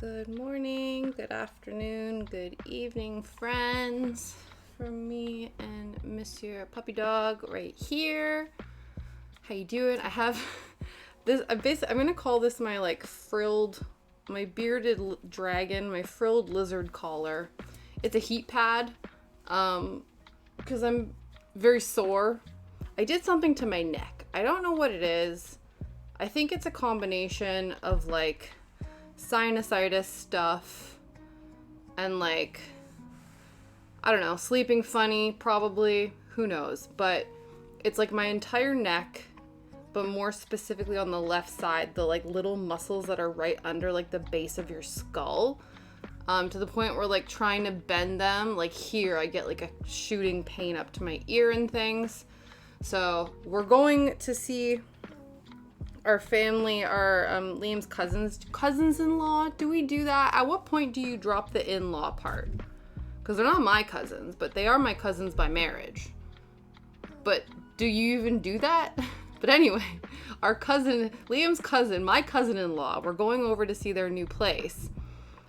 Good morning, good afternoon, good evening, friends. From me and Monsieur Puppy Dog right here. How you doing? I have this. I'm gonna call this my my bearded dragon, my frilled lizard collar. It's a heat pad, because I'm very sore. I did something to my neck. I don't know what it is. I think it's a combination of like sinusitis stuff and I don't know, sleeping funny, probably, who knows, but it's like my entire neck, but more specifically on the left side, the like little muscles that are right under like the base of your skull, to the point where like trying to bend them, like here I get like a shooting pain up to my ear and things. So we're going to see our family, our Liam's cousins-in-law. Do we do that? At what point do you drop the in-law part? Because they're not my cousins, but they are my cousins by marriage. But do you even do that? But anyway, our cousin, Liam's cousin, my cousin-in-law, we're going over to see their new place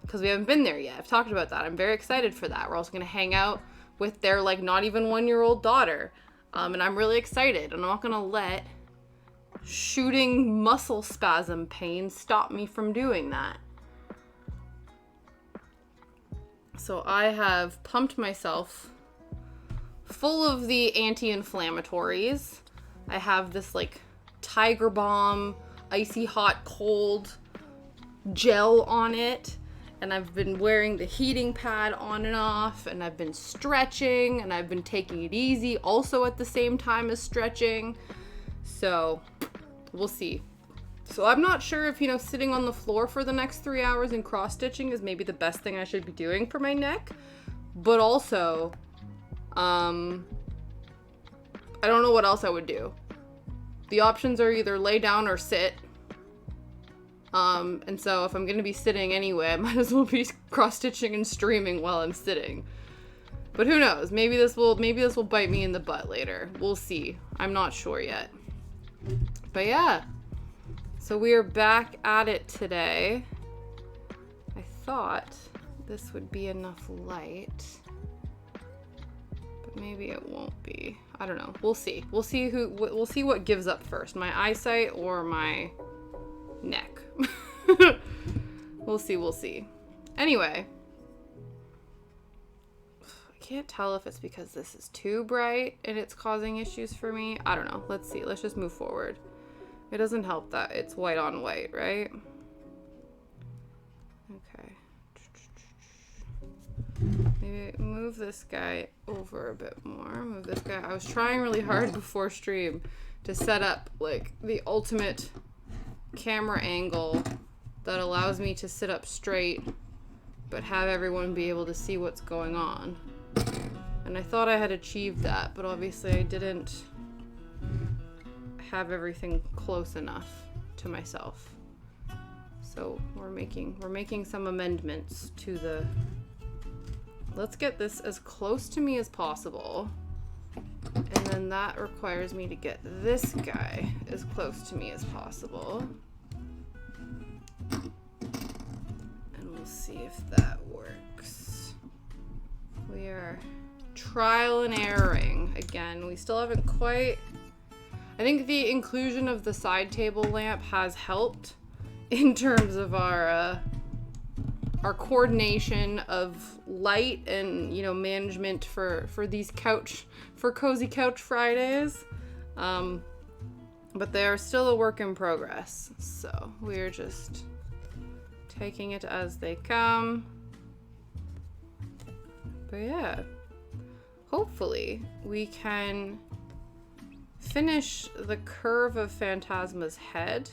because we haven't been there yet. I've talked about that. I'm very excited for that. We're also going to hang out with their like not even 1-year-old daughter. And I'm really excited. I'm not going to let shooting muscle spasm pain stop me from doing that. So I have pumped myself full of the anti-inflammatories. I have this like Tiger Balm icy hot cold gel on it, and I've been wearing the heating pad on and off, and I've been stretching, and I've been taking it easy also at the same time as stretching. So we'll see. So I'm not sure if, sitting on the floor for the next 3 hours and cross-stitching is maybe the best thing I should be doing for my neck. But also, I don't know what else I would do. The options are either lay down or sit. And so if I'm going to be sitting anyway, I might as well be cross-stitching and streaming while I'm sitting. But who knows? Maybe this will bite me in the butt later. We'll see. I'm not sure yet. But yeah, so we are back at it today. I thought this would be enough light, but maybe it won't be. I don't know. We'll see. We'll see what gives up first, my eyesight or my neck. We'll see. Anyway, I can't tell if it's because this is too bright and it's causing issues for me. I don't know. Let's see. Let's just move forward. It doesn't help that it's white on white, right? Okay. Maybe move this guy over a bit more. Move this guy. I was trying really hard before stream to set up like the ultimate camera angle that allows me to sit up straight but have everyone be able to see what's going on. And I thought I had achieved that, but obviously I didn't have everything close enough to myself. So we're making some amendments to the... Let's get this as close to me as possible. And then that requires me to get this guy as close to me as possible. And we'll see if that works. We are trial and erroring. Again, we still haven't quite... I think the inclusion of the side table lamp has helped in terms of our coordination of light and, management for Cozy Couch Fridays. But they are still a work in progress. So we're just taking it as they come. But yeah, hopefully we can finish the curve of Phantasma's head.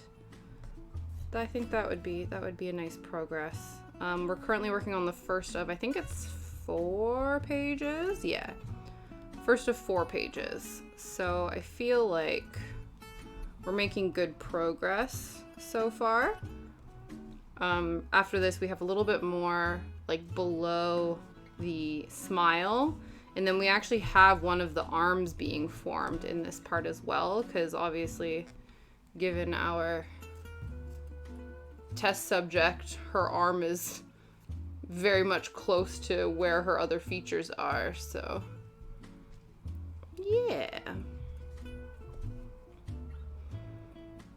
I think that would be a nice progress. We're currently working on the first of, I think it's 4 pages. Yeah, first of 4 pages. So I feel like we're making good progress so far. After this, we have a little bit more like below the smile. And then we actually have one of the arms being formed in this part as well, because obviously, given our test subject, her arm is very much close to where her other features are, so yeah.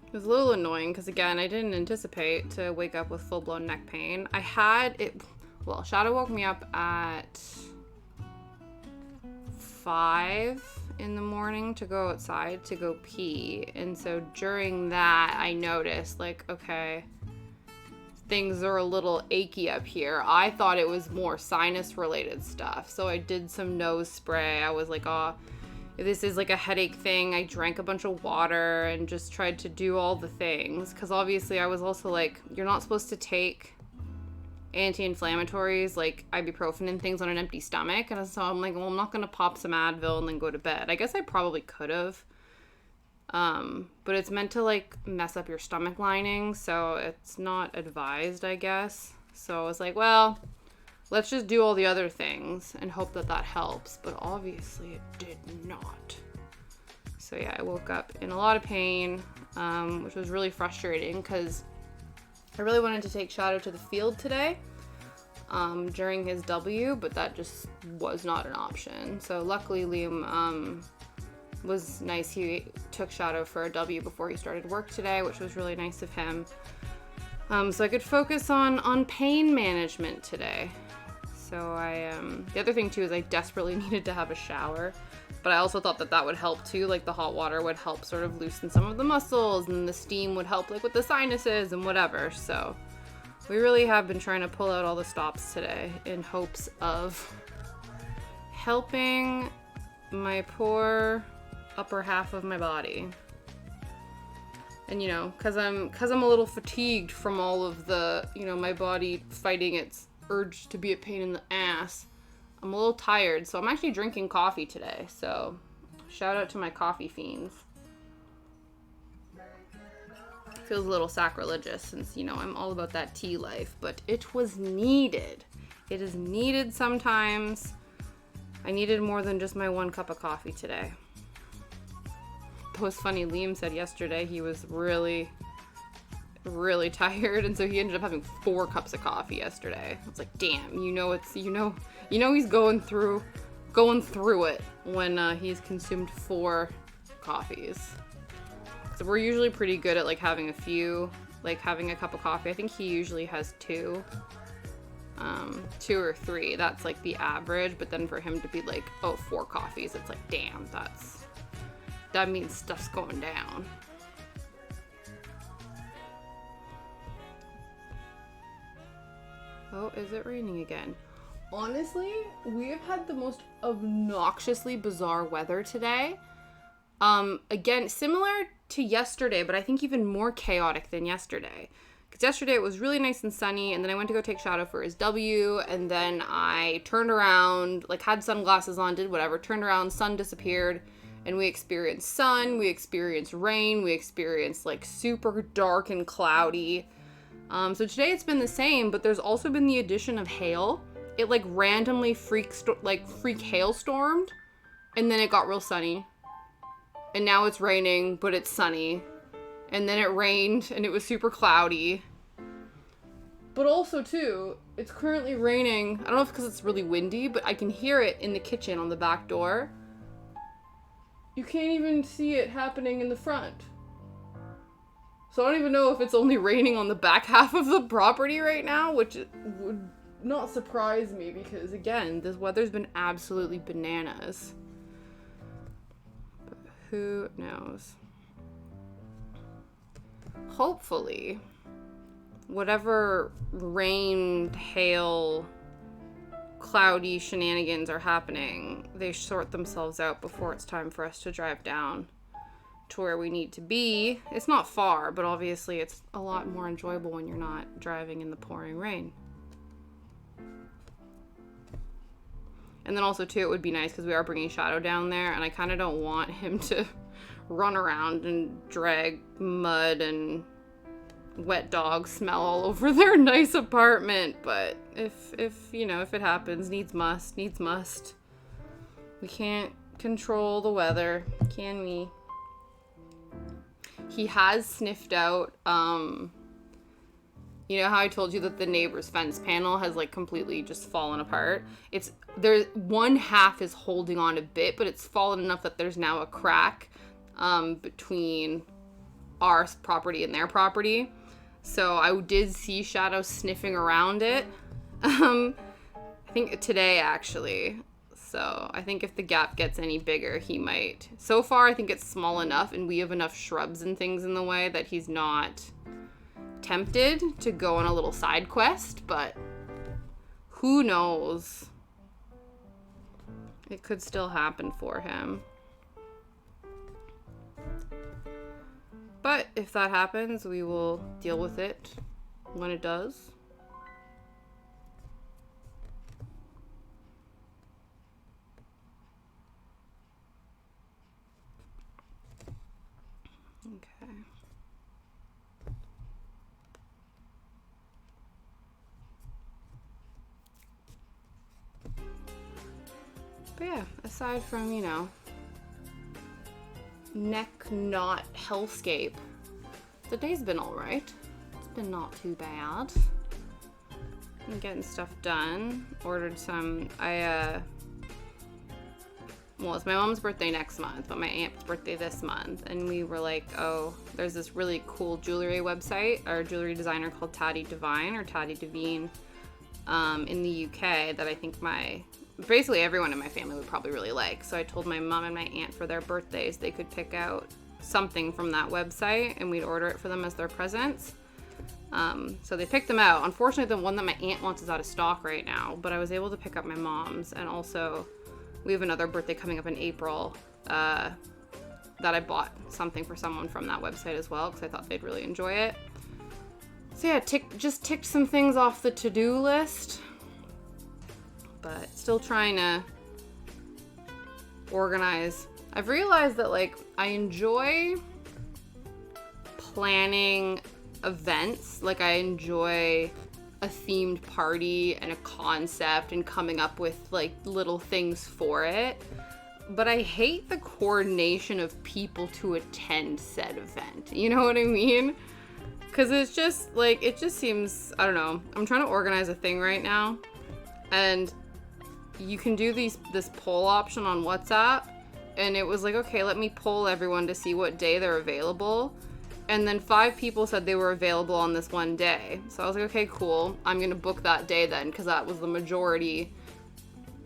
It was a little annoying because, again, I didn't anticipate to wake up with full-blown neck pain. I had it, well, Shadow woke me up at 5 in the morning to go outside to go pee, and so during that I noticed, like, okay, things are a little achy up here. I thought it was more sinus related stuff, so I did some nose spray. I was like, oh, this is like a headache thing. I drank a bunch of water and just tried to do all the things, because obviously I was also like, you're not supposed to take anti-inflammatories like ibuprofen and things on an empty stomach, and so I'm like, well, I'm not gonna pop some Advil and then go to bed. I guess I probably could have, but it's meant to like mess up your stomach lining, so it's not advised, I guess. So I was like, well, let's just do all the other things and hope that that helps, but obviously it did not. So yeah, I woke up in a lot of pain, which was really frustrating because I really wanted to take Shadow to the field today during his W, but that just was not an option. So luckily Liam was nice. He took Shadow for a W before he started work today, which was really nice of him. So I could focus on pain management today. So the other thing too is I desperately needed to have a shower, but I also thought that that would help too. Like the hot water would help sort of loosen some of the muscles, and the steam would help like with the sinuses and whatever. So we really have been trying to pull out all the stops today in hopes of helping my poor upper half of my body. And, you know, cause I'm a little fatigued from all of the, you know, my body fighting its urge to be a pain in the ass. I'm a little tired, so I'm actually drinking coffee today. So shout out to my coffee fiends. Feels a little sacrilegious since, you know, I'm all about that tea life, but it was needed. It is needed sometimes. I needed more than just my 1 cup of coffee today. It was funny, Liam said yesterday he was really tired, and so he ended up having 4 cups of coffee yesterday. I was like, damn, you know he's going through it when he's consumed 4 coffees. So we're usually pretty good at like having a few, like having a cup of coffee. I think he usually has 2 or 3. That's like the average, but then for him to be like, oh, 4 coffees, it's like, damn, that means stuff's going down. Oh, is it raining again? Honestly, we have had the most obnoxiously bizarre weather today. Again, similar to yesterday, but I think even more chaotic than yesterday. Because yesterday it was really nice and sunny, and then I went to go take Shadow for his W, and then I turned around, like had sunglasses on, did whatever, turned around, sun disappeared, and we experienced sun, we experienced rain, we experienced like super dark and cloudy. So today it's been the same, but there's also been the addition of hail. It like randomly freak hailstormed, and then it got real sunny. And now it's raining, but it's sunny. And then it rained, and it was super cloudy. But also, too, it's currently raining. I don't know if it's because it's really windy, but I can hear it in the kitchen on the back door. You can't even see it happening in the front. So I don't even know if it's only raining on the back half of the property right now, which would not surprise me because, again, this weather's been absolutely bananas. But who knows? Hopefully, whatever rain, hail, cloudy shenanigans are happening, they sort themselves out before it's time for us to drive down to where we need to be. It's not far, but obviously it's a lot more enjoyable when you're not driving in the pouring rain. And then also, too, it would be nice because we are bringing Shadow down there, and I kind of don't want him to run around and drag mud and wet dog smell all over their nice apartment. But if it happens, needs must. We can't control the weather, can we? He has sniffed out You know how I told you that the neighbor's fence panel has like completely just fallen apart? There's one half is holding on a bit, but it's fallen enough that there's now a crack between our property and their property. So I did see Shadow sniffing around it. I think today actually. So I think if the gap gets any bigger, he might. So far, I think it's small enough and we have enough shrubs and things in the way that he's not tempted to go on a little side quest, but who knows? It could still happen for him. But if that happens, we will deal with it when it does. Okay. But yeah, aside from, you know, neck knot hellscape, the day's been alright. It's been not too bad. I'm getting stuff done. Ordered some, well, it's my mom's birthday next month, but my aunt's birthday this month. And we were like, oh, there's this really cool jewelry website, or jewelry designer called Tati Divine, or Tati Devine, in the UK that I think basically everyone in my family would probably really like. So I told my mom and my aunt for their birthdays they could pick out something from that website and we'd order it for them as their presents. So they picked them out. Unfortunately, the one that my aunt wants is out of stock right now, but I was able to pick up my mom's, and also we have another birthday coming up in April that I bought something for someone from that website as well because I thought they'd really enjoy it. So yeah, just ticked some things off the to-do list, but still trying to organize. I've realized that, like, I enjoy planning events. Like, I enjoy a themed party and a concept and coming up with, like, little things for it. But I hate the coordination of people to attend said event. You know what I mean? Because it's just, like, it just seems, I don't know. I'm trying to organize a thing right now. And you can do this poll option on WhatsApp. And it was like, okay, let me poll everyone to see what day they're available. And then 5 people said they were available on this one day. So I was like, okay, cool. I'm going to book that day then, because that was the majority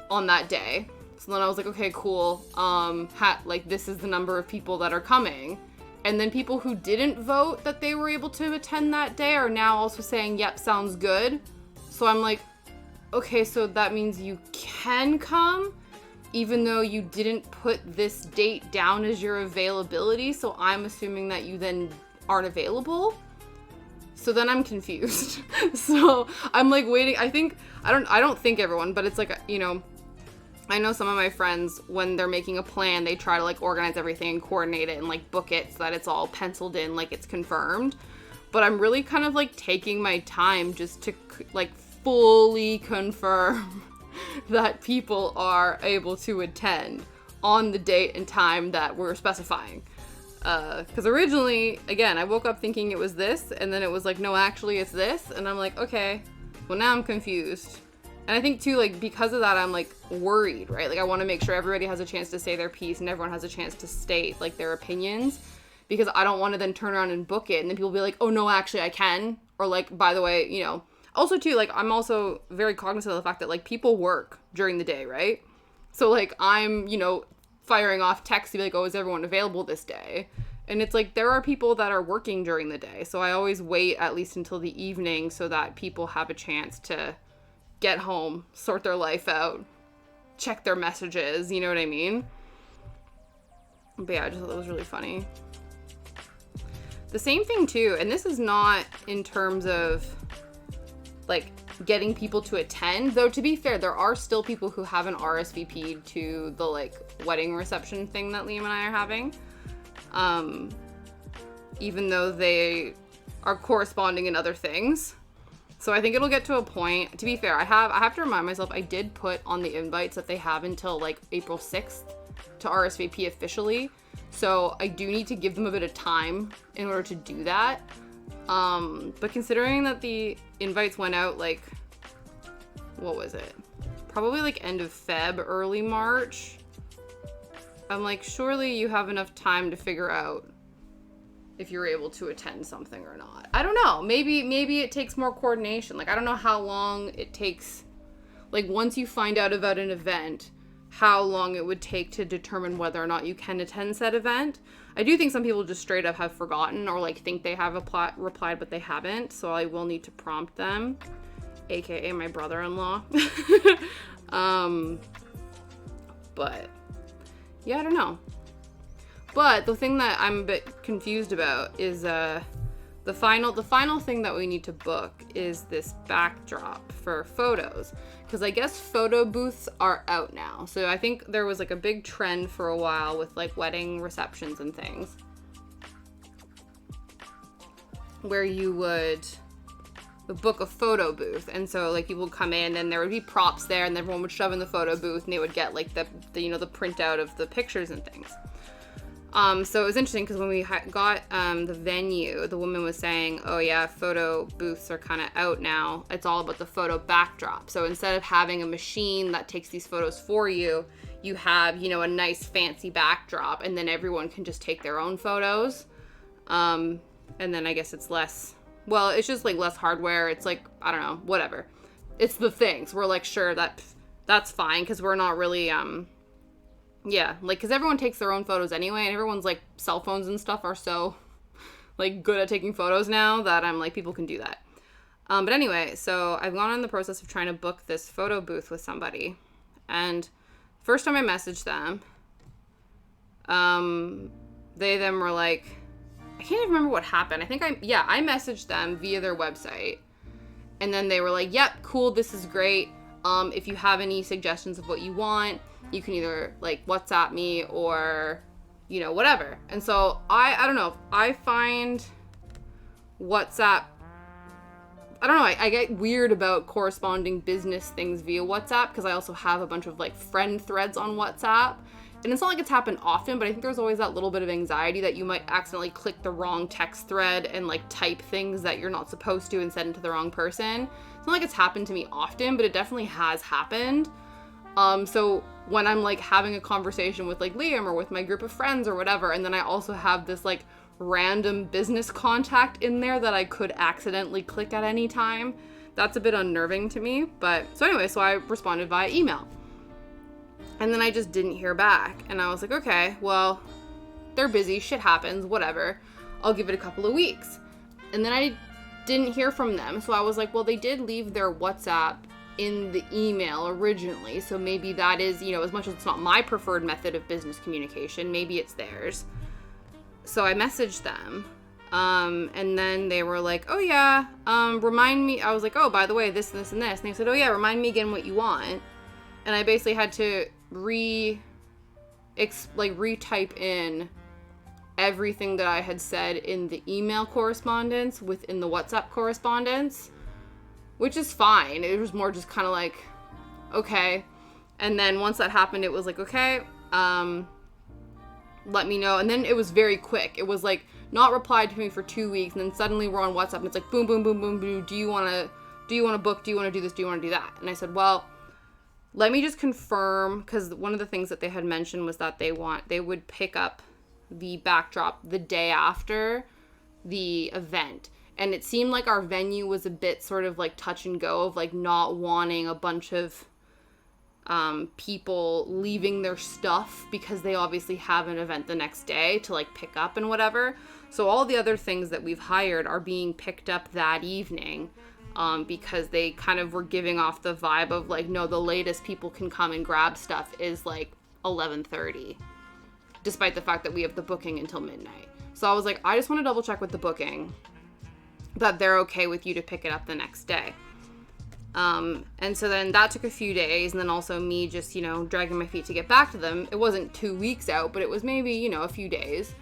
on that day. So then I was like, okay, cool. Like, this is the number of people that are coming. And then people who didn't vote that they were able to attend that day are now also saying, yep, sounds good. So I'm like, okay, so that means you can come, even though you didn't put this date down as your availability. So I'm assuming that you then aren't available. So then I'm confused. So I'm like waiting. I don't think everyone, but it's like, you know, I know some of my friends, when they're making a plan, they try to like organize everything and coordinate it and like book it so that it's all penciled in, like it's confirmed. But I'm really kind of like taking my time just to like fully confirm that people are able to attend on the date and time that we're specifying. Because originally, again, I woke up thinking it was this, and then it was like, no, actually it's this. And I'm like, okay, well now I'm confused. And I think too, like, because of that, I'm like worried, right? Like, I want to make sure everybody has a chance to say their piece and everyone has a chance to state like their opinions, because I don't want to then turn around and book it and then people be like, oh no, actually I can. Or like, by the way, you know, also too, like, I'm also very cognizant of the fact that like people work during the day, right? So like, I'm, you know, firing off texts to be like, oh, is everyone available this day? And it's like, there are people that are working during the day. So I always wait at least until the evening so that people have a chance to get home, sort their life out, check their messages, you know what I mean? But yeah, I just thought that was really funny. The same thing too, and this is not in terms of like getting people to attend, though to be fair, there are still people who haven't RSVP'd to the like wedding reception thing that Liam and I are having. Even though they are corresponding in other things. So I think it'll get to a point, to be fair, I have to remind myself, I did put on the invites that they have until like April 6th to RSVP officially. So I do need to give them a bit of time in order to do that. But considering that the invites went out, like, what was it? Probably like end of Feb, early March. I'm like, surely you have enough time to figure out if you're able to attend something or not. I don't know. Maybe it takes more coordination. Like, I don't know how long it takes. Like, once you find out about an event, how long it would take to determine whether or not you can attend said event. I do think some people just straight up have forgotten or, like, think they have replied, but they haven't. So I will need to prompt them, aka my brother-in-law. But yeah, I don't know. But the thing that I'm a bit confused about is the final thing that we need to book is this backdrop for photos. Because I guess photo booths are out now. So I think there was like a big trend for a while with like wedding receptions and things, where you would book a photo booth. And so like people would come in and there would be props there and everyone would shove in the photo booth and they would get like the printout of the pictures and things. So it was interesting because when we got the venue, the woman was saying, oh yeah, photo booths are kind of out now. It's all about the photo backdrop. So instead of having a machine that takes these photos for you, you have, a nice fancy backdrop and then everyone can just take their own photos. And then I guess it's it's just like less hardware. It's like, I don't know, whatever. It's the things. We're like, sure, that's fine because we're not really, yeah, like, because everyone takes their own photos anyway, and everyone's, like, cell phones and stuff are so, like, good at taking photos now that I'm like, people can do that. But anyway, so I've gone on the process of trying to book this photo booth with somebody, and first time I messaged them, they then were like, I can't even remember what happened. I think I messaged them via their website, and then they were like, yep, cool, this is great. If you have any suggestions of what you want, you can either like WhatsApp me or, whatever. And so I don't know. I find WhatsApp, I don't know. I get weird about corresponding business things via WhatsApp because I also have a bunch of like friend threads on WhatsApp. And it's not like it's happened often, but I think there's always that little bit of anxiety that you might accidentally click the wrong text thread and like type things that you're not supposed to and send it to the wrong person. It's not like it's happened to me often, but it definitely has happened. So when I'm like having a conversation with like Liam or with my group of friends or whatever, and then I also have this like random business contact in there that I could accidentally click at any time, that's a bit unnerving to me. But so anyway, so I responded via email. And then I just didn't hear back. And I was like, okay, well, they're busy, shit happens, whatever. I'll give it a couple of weeks. And then I didn't hear from them. So I was like, well, they did leave their WhatsApp in the email originally. So maybe that is, as much as it's not my preferred method of business communication, maybe it's theirs. So I messaged them. And then they were like, oh yeah, remind me. I was like, oh, by the way, this, and this, and this. And they said, oh yeah, remind me again what you want. And I basically had to retype in everything that I had said in the email correspondence within the WhatsApp correspondence, which is fine. It was more just kind of like, okay. And then once that happened, it was like, okay, let me know. And then it was very quick. It was like not replied to me for 2 weeks, and then suddenly we're on WhatsApp and it's like boom, boom, boom, boom, boom. Do you want to book? Do you want to do this? Do you want to do that? And I said, well, let me just confirm, because one of the things that they had mentioned was that they would pick up the backdrop the day after the event. And it seemed like our venue was a bit sort of like touch and go of like not wanting a bunch of people leaving their stuff because they obviously have an event the next day to like pick up and whatever. So all the other things that we've hired are being picked up that evening. Because they kind of were giving off the vibe of like, no, the latest people can come and grab stuff is like 11:30, despite the fact that we have the booking until midnight. So I was like, I just want to double check with the booking that they're okay with you to pick it up the next day. And so then that took a few days, and then also me just, dragging my feet to get back to them. It wasn't 2 weeks out, but it was maybe, a few days.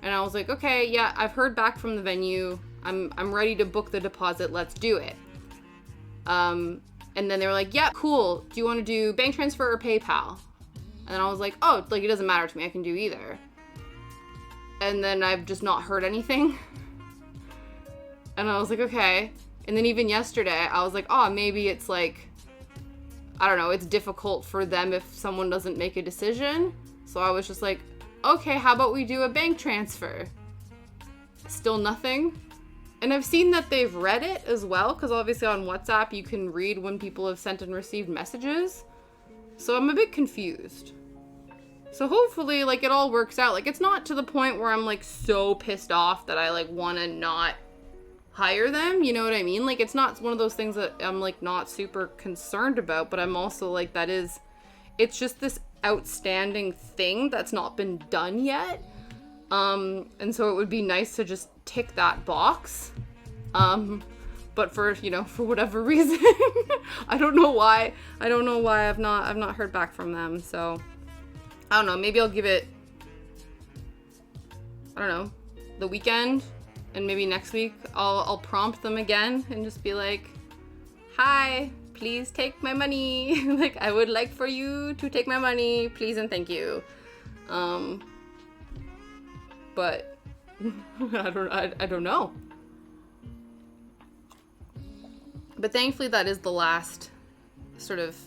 And I was like, okay, yeah, I've heard back from the venue. I'm ready to book the deposit. Let's do it. And then they were like, yeah, cool. Do you want to do bank transfer or PayPal? And then I was like, oh, like, it doesn't matter to me. I can do either. And then I've just not heard anything. And I was like, okay. And then even yesterday, I was like, oh, maybe it's like, I don't know, it's difficult for them if someone doesn't make a decision. So I was just like, okay, how about we do a bank transfer? Still nothing. And I've seen that they've read it as well, because obviously on WhatsApp you can read when people have sent and received messages. So I'm a bit confused. So hopefully, like, it all works out. Like, it's not to the point where I'm, like, so pissed off that I, like, want to not hire them. You know what I mean? Like, it's not one of those things that I'm, like, not super concerned about. But I'm also, like, it's just this outstanding thing that's not been done yet. And so it would be nice to just tick that box. But for whatever reason, I don't know why I've not heard back from them. So I don't know, maybe I'll give it, I don't know, the weekend, and maybe next week I'll prompt them again and just be like, hi, please take my money. Like, I would like for you to take my money, please and thank you. But I don't know. But thankfully that is the last sort of,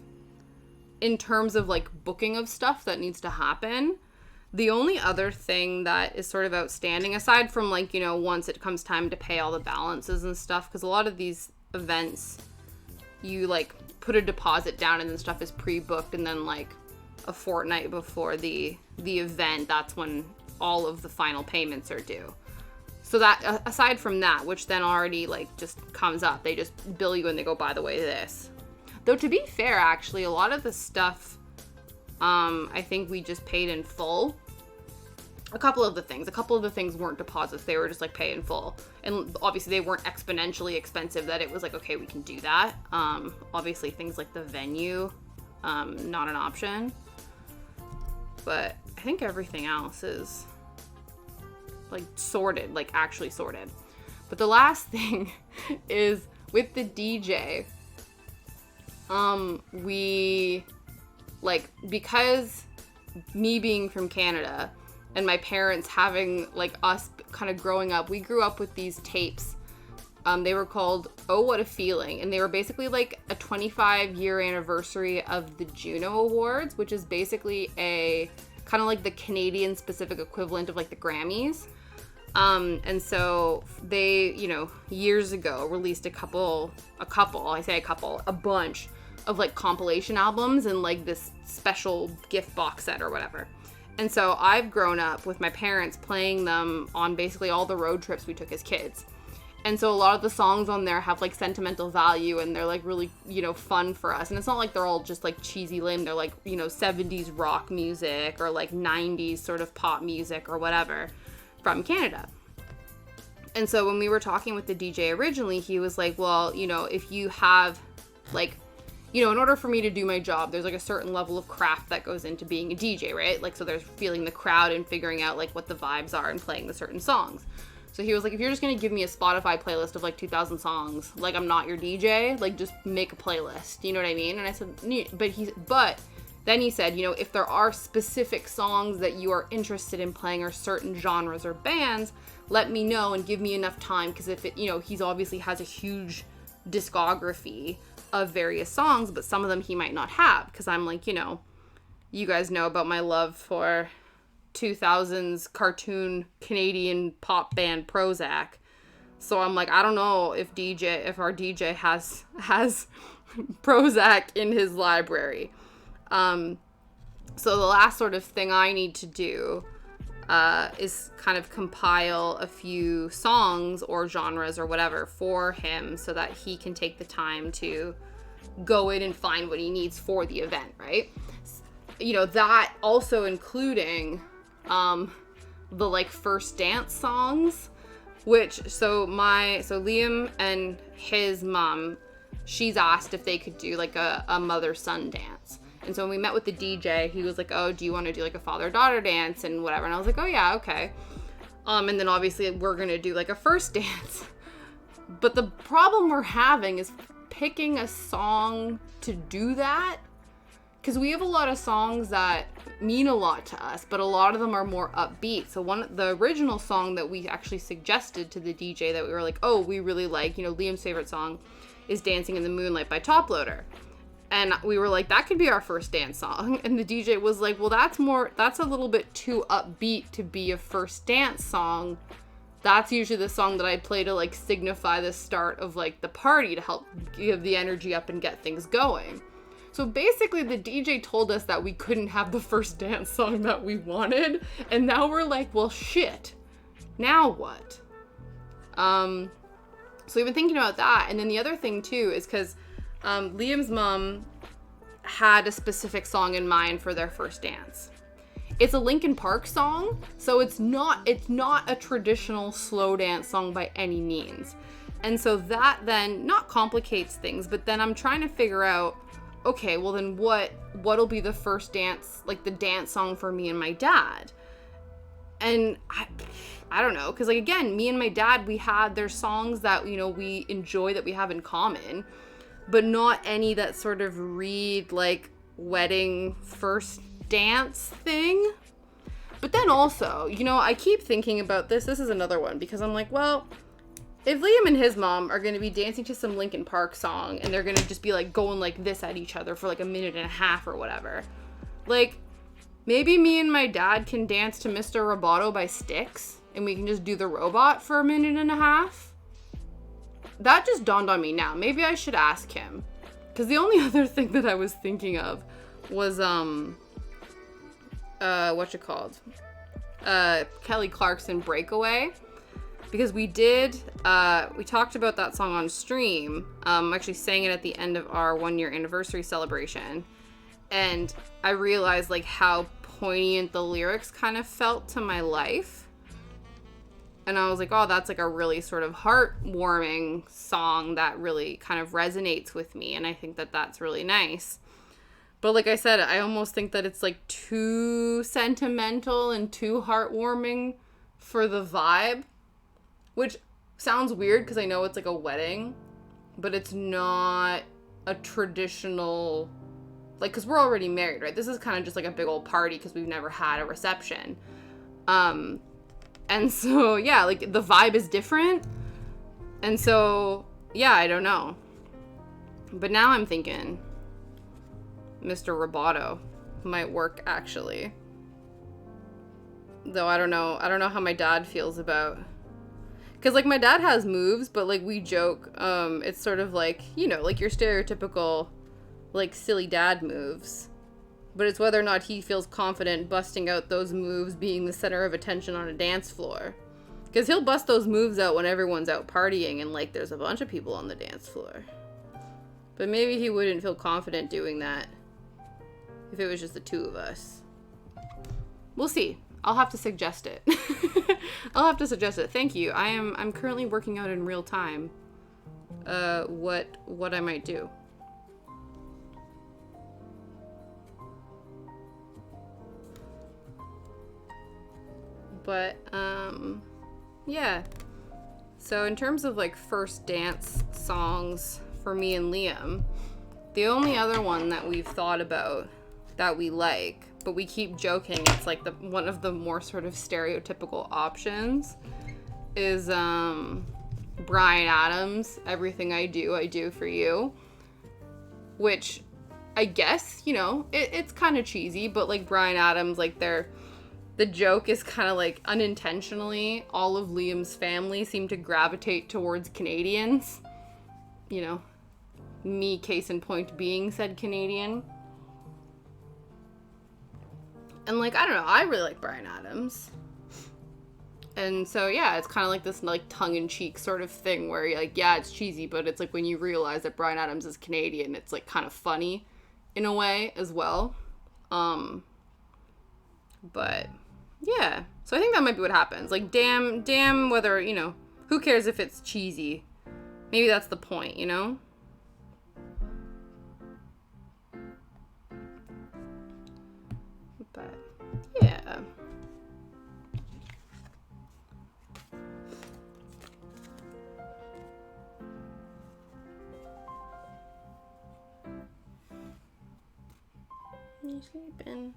in terms of like booking of stuff that needs to happen. The only other thing that is sort of outstanding, aside from like, you know, once it comes time to pay all the balances and stuff, because a lot of these events, you like put a deposit down and then stuff is pre-booked, and then like a fortnight before the event, that's when all of the final payments are due. So that, aside from that, which then already like just comes up, they just bill you and they go, by the way, this. Though to be fair, actually, a lot of the stuff, I think we just paid in full. A couple of the things weren't deposits. They were just like pay in full. And obviously they weren't exponentially expensive that it was like, okay, we can do that. Obviously things like the venue, not an option. But I think everything else is like sorted, like actually sorted. But the last thing is with the DJ, we, like, because me being from Canada and my parents having, like, us kind of growing up, we grew up with these tapes. They were called Oh What a Feeling, and they were basically like a 25-year anniversary of the Juno Awards, which is basically a kind of like the Canadian specific equivalent of like the Grammys. And so they, you know, years ago released a bunch of like compilation albums and like this special gift box set or whatever. And so I've grown up with my parents playing them on basically all the road trips we took as kids. And so a lot of the songs on there have like sentimental value, and they're like really, you know, fun for us. And it's not like they're all just like cheesy lame. They're like, you know, 70s rock music or like 90s sort of pop music or whatever from Canada. And so when we were talking with the DJ originally, he was like, well, you know, if you have like, you know, in order for me to do my job, there's like a certain level of craft that goes into being a DJ, right? Like, so there's feeling the crowd and figuring out like what the vibes are and playing the certain songs. So he was like, if you're just going to give me a Spotify playlist of like 2,000 songs, like I'm not your DJ, like just make a playlist. You know what I mean? And I said, but then he said, you know, if there are specific songs that you are interested in playing or certain genres or bands, let me know and give me enough time. Because if it, you know, he's obviously has a huge discography of various songs, but some of them he might not have. Because I'm like, you know, you guys know about my love for 2000s cartoon Canadian pop band Prozac. So I'm like, I don't know if our DJ has Prozac in his library. So the last sort of thing I need to do is kind of compile a few songs or genres or whatever for him so that he can take the time to go in and find what he needs for the event, right? You know, that also including the like first dance songs, so Liam and his mom, she's asked if they could do like a mother-son dance. And so when we met with the DJ, he was like, oh, do you want to do like a father-daughter dance and whatever? And I was like, oh yeah, okay. And then obviously we're going to do like a first dance. But the problem we're having is picking a song to do that, because we have a lot of songs that mean a lot to us, but a lot of them are more upbeat. So the original song that we actually suggested to the DJ that we were like, oh, we really like, Liam's favorite song is Dancing in the Moonlight by Top Loader. And we were like, that could be our first dance song. And the DJ was like, well, that's a little bit too upbeat to be a first dance song. That's usually the song that I play to like signify the start of like the party to help give the energy up and get things going. So basically the DJ told us that we couldn't have the first dance song that we wanted. And now we're like, well, shit. Now what? So we've been thinking about that. And then the other thing too is because Liam's mom had a specific song in mind for their first dance. It's a Linkin Park song, so it's not a traditional slow dance song by any means. And so that then not complicates things, but then I'm trying to figure out, okay, well then what'll be the first dance, like the dance song for me and my dad? And I don't know, because like again, me and my dad, there's songs that, we enjoy that we have in common, but not any that sort of read like wedding first dance thing. But then also, I keep thinking about this. This is another one because I'm like, well, if Liam and his mom are going to be dancing to some Linkin Park song and they're going to just be like going like this at each other for like a minute and a half or whatever, like maybe me and my dad can dance to Mr. Roboto by Styx and we can just do the robot for a minute and a half. That just dawned on me now. Maybe I should ask him. Because the only other thing that I was thinking of was, Kelly Clarkson Breakaway. Because we talked about that song on stream. Actually sang it at the end of our 1-year anniversary celebration. And I realized, like, how poignant the lyrics kind of felt to my life. And I was like, oh, that's like a really sort of heartwarming song that really kind of resonates with me. And I think that that's really nice. But like I said, I almost think that it's like too sentimental and too heartwarming for the vibe. Which sounds weird because I know it's like a wedding. But it's not a traditional... Like, because we're already married, right? This is kind of just like a big old party because we've never had a reception. And so, yeah, like, the vibe is different. And so, yeah, I don't know. But now I'm thinking Mr. Roboto might work, actually. Though I don't know how my dad feels about... Because, like, my dad has moves, but, like, we joke. It's sort of like, like your stereotypical, like, silly dad moves. But it's whether or not he feels confident busting out those moves being the center of attention on a dance floor. Because he'll bust those moves out when everyone's out partying and, like, there's a bunch of people on the dance floor. But maybe he wouldn't feel confident doing that if it was just the two of us. We'll see. I'll have to suggest it. I'll have to suggest it. Thank you. I'm currently working out in real time what I might do. But, yeah. So in terms of, like, first dance songs for me and Liam, the only other one that we've thought about that we like, but we keep joking, it's, like, one of the more sort of stereotypical options is, Bryan Adams, Everything I Do for You. Which, I guess, it's kind of cheesy, but, like, Bryan Adams, like, the joke is kind of like unintentionally, all of Liam's family seem to gravitate towards Canadians. Me, case in point, being said Canadian. And like, I don't know, I really like Bryan Adams. And so, yeah, it's kind of like this like tongue-in-cheek sort of thing where you're like, yeah, it's cheesy, but it's like when you realize that Bryan Adams is Canadian, it's like kind of funny in a way as well. But... yeah, so I think that might be what happens. Like, damn whether, who cares if it's cheesy? Maybe that's the point, But, yeah. sleeping.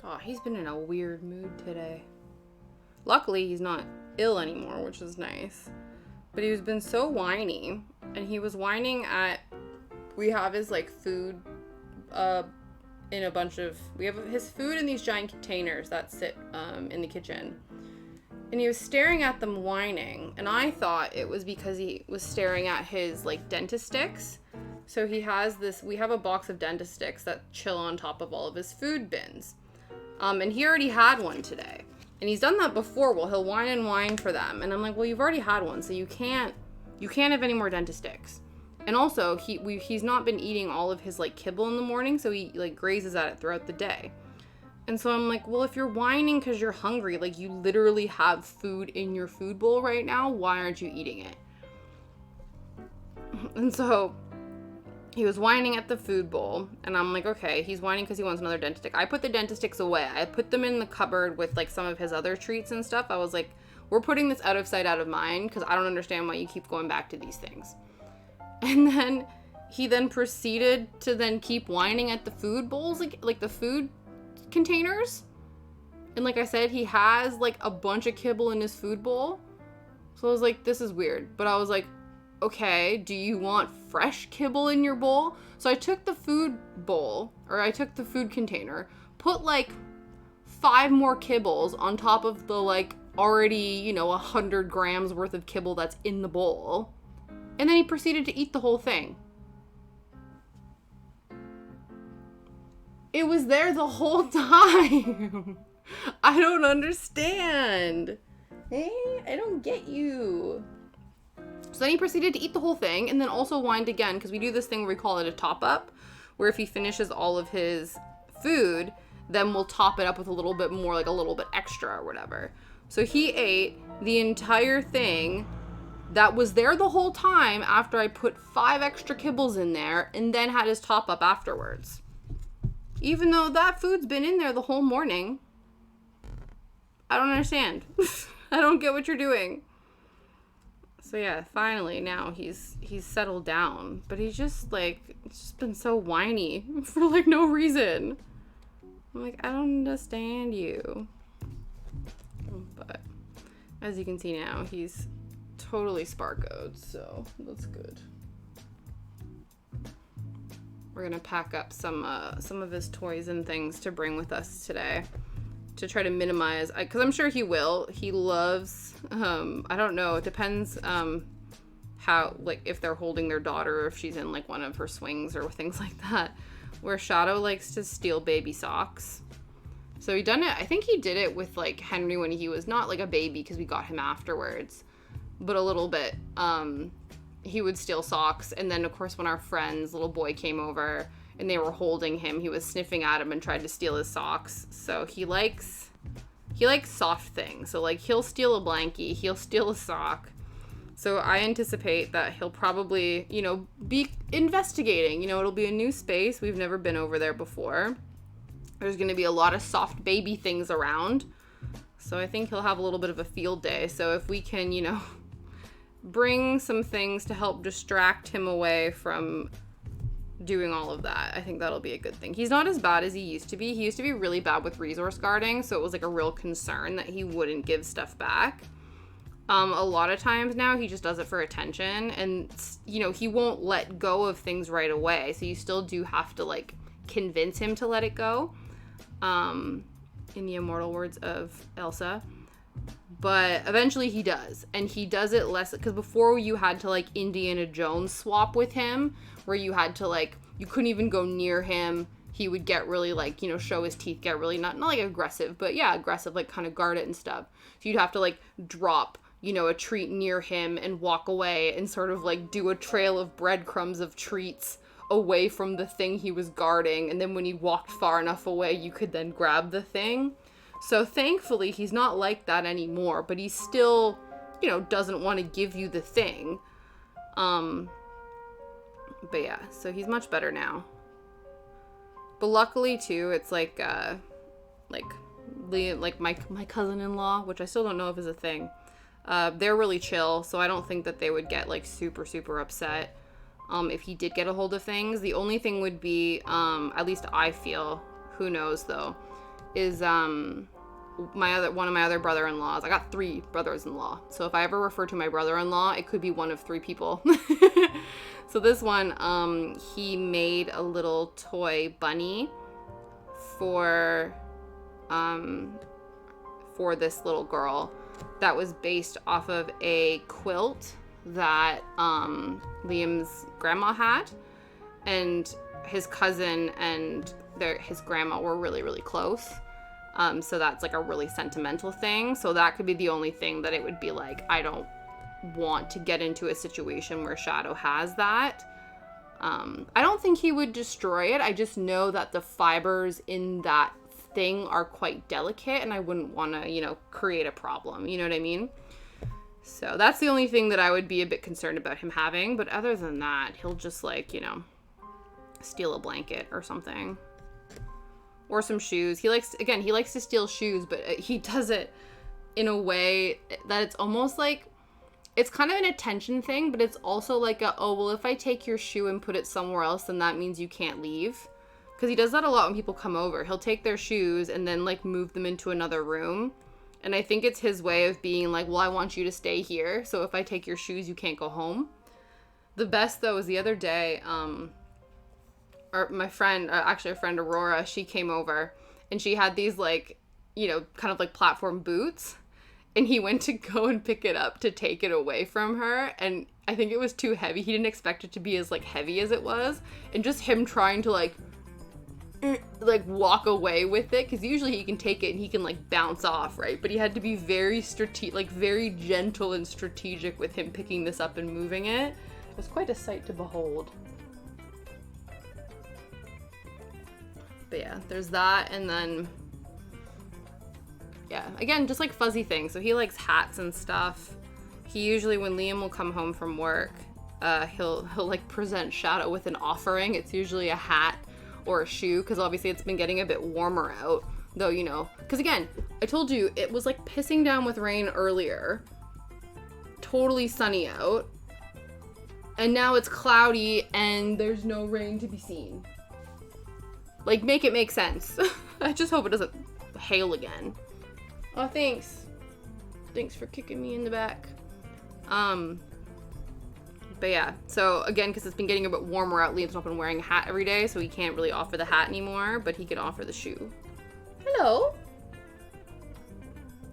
Oh, he's been in a weird mood today. Luckily, he's not ill anymore, which is nice. But he's been so whiny. And he was whining at... We have his, like, food in a bunch of... We have his food in these giant containers that sit in the kitchen. And he was staring at them whining. And I thought it was because he was staring at his, like, dentist sticks. So he has this... We have a box of dentist sticks that chill on top of all of his food bins. And he already had one today. And he's done that before. Well, he'll whine and whine for them. And I'm like, well, you've already had one, so you can't have any more dentist sticks. And also, he's not been eating all of his, like, kibble in the morning, so he, like, grazes at it throughout the day. And so I'm like, well, if you're whining because you're hungry, like, you literally have food in your food bowl right now, why aren't you eating it? And so he was whining at the food bowl, and I'm like, okay, he's whining because he wants another dentist stick. I put the dentist sticks away. I put them in the cupboard with, like, some of his other treats and stuff. I was like, we're putting this out of sight, out of mind, because I don't understand why you keep going back to these things. And then he then proceeded to then keep whining at the food bowls, like the food containers. And like I said, he has, like, a bunch of kibble in his food bowl. So I was like, this is weird. But I was like, okay, do you want fresh kibble in your bowl? So I took the food bowl, or I took the food container, put, like, 5 more kibbles on top of the, like, already, 100 grams worth of kibble that's in the bowl. And then he proceeded to eat the whole thing. It was there the whole time. I don't understand. Hey, I don't get you. So then he proceeded to eat the whole thing and then also whined again, because we do this thing where we call it a top up, where if he finishes all of his food, then we'll top it up with a little bit more, like a little bit extra or whatever. So he ate the entire thing that was there the whole time after I put 5 extra kibbles in there and then had his top up afterwards. Even though that food's been in there the whole morning. I don't understand. I don't get what you're doing. So yeah, finally now he's settled down, but he's just like, it's just been so whiny for like no reason. I'm like, I don't understand you. But as you can see now, he's totally sparkoed, so that's good. We're gonna pack up some of his toys and things to bring with us today to try to minimize, because I'm sure he will. He loves, I don't know, it depends how, like, if they're holding their daughter or if she's in, like, one of her swings or things like that, where Shadow likes to steal baby socks. So I think he did it with, like, Henry when he was not, like, a baby, because we got him afterwards, but a little bit. He would steal socks, and then, of course, when our friend's little boy came over and they were holding him, he was sniffing at him and tried to steal his socks. So he likes soft things. So, like, he'll steal a blankie, he'll steal a sock. So I anticipate that he'll probably, be investigating. It'll be a new space. We've never been over there before. There's going to be a lot of soft baby things around. So I think he'll have a little bit of a field day. So if we can, bring some things to help distract him away from doing all of that, I think that'll be a good thing. He's not as bad as he used to be. He used to be really bad with resource guarding, so it was like a real concern that he wouldn't give stuff back. A lot of times now he just does it for attention, and he won't let go of things right away, so you still do have to, like, convince him to let it go, in the immortal words of Elsa. But eventually he does, and he does it less, because before you had to, like, Indiana Jones swap with him, where you had to, like, you couldn't even go near him. He would get really, like, show his teeth, get really, not like aggressive, but yeah, aggressive, like, kind of guard it and stuff. So you'd have to, like, drop, a treat near him and walk away and sort of, like, do a trail of breadcrumbs of treats away from the thing he was guarding, and then when he walked far enough away, you could then grab the thing. So thankfully, he's not like that anymore, but he still, doesn't want to give you the thing. But yeah, so he's much better now. But luckily, too, it's like my cousin-in-law, which I still don't know if is a thing. They're really chill, so I don't think that they would get, like, super, super upset. if he did get a hold of things. The only thing would be, at least I feel, who knows though, is one of my other brother-in-laws. I got 3 brothers-in-law. So if I ever refer to my brother-in-law, it could be one of 3 people. So this one, he made a little toy bunny for this little girl that was based off of a quilt that Liam's grandma had, and his cousin and his grandma were really, really close. So that's like a really sentimental thing. So that could be the only thing that it would be like, I don't want to get into a situation where Shadow has that. I don't think he would destroy it. I just know that the fibers in that thing are quite delicate, and I wouldn't want to, create a problem. You know what I mean? So that's the only thing that I would be a bit concerned about him having. But other than that, he'll just steal a blanket or something. Or some shoes. He likes to steal shoes, but he does it in a way that it's almost like, it's kind of an attention thing, but it's also like if I take your shoe and put it somewhere else, then that means you can't leave. Because he does that a lot when people come over. He'll take their shoes and then move them into another room. And I think it's his way of being like, well, I want you to stay here. So if I take your shoes, you can't go home. The best though was the other day, my friend, actually a friend, Aurora, she came over and she had these kind of platform boots, and he went to go and pick it up to take it away from her, and I think it was too heavy. He didn't expect it to be as heavy as it was, and just him trying to walk away with it, because usually he can take it and he can bounce off, right? But he had to be very very gentle and strategic with him picking this up and moving it. It was quite a sight to behold. But yeah, there's that, and then yeah, again, just fuzzy things. So he likes hats and stuff. He usually, when Liam will come home from work, he'll present Shadow with an offering. It's usually a hat or a shoe, because obviously it's been getting a bit warmer out, though, because again, I told you it was pissing down with rain earlier, totally sunny out, and now it's cloudy and there's no rain to be seen. Make it make sense. I just hope it doesn't hail again. Oh, thanks. Thanks for kicking me in the back. But yeah, so again, because it's been getting a bit warmer out, Liam's not been wearing a hat every day, so he can't really offer the hat anymore, but he can offer the shoe. Hello?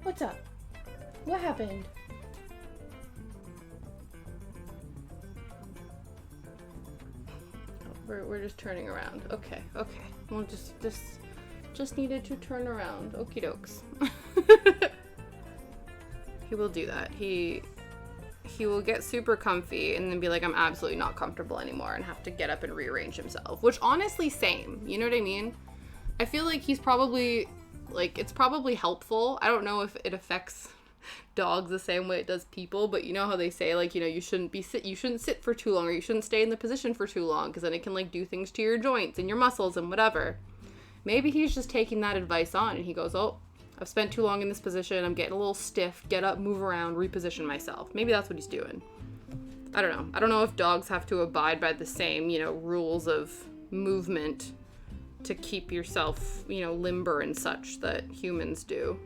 What's up? What happened? Oh, we're just turning around. Okay. Well, just needed to turn around. Okie dokes. He will do that. He will get super comfy and then be like, I'm absolutely not comfortable anymore, and have to get up and rearrange himself. Which, honestly, same. You know what I mean? I feel like he's probably, it's probably helpful. I don't know if it affects dogs the same way it does people, but you know how they say, you shouldn't sit for too long, or you shouldn't stay in the position for too long, because then it can, do things to your joints and your muscles and whatever. Maybe he's just taking that advice on, and he goes, oh, I've spent too long in this position, I'm getting a little stiff, get up, move around, reposition myself. Maybe that's what he's doing. I don't know. I don't know if dogs have to abide by the same, rules of movement to keep yourself, limber and such that humans do.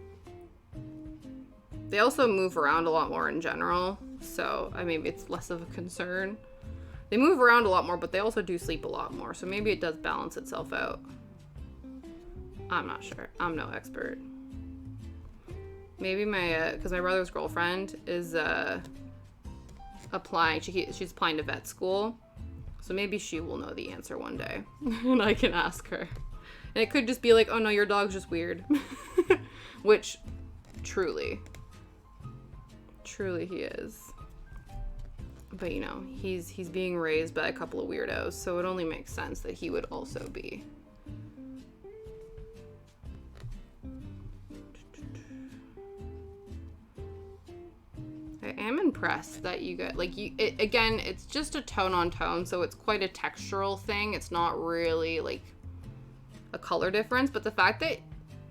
They also move around a lot more in general, so maybe it's less of a concern. They move around a lot more, but they also do sleep a lot more, so maybe it does balance itself out. I'm not sure. I'm no expert. Maybe because my brother's girlfriend is applying. She's applying to vet school, so maybe she will know the answer one day, and I can ask her. And it could just be like, oh no, your dog's just weird, which truly he is. But he's being raised by a couple of weirdos, so it only makes sense that he would also be. I am impressed that you got, again, it's just a tone on tone, so it's quite a textural thing. It's not really, a color difference, but the fact that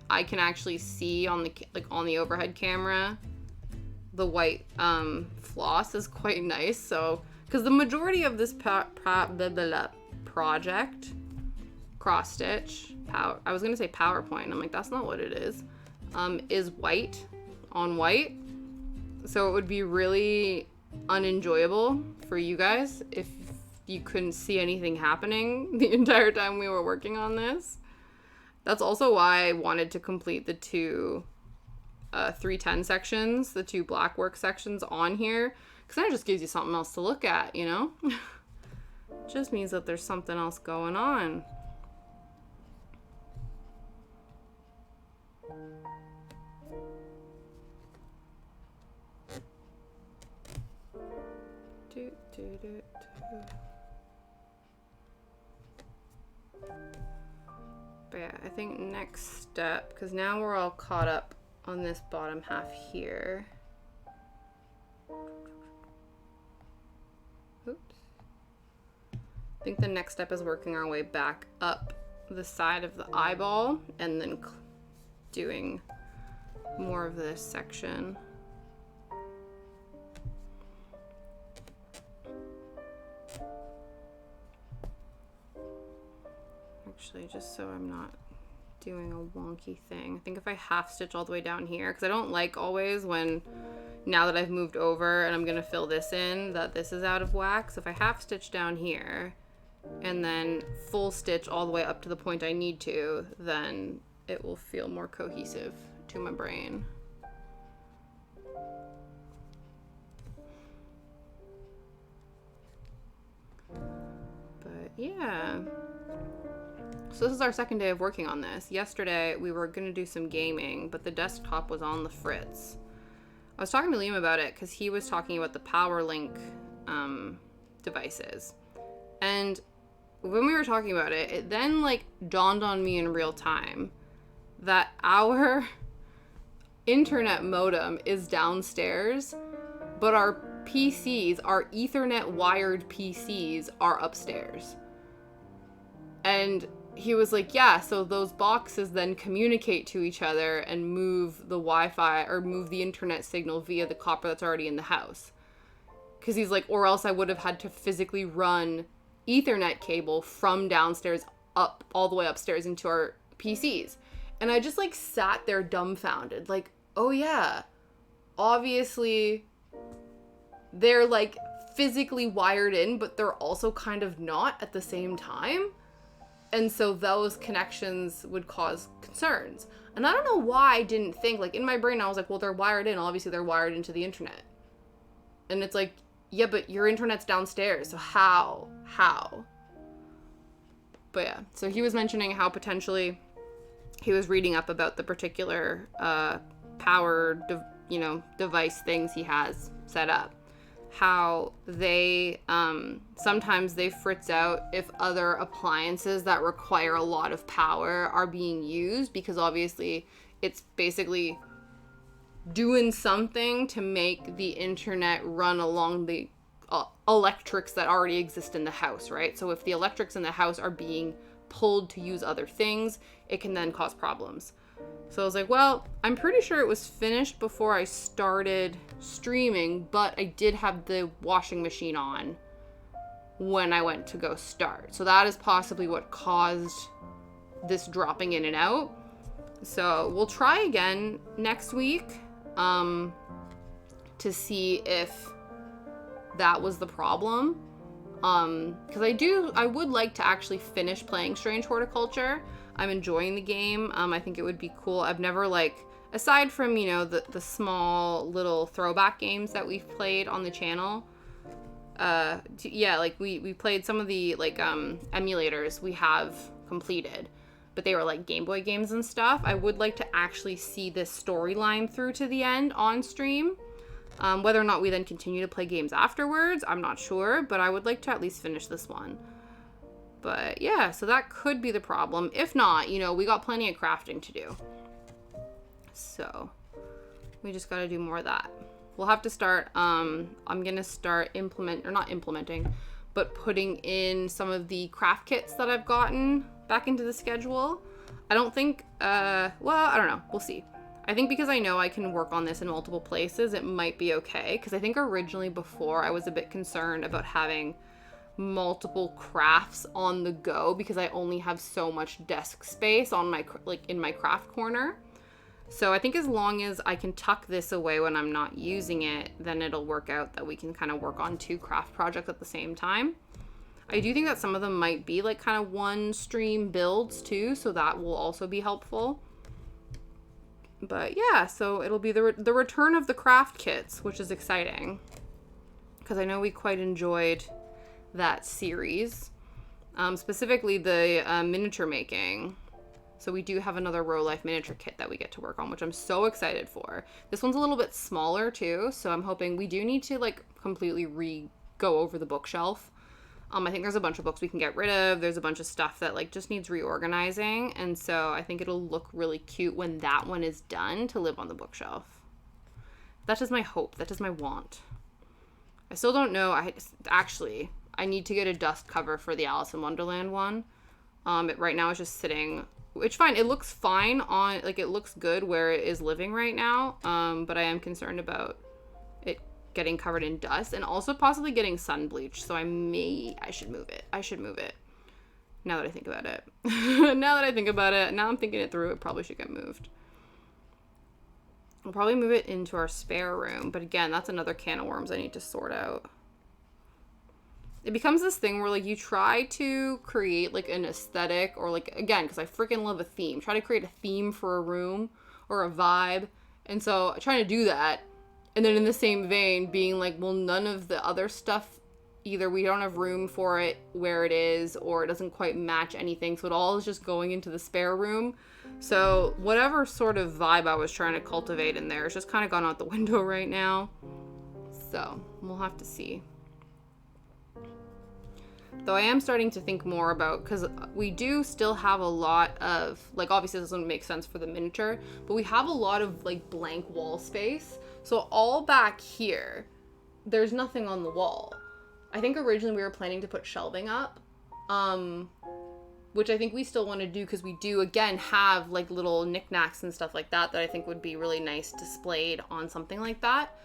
I can actually see on the overhead camera the white floss is quite nice. So, because the majority of this project, cross stitch, I was gonna say PowerPoint. I'm like, that's not what it is white on white. So it would be really unenjoyable for you guys if you couldn't see anything happening the entire time we were working on this. That's also why I wanted to complete the two 310 sections, the two black work sections on here, because then it just gives you something else to look at, you know? Just means that there's something else going on. But yeah, I think next step, because now we're all caught up on this bottom half here. Oops. I think the next step is working our way back up the side of the eyeball and then doing more of this section. Actually, just so I'm not doing a wonky thing, I think if I half stitch all the way down here, because I don't like always when, now that I've moved over and I'm gonna fill this in, that this is out of whack. So if I half stitch down here and then full stitch all the way up to the point I need to, then it will feel more cohesive to my brain. But yeah. So this is our second day of working on this. Yesterday we were gonna do some gaming, but the desktop was on the fritz. I was talking to Liam about it because he was talking about the PowerLink devices. And when we were talking about it, it then like dawned on me in real time that our internet modem is downstairs, but our PCs, our Ethernet wired PCs, are upstairs. And he was like, yeah, so those boxes then communicate to each other and move the Wi-Fi or move the internet signal via the copper that's already in the house. Because he's like, or else I would have had to physically run Ethernet cable from downstairs up all the way upstairs into our PCs. And I just like sat there dumbfounded, like, oh yeah, obviously they're like physically wired in, but they're also kind of not at the same time. And so those connections would cause concerns. And I don't know why I didn't think, like in my brain, I was like, well, they're wired in. Obviously they're wired into the internet. And it's like, yeah, but your internet's downstairs. So how? But yeah, so he was mentioning how potentially he was reading up about the particular power, device things he has set up. How they, sometimes they fritz out if other appliances that require a lot of power are being used, because obviously it's basically doing something to make the internet run along the electrics that already exist in the house, right? So if the electrics in the house are being pulled to use other things, it can then cause problems. So I was like, well, I'm pretty sure it was finished before I started streaming, but I did have the washing machine on when I went to go start. So that is possibly what caused this dropping in and out. So we'll try again next week to see if that was the problem. Because I would like to actually finish playing Strange Horticulture. I'm enjoying the game. I think it would be cool. I've never aside from, the small little throwback games that we've played on the channel. We played some of the emulators we have completed, but they were Game Boy games and stuff. I would like to actually see this storyline through to the end on stream. Whether or not we then continue to play games afterwards, I'm not sure, but I would like to at least finish this one. But yeah, so that could be the problem. If not, we got plenty of crafting to do. So we just got to do more of that. We'll have to start, I'm going to start not implementing, but putting in some of the craft kits that I've gotten back into the schedule. I don't think, I don't know. We'll see. I think because I know I can work on this in multiple places, it might be okay. Because I think originally before I was a bit concerned about having multiple crafts on the go because I only have so much desk space on my, like, in my craft corner. So I think as long as I can tuck this away when I'm not using it, then it'll work out that we can kind of work on 2 craft projects at the same time. I do think that some of them might be like kind of one stream builds too, so that will also be helpful. But yeah, so it'll be the return of the craft kits, which is exciting because I know we quite enjoyed that series, specifically the miniature making. So we do have another Row Life miniature kit that we get to work on, which I'm so excited for. This one's a little bit smaller too, so I'm hoping we do need to like completely go over the bookshelf. I think there's a bunch of books we can get rid of. There's a bunch of stuff that like just needs reorganizing, and so I think it'll look really cute when that one is done to live on the bookshelf. That is my hope. That is my want. I still don't know. I need to get a dust cover for the Alice in Wonderland one. Right now it's just sitting, which fine. It looks fine on, like, it looks good where it is living right now. But I am concerned about it getting covered in dust and also possibly getting sun bleach. So I should move it. Now that I think about it. Now I'm thinking it through, it probably should get moved. I'll probably move it into our spare room. But again, that's another can of worms I need to sort out. It becomes this thing where, like, you try to create, like, an aesthetic or, like, again, because I freaking love a theme. Try to create a theme for a room or a vibe. And so trying to do that. And then in the same vein being like, well, none of the other stuff, either we don't have room for it where it is or it doesn't quite match anything. So it all is just going into the spare room. So whatever sort of vibe I was trying to cultivate in there is just kind of gone out the window right now. So we'll have to see. Though I am starting to think more about, because we do still have a lot of, like, obviously this doesn't make sense for the miniature, but we have a lot of, like, blank wall space. So all back here, there's nothing on the wall. I think originally we were planning to put shelving up, which I think we still want to do because we do, again, have, like, little knickknacks and stuff like that I think would be really nice displayed on something like that.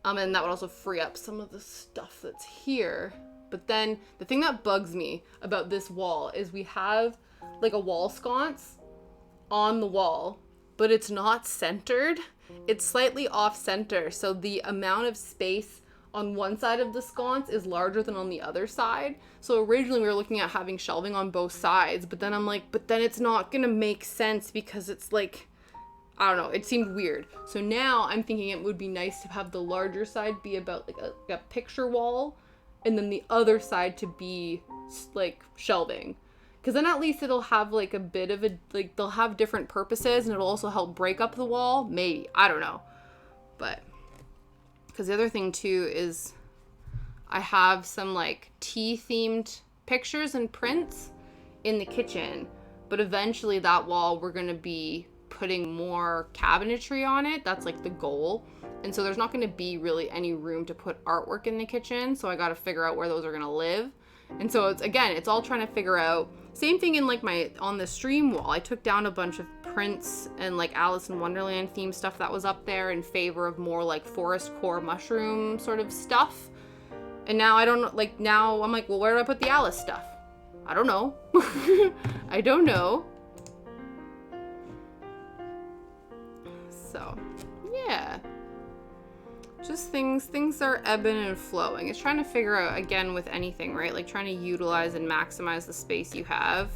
And that would also free up some of the stuff that's here. But then the thing that bugs me about this wall is we have like a wall sconce on the wall, but it's not centered. It's slightly off center. So the amount of space on one side of the sconce is larger than on the other side. So originally we were looking at having shelving on both sides, but then I'm like, but then it's not gonna make sense because it's like, I don't know, it seemed weird. So now I'm thinking it would be nice to have the larger side be about like a picture wall, and then the other side to be like shelving. Because then at least it'll have like a bit of a, like they'll have different purposes and it'll also help break up the wall. Maybe, I don't know. But, because the other thing too is I have some like tea themed pictures and prints in the kitchen. But eventually that wall we're going to be putting more cabinetry on it. That's like the goal. And so there's not going to be really any room to put artwork in the kitchen. So I got to figure out where those are going to live. And so it's all trying to figure out. Same thing in like on the stream wall. I took down a bunch of prints and like Alice in Wonderland themed stuff that was up there in favor of more like forest core mushroom sort of stuff. And now I don't know, like now I'm like, well, where do I put the Alice stuff? I don't know. I don't know. So, yeah. Just things are ebbing and flowing. It's trying to figure out, again, with anything, right? Like trying to utilize and maximize the space you have.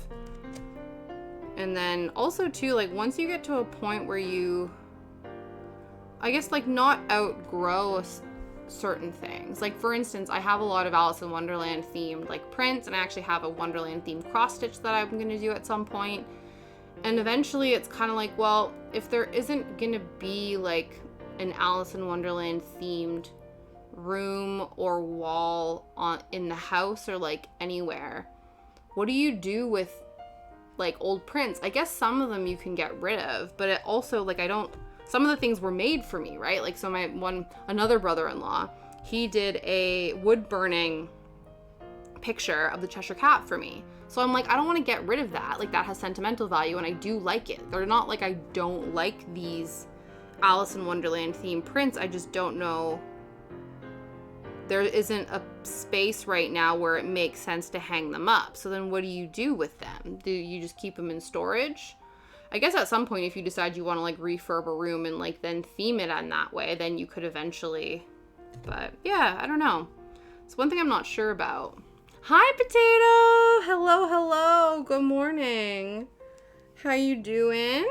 And then also too, like once you get to a point where you, I guess, like not outgrow certain things. Like for instance, I have a lot of Alice in Wonderland themed like prints, and I actually have a Wonderland themed cross stitch that I'm going to do at some point. And eventually it's kind of like, well, if there isn't going to be like an Alice in Wonderland themed room or wall in the house or like anywhere, what do you do with like old prints? I guess some of them you can get rid of, but it also like some of the things were made for me, right? Like so another brother-in-law, he did a wood burning picture of the Cheshire Cat for me. So I'm like, I don't want to get rid of that. Like that has sentimental value and I do like it. They're not like I don't like these Alice in Wonderland themed prints. I just don't know. There isn't a space right now where it makes sense to hang them up. So then what do you do with them? Do you just keep them in storage? I guess at some point, if you decide you want to like refurb a room and like then theme it in that way, then you could eventually, but yeah, I don't know. It's one thing I'm not sure about. Hi, Potato! Hello, hello. Good morning. How you doing?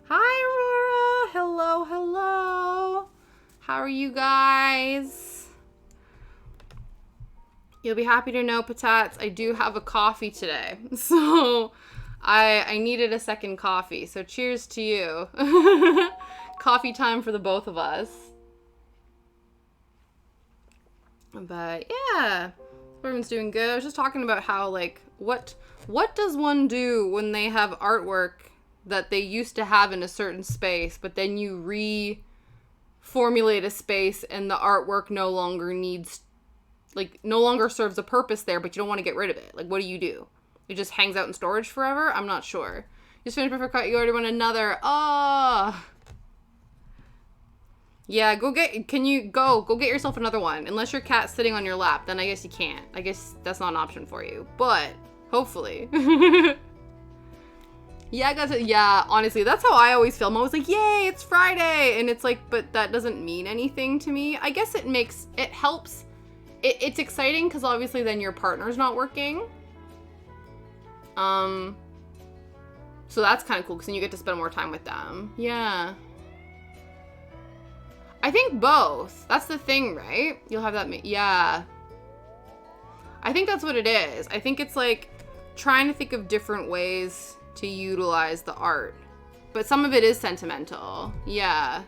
Hi, Aurora. Hello, hello. How are you guys? You'll be happy to know, Patats, I do have a coffee today. So I needed a second coffee. So cheers to you. Coffee time for the both of us. But yeah, everyone's doing good. I was just talking about how like what does one do when they have artwork that they used to have in a certain space, but then you reformulate a space and the artwork no longer serves a purpose there, but you don't want to get rid of it. Like, what do? It just hangs out in storage forever? I'm not sure. Just finished Perfect Cut. You already want another. Oh. Yeah, go get yourself another one. Unless your cat's sitting on your lap, then I guess you can't. I guess that's not an option for you. But, hopefully. Yeah, honestly, that's how I always feel. I'm always like, yay, it's Friday. And it's like, but that doesn't mean anything to me. I guess it helps. It's exciting because obviously then your partner's not working. So that's kind of cool because then you get to spend more time with them. Yeah. I think both. That's the thing, right? You'll have that. Yeah. I think that's what it is. I think it's like trying to think of different ways to utilize the art. But some of it is sentimental. Yeah.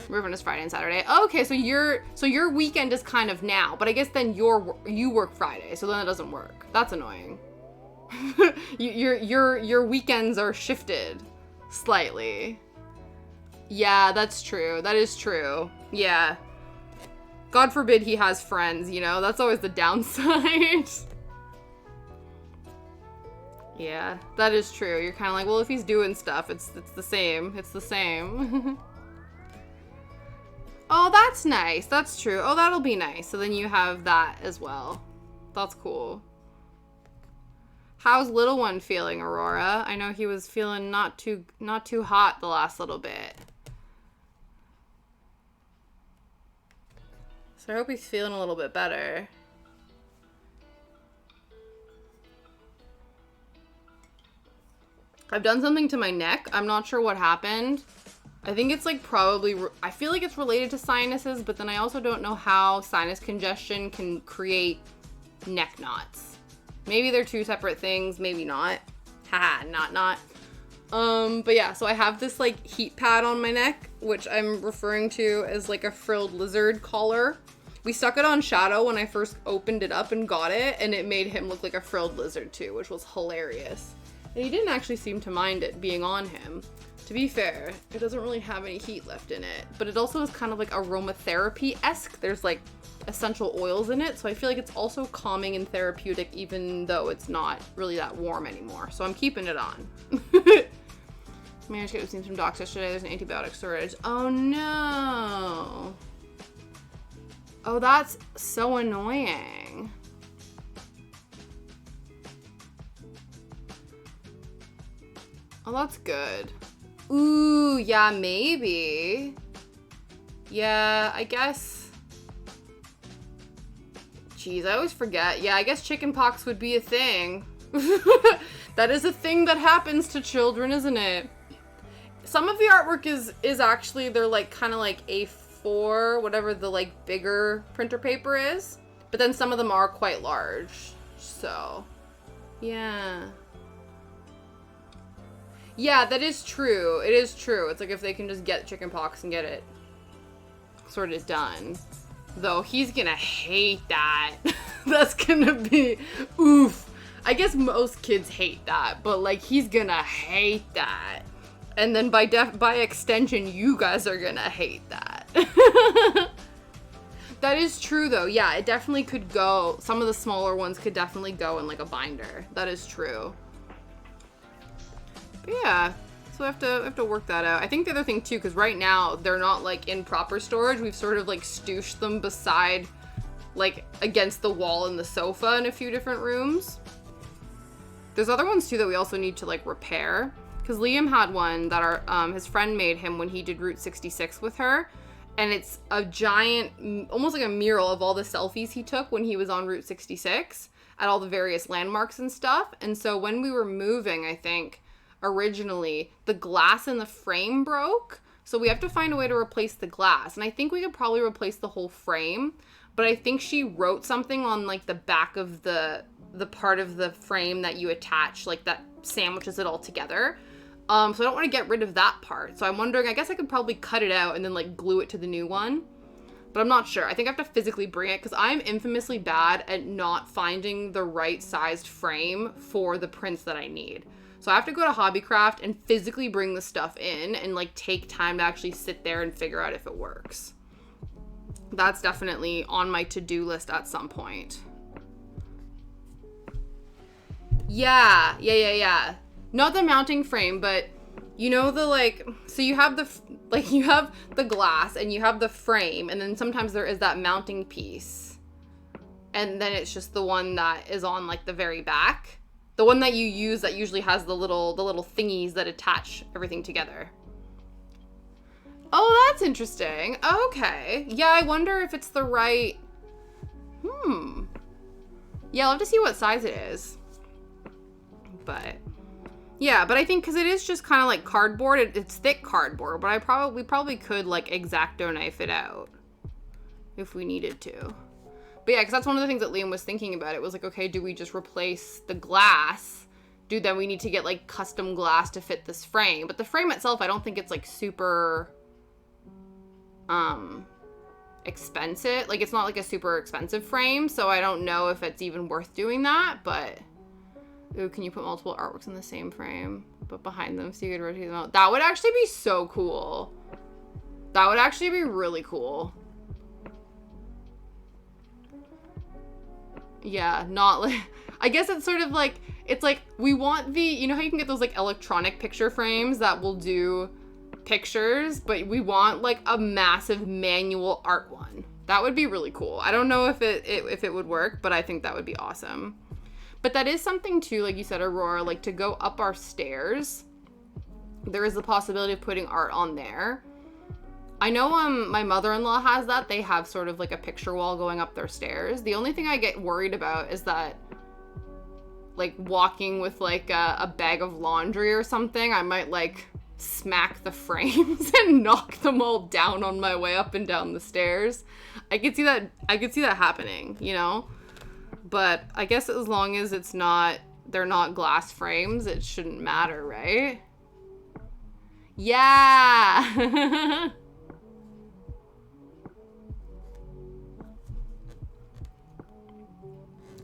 Ribbon is Friday and Saturday. Okay, so your weekend is kind of now, but I guess then you work Friday, so then it doesn't work. That's annoying. your weekends are shifted slightly. Yeah, that's true. That is true. Yeah. God forbid he has friends, you know? That's always the downside. Yeah, that is true. You're kind of like, well, if he's doing stuff, it's the same. It's the same. Oh, that's nice. That's true. Oh, that'll be nice. So then you have that as well. That's cool. How's little one feeling, Aurora? I know he was feeling not too hot the last little bit. So I hope he's feeling a little bit better. I've done something to my neck. I'm not sure what happened. I think it's like I feel like it's related to sinuses, but then I also don't know how sinus congestion can create neck knots. Maybe they're two separate things, maybe not. Haha, not. But yeah, so I have this like heat pad on my neck, which I'm referring to as like a frilled lizard collar. We stuck it on Shadow when I first opened it up and got it, and it made him look like a frilled lizard too, which was hilarious. And he didn't actually seem to mind it being on him. To be fair, it doesn't really have any heat left in it, but it also is kind of like aromatherapy-esque. There's like essential oils in it, so I feel like it's also calming and therapeutic even though it's not really that warm anymore. So I'm keeping it on. Managed to get some docs yesterday. There's an antibiotic shortage. Oh no. Oh, that's so annoying. Oh, that's good. Ooh, yeah, maybe. Yeah, I guess. Jeez, I always forget. Yeah, I guess chickenpox would be a thing. That is a thing that happens to children, isn't it? Some of the artwork is actually, they're like kind of like A4, whatever the like bigger printer paper is. But then some of them are quite large. So, yeah. Yeah, that is true. It is true. It's like if they can just get chickenpox and get it sort of done. Though he's gonna hate that. That's gonna be oof. I guess most kids hate that, but like he's gonna hate that. And then by extension, you guys are gonna hate that. That is true though. Yeah, it definitely could go. Some of the smaller ones could definitely go in like a binder. That is true. But yeah, So I have to work that out. I think the other thing too, because right now they're not like in proper storage. We've sort of like stooshed them beside, like against the wall in the sofa in a few different rooms. There's other ones too that we also need to like repair. Because Liam had one that his friend made him when he did Route 66 with her. And it's a giant, almost like a mural of all the selfies he took when he was on Route 66 at all the various landmarks and stuff. And so when we were moving, I think, originally, the glass in the frame broke. So we have to find a way to replace the glass. And I think we could probably replace the whole frame. But I think she wrote something on, like, the back of the part of the frame that you attach, like, that sandwiches it all together. So I don't want to get rid of that part. So I'm wondering, I guess I could probably cut it out and then like glue it to the new one. But I'm not sure. I think I have to physically bring it because I'm infamously bad at not finding the right sized frame for the prints that I need. So I have to go to Hobbycraft and physically bring the stuff in and like take time to actually sit there and figure out if it works. That's definitely on my to-do list at some point. Yeah. Not the mounting frame, but you know the like, so you have you have the glass and you have the frame, and then sometimes there is that mounting piece. And then it's just the one that is on like the very back. The one that you use that usually has the little thingies that attach everything together. Oh, that's interesting. Okay. Yeah, I wonder if it's the right, Yeah, I'll have to see what size it is. But yeah, but I think because it is just kind of like cardboard, it's thick cardboard, but we probably could like X-Acto knife it out if we needed to. But yeah, because that's one of the things that Liam was thinking about. It was like, okay, do we just replace the glass? Then we need to get like custom glass to fit this frame. But the frame itself, I don't think it's like super expensive. Like it's not like a super expensive frame, so I don't know if it's even worth doing that, but ooh, can you put multiple artworks in the same frame, but behind them so you could rotate them out? That would actually be so cool. That would actually be really cool. Yeah, not like, I guess it's sort of like, it's like, we want the, you know how you can get those like electronic picture frames that will do pictures, but we want like a massive manual art one. That would be really cool. I don't know if it would work, but I think that would be awesome. But that is something too, like you said, Aurora, like to go up our stairs, there is the possibility of putting art on there. I know my mother-in-law has that. They have sort of like a picture wall going up their stairs. The only thing I get worried about is that like walking with like a bag of laundry or something, I might like smack the frames and knock them all down on my way up and down the stairs. I could see that happening, you know? But I guess as long as they're not glass frames, it shouldn't matter, right? Yeah.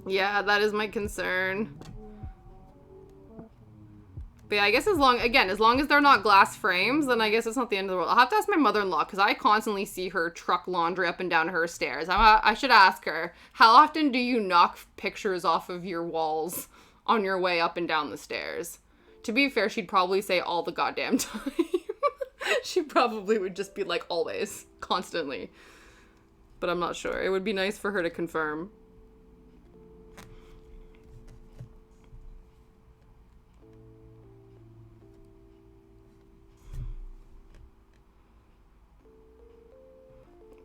Yeah, that is my concern. But yeah, I guess as long as they're not glass frames, then I guess it's not the end of the world. I'll have to ask my mother-in-law, because I constantly see her truck laundry up and down her stairs. I should ask her, how often do you knock pictures off of your walls on your way up and down the stairs? To be fair, she'd probably say all the goddamn time. She probably would just be like, always, constantly. But I'm not sure. It would be nice for her to confirm.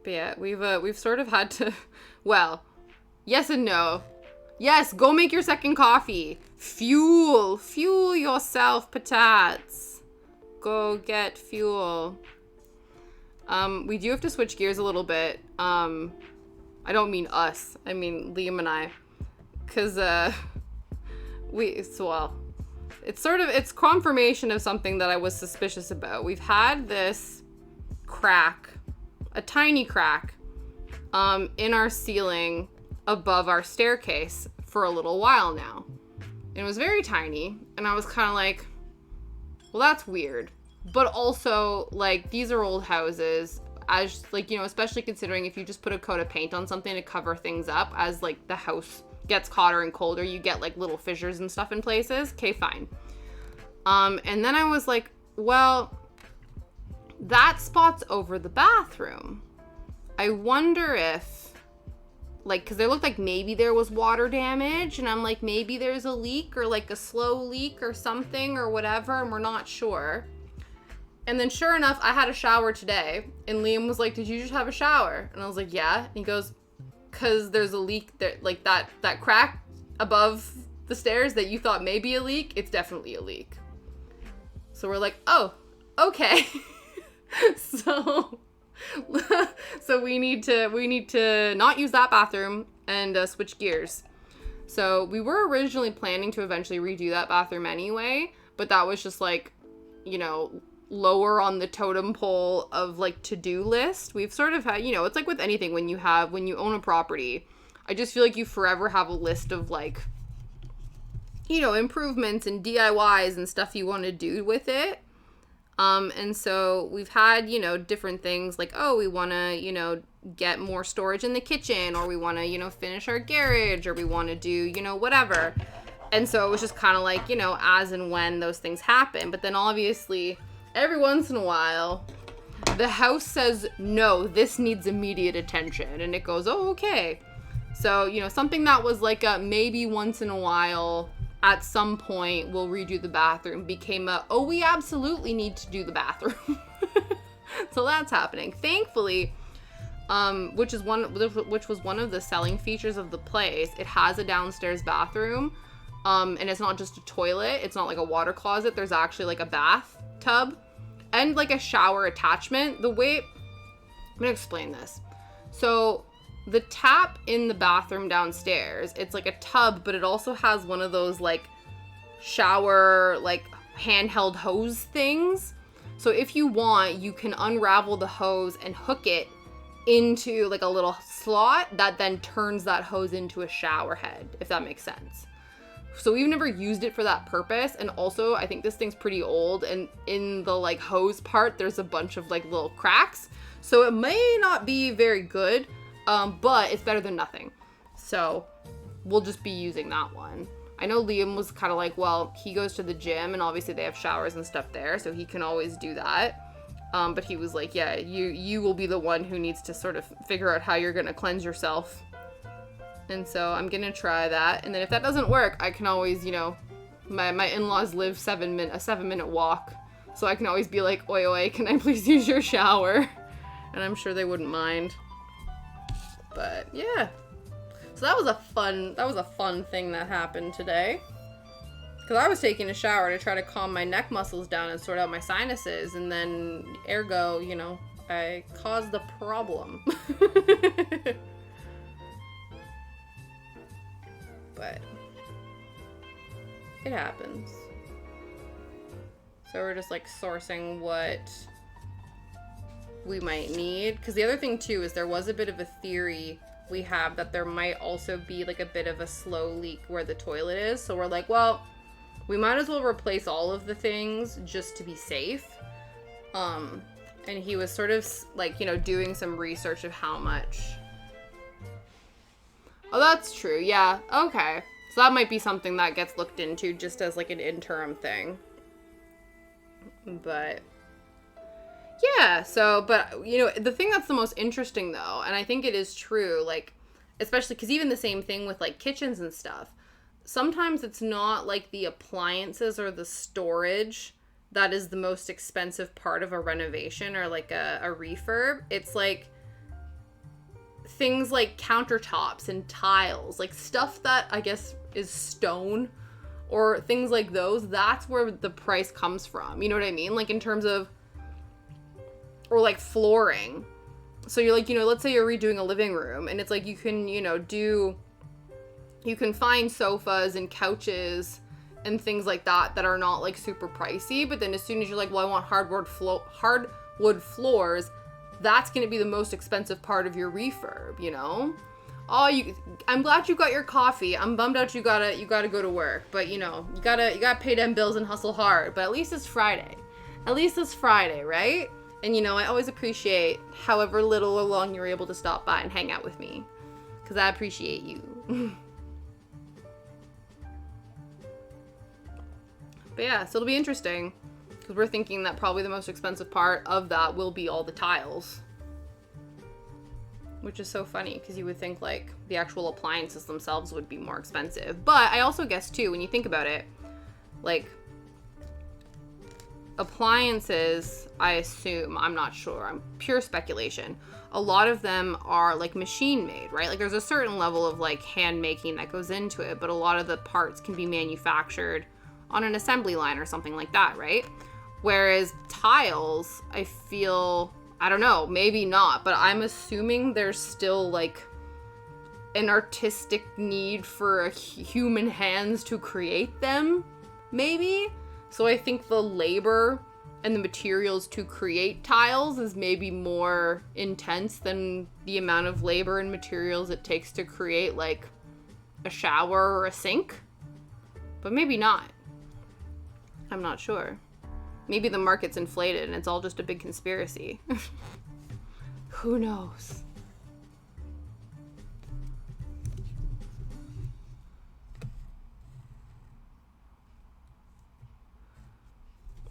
But yeah, we've sort of had to, well, yes and no. Yes, go make your second coffee. Fuel yourself, patats. Go get fuel. We do have to switch gears a little bit. I don't mean us. I mean Liam and I, because it's confirmation of something that I was suspicious about. We've had this crack. A tiny crack in our ceiling above our staircase for a little while now. And it was very tiny, and I was kind of like, well, that's weird. But also, like, these are old houses, as, like, you know, especially considering if you just put a coat of paint on something to cover things up, as, like, the house gets hotter and colder, you get, like, little fissures and stuff in places. Okay, fine. And then I was like, Well, that spot's over the bathroom. I wonder if, like, because they looked like maybe there was water damage, and I'm like, maybe there's a leak or like a slow leak or something or whatever, and we're not sure. And then sure enough, I had a shower today, and Liam was like, did you just have a shower? And I was like, yeah. And he goes, because there's a leak there, like that crack above the stairs that you thought may be a leak, it's definitely a leak. So we're like, oh, okay. So we need to not use that bathroom and switch gears. So we were originally planning to eventually redo that bathroom anyway, but that was just like, you know, lower on the totem pole of like to-do list. We've sort of had, you know, it's like with anything when you own a property, I just feel like you forever have a list of like, you know, improvements and DIYs and stuff you want to do with it. And so we've had, you know, different things like, oh, we want to, you know, get more storage in the kitchen, or we want to, you know, finish our garage, or we want to do, you know, whatever. And so it was just kind of like, you know, as and when those things happen. But then obviously every once in a while, the house says, no, this needs immediate attention. And it goes, oh, okay. So, you know, something that was like a maybe once in a while, at some point we'll redo the bathroom, became a, oh, we absolutely need to do the bathroom. So that's happening. Thankfully, which was one of the selling features of the place, it has a downstairs bathroom. And it's not just a toilet. It's not like a water closet. There's actually like a bathtub and like a shower attachment. I'm going to explain this. So the tap in the bathroom downstairs, it's like a tub, but it also has one of those like shower, like handheld hose things. So if you want, you can unravel the hose and hook it into like a little slot that then turns that hose into a shower head, if that makes sense. So we've never used it for that purpose. And also I think this thing's pretty old, and in the like hose part, there's a bunch of like little cracks. So it may not be very good. But it's better than nothing. So we'll just be using that one. I know Liam was kind of like, well, he goes to the gym and obviously they have showers and stuff there, so he can always do that. But he was like, yeah, you will be the one who needs to sort of figure out how you're going to cleanse yourself. And so I'm going to try that. And then if that doesn't work, I can always, you know, my in-laws live a 7-minute walk. So I can always be like, oi, oi, can I please use your shower? And I'm sure they wouldn't mind. But yeah, so that was a fun thing that happened today. Because I was taking a shower to try to calm my neck muscles down and sort out my sinuses, and then ergo, you know, I caused the problem. But it happens. So we're just like sourcing what we might need, because the other thing too is there was a bit of a theory we have that there might also be like a bit of a slow leak where the toilet is, so we're like, well, we might as well replace all of the things just to be safe. And he was sort of like, you know, doing some research of how much. Oh, that's true. Yeah, okay, so that might be something that gets looked into just as like an interim thing. But yeah, so, but, you know, the thing that's the most interesting, though, and I think it is true, like, especially because even the same thing with, like, kitchens and stuff, sometimes it's not, like, the appliances or the storage that is the most expensive part of a renovation or, like, a refurb. It's, like, things like countertops and tiles, like, stuff that, I guess, is stone or things like those. That's where the price comes from, you know what I mean? Like, in terms of, or like flooring. So you're like, you know, let's say you're redoing a living room and it's like you can, you know, you can find sofas and couches and things like that are not like super pricey, but then as soon as you're like, well, I want hardwood floors, that's going to be the most expensive part of your refurb, you know? Oh, I'm glad you got your coffee. I'm bummed out you gotta go to work, but you know, you gotta pay them bills and hustle hard, but at least it's Friday. At least it's Friday, right? And, you know, I always appreciate however little or long you're able to stop by and hang out with me. Because I appreciate you. But yeah, so it'll be interesting. Because we're thinking that probably the most expensive part of that will be all the tiles. Which is so funny, because you would think, like, the actual appliances themselves would be more expensive. But I also guess, too, when you think about it, like, appliances, I assume, I'm not sure, I'm pure speculation, a lot of them are, like, machine made, right? Like, there's a certain level of, like, hand making that goes into it, but a lot of the parts can be manufactured on an assembly line or something like that, right? Whereas tiles, I feel, I don't know, maybe not, but I'm assuming there's still, like, an artistic need for human hands to create them, maybe? So I think the labor and the materials to create tiles is maybe more intense than the amount of labor and materials it takes to create, like, a shower or a sink. But maybe not. I'm not sure. Maybe the market's inflated and it's all just a big conspiracy. Who knows?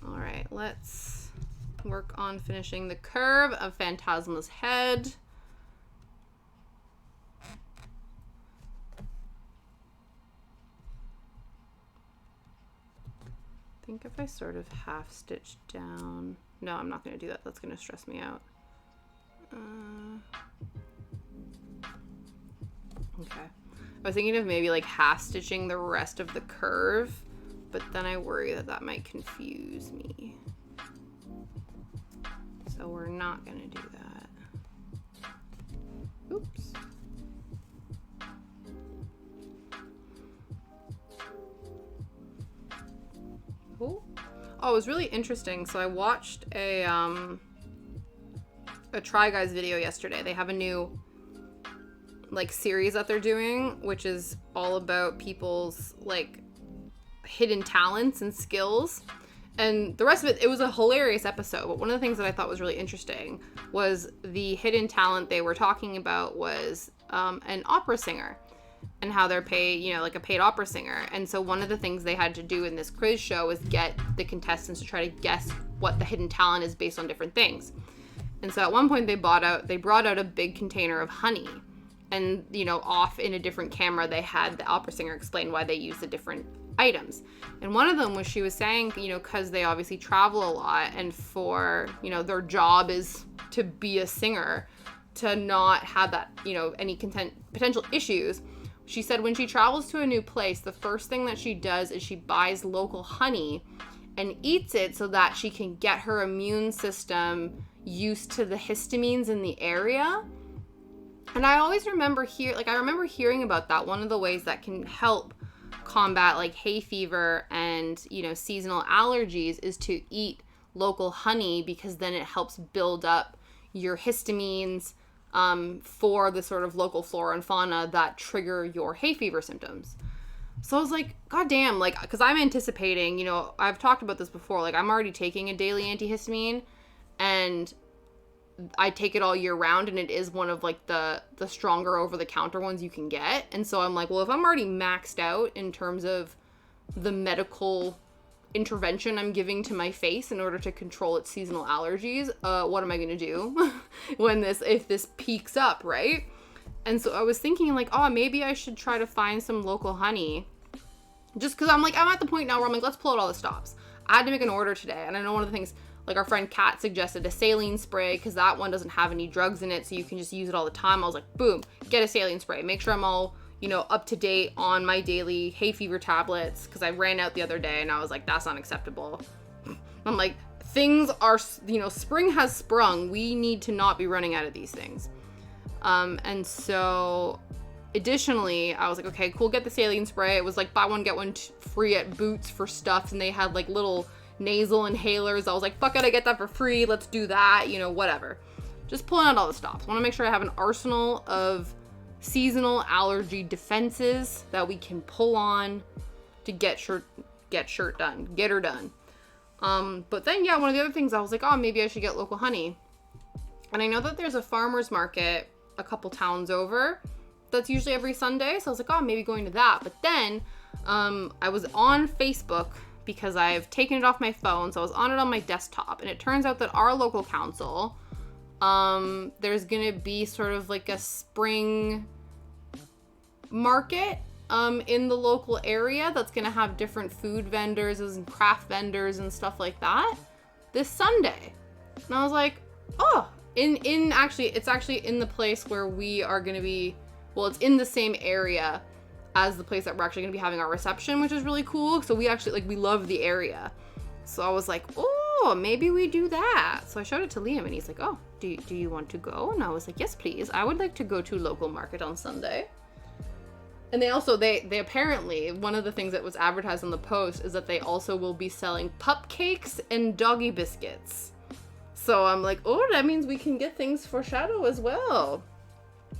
All right, let's work on finishing the curve of Phantasma's head. I think if I sort of half stitch down, no, I'm not going to do that. That's going to stress me out. Okay. I was thinking of maybe like half stitching the rest of the curve, but then I worry that that might confuse me. So we're not going to do that. Oops. Oh, it was really interesting. So I watched a Try Guys video yesterday. They have a new like series that they're doing, which is all about people's like hidden talents and skills. And the rest of it, it was a hilarious episode. But one of the things that I thought was really interesting was the hidden talent they were talking about was an opera singer. And how they're paid, you know, like a paid opera singer. And so one of the things they had to do in this quiz show is get the contestants to try to guess what the hidden talent is based on different things. And so at one point they brought out a big container of honey. And, you know, off in a different camera, they had the opera singer explain why they use the different items. And one of them was she was saying, you know, because they obviously travel a lot and for, you know, their job is to be a singer, to not have that, you know, any potential issues. She said when she travels to a new place, the first thing that she does is she buys local honey and eats it so that she can get her immune system used to the histamines in the area. And I always remember hearing about that. One of the ways that can help combat like hay fever and, you know, seasonal allergies is to eat local honey, because then it helps build up your histamines for the sort of local flora and fauna that trigger your hay fever symptoms. So I was like, God damn, like, because I'm anticipating, you know, I've talked about this before, like, I'm already taking a daily antihistamine, and I take it all year round, and it is one of, like, the stronger over-the-counter ones you can get. And so I'm like, well, if I'm already maxed out in terms of the medical intervention I'm giving to my face in order to control its seasonal allergies, what am I going to do if this peaks up, right? And so I was thinking like, oh, maybe I should try to find some local honey, just because I'm at the point now where I'm like, let's pull out all the stops. I had to make an order today, and I know one of the things, like, our friend Kat suggested a saline spray, because that one doesn't have any drugs in it, so you can just use it all the time. I was like, boom, get a saline spray, make sure I'm all, you know, up to date on my daily hay fever tablets, because I ran out the other day and I was like, that's not acceptable. I'm like, things are, you know, spring has sprung. We need to not be running out of these things. And so additionally, I was like, okay, cool, get the saline spray. It was like buy one, get one free at Boots for stuff. And they had like little nasal inhalers. I was like, fuck it, I get that for free. Let's do that, you know, whatever. Just pulling out all the stops. I want to make sure I have an arsenal of seasonal allergy defenses that we can pull on to get her done. But then, yeah, one of the other things I was like, oh, maybe I should get local honey. And I know that there's a farmer's market a couple towns over that's usually every Sunday. So I was like, oh, maybe going to that. But then I was on Facebook because I've taken it off my phone, so I was on it on my desktop, and it turns out that our local council, there's gonna be sort of like a spring market in the local area that's gonna have different food vendors and craft vendors and stuff like that this Sunday. And I was like, oh, it's actually in the place where we are gonna be, well, it's in the same area as the place that we're actually gonna be having our reception, which is really cool. So we actually, like, we love the area. So I was like, oh, maybe we do that. So I showed it to Liam, and he's like, oh, do you want to go? And I was like, yes, please. I would like to go to local market on Sunday. And they also, they apparently, one of the things that was advertised on the post is that they also will be selling cupcakes and doggy biscuits. So I'm like, oh, that means we can get things for Shadow as well.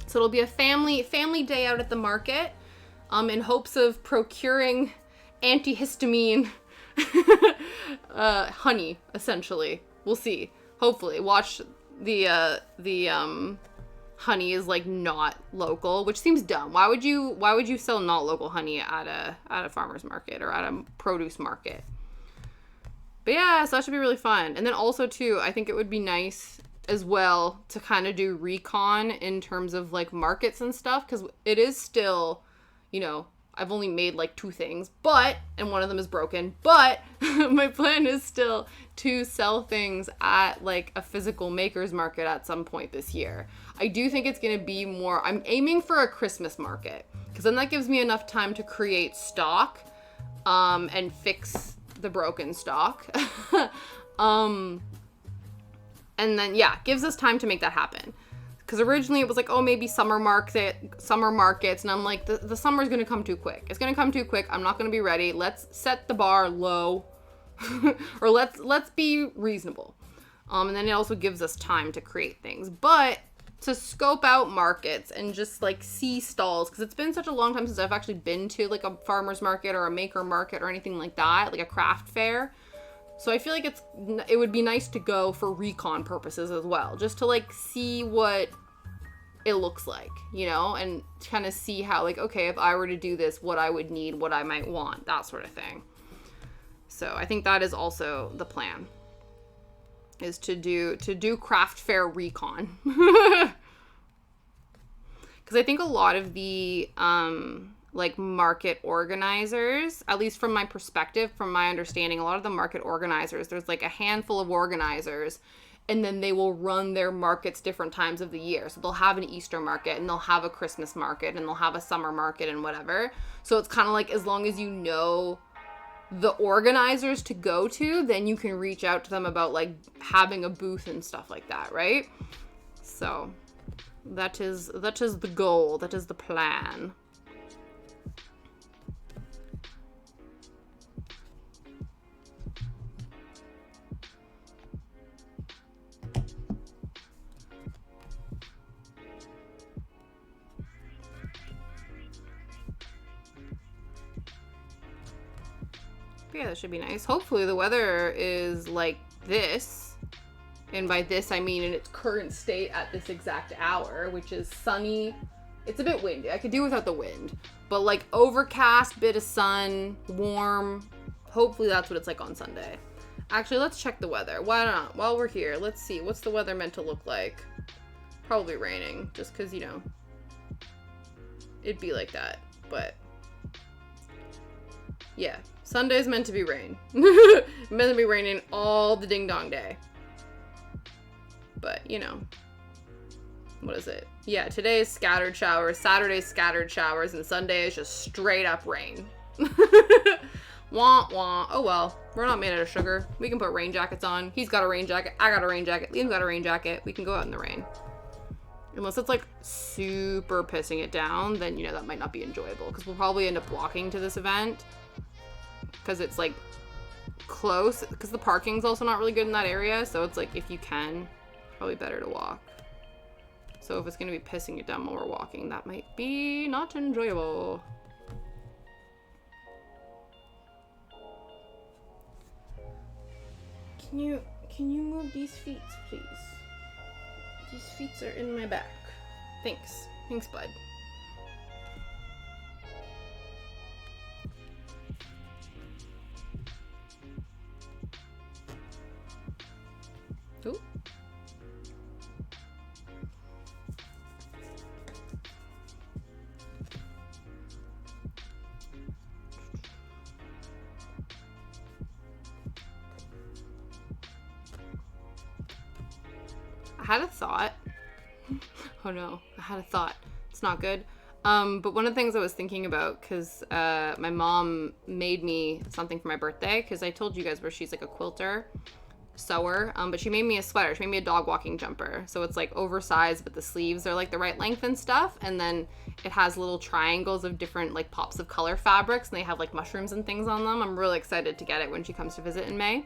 So it'll be a family day out at the market, in hopes of procuring antihistamine honey, essentially. We'll see. Hopefully. Watch the honey is like not local, which seems dumb. Why would you sell not local honey at a farmer's market or at a produce market? But yeah, so that should be really fun. And then also too, I think it would be nice as well to kind of do recon in terms of like markets and stuff, because it is still, you know, I've only made like 2 things, and one of them is broken, but my plan is still to sell things at like a physical maker's market at some point this year. I do think it's going to be more, I'm aiming for a Christmas market, because then that gives me enough time to create stock, and fix the broken stock. And then, yeah, gives us time to make that happen. Because originally it was like, oh, maybe summer markets. And I'm like, the summer's going to come too quick. It's going to come too quick. I'm not going to be ready. Let's set the bar low. Or let's be reasonable. And then it also gives us time to create things. But to scope out markets and just like see stalls, because it's been such a long time since I've actually been to like a farmer's market or a maker market or anything like that, like a craft fair. So I feel like it would be nice to go for recon purposes as well, just to like see what it looks like, you know, and kind of see how, like, okay, if I were to do this, what I would need, what I might want, that sort of thing. So I think that is also the plan, is to do craft fair recon. Because I think a lot of the like market organizers, at least from my perspective, from my understanding, a lot of the market organizers, there's like a handful of organizers, and then they will run their markets different times of the year. So they'll have an Easter market, and they'll have a Christmas market, and they'll have a summer market and whatever. So it's kind of like, as long as you know the organizers to go to, then you can reach out to them about like having a booth and stuff like that, right? So that is the goal, that is the plan. Yeah, that should be nice. Hopefully the weather is like this, and by this I mean in its current state at this exact hour, which is sunny. It's a bit windy. I could do without the wind, but like overcast, bit of sun, warm. Hopefully that's what it's like on Sunday. Actually, let's check the weather. Why not? While we're here, let's see. What's the weather meant to look like? Probably raining, just because, you know, it'd be like that, but yeah. Sunday's meant to be rain. Meant to be raining all the ding dong day. But, you know. What is it? Yeah, today is scattered showers, Saturday's scattered showers, and Sunday is just straight up rain. Wah, wah. Oh well, we're not made out of sugar. We can put rain jackets on. He's got a rain jacket. I got a rain jacket. Liam's got a rain jacket. We can go out in the rain. Unless it's like super pissing it down, then, you know, that might not be enjoyable, because we'll probably end up walking to this event. Because it's like close, because the parking's also not really good in that area, so it's like, if you can, probably better to walk. So if it's going to be pissing it down while we're walking, that might be not enjoyable. Can you move these feet, please? These feet are in my back. Thanks, bud. had a thought. Oh no, I had a thought. It's not good. But one of the things I was thinking about, because my mom made me something for my birthday, because I told you guys where she's like a quilter, sewer, but she made me a sweater. She made me a dog walking jumper. So it's like oversized, but the sleeves are like the right length and stuff. And then it has little triangles of different like pops of color fabrics, and they have like mushrooms and things on them. I'm really excited to get it when she comes to visit in May.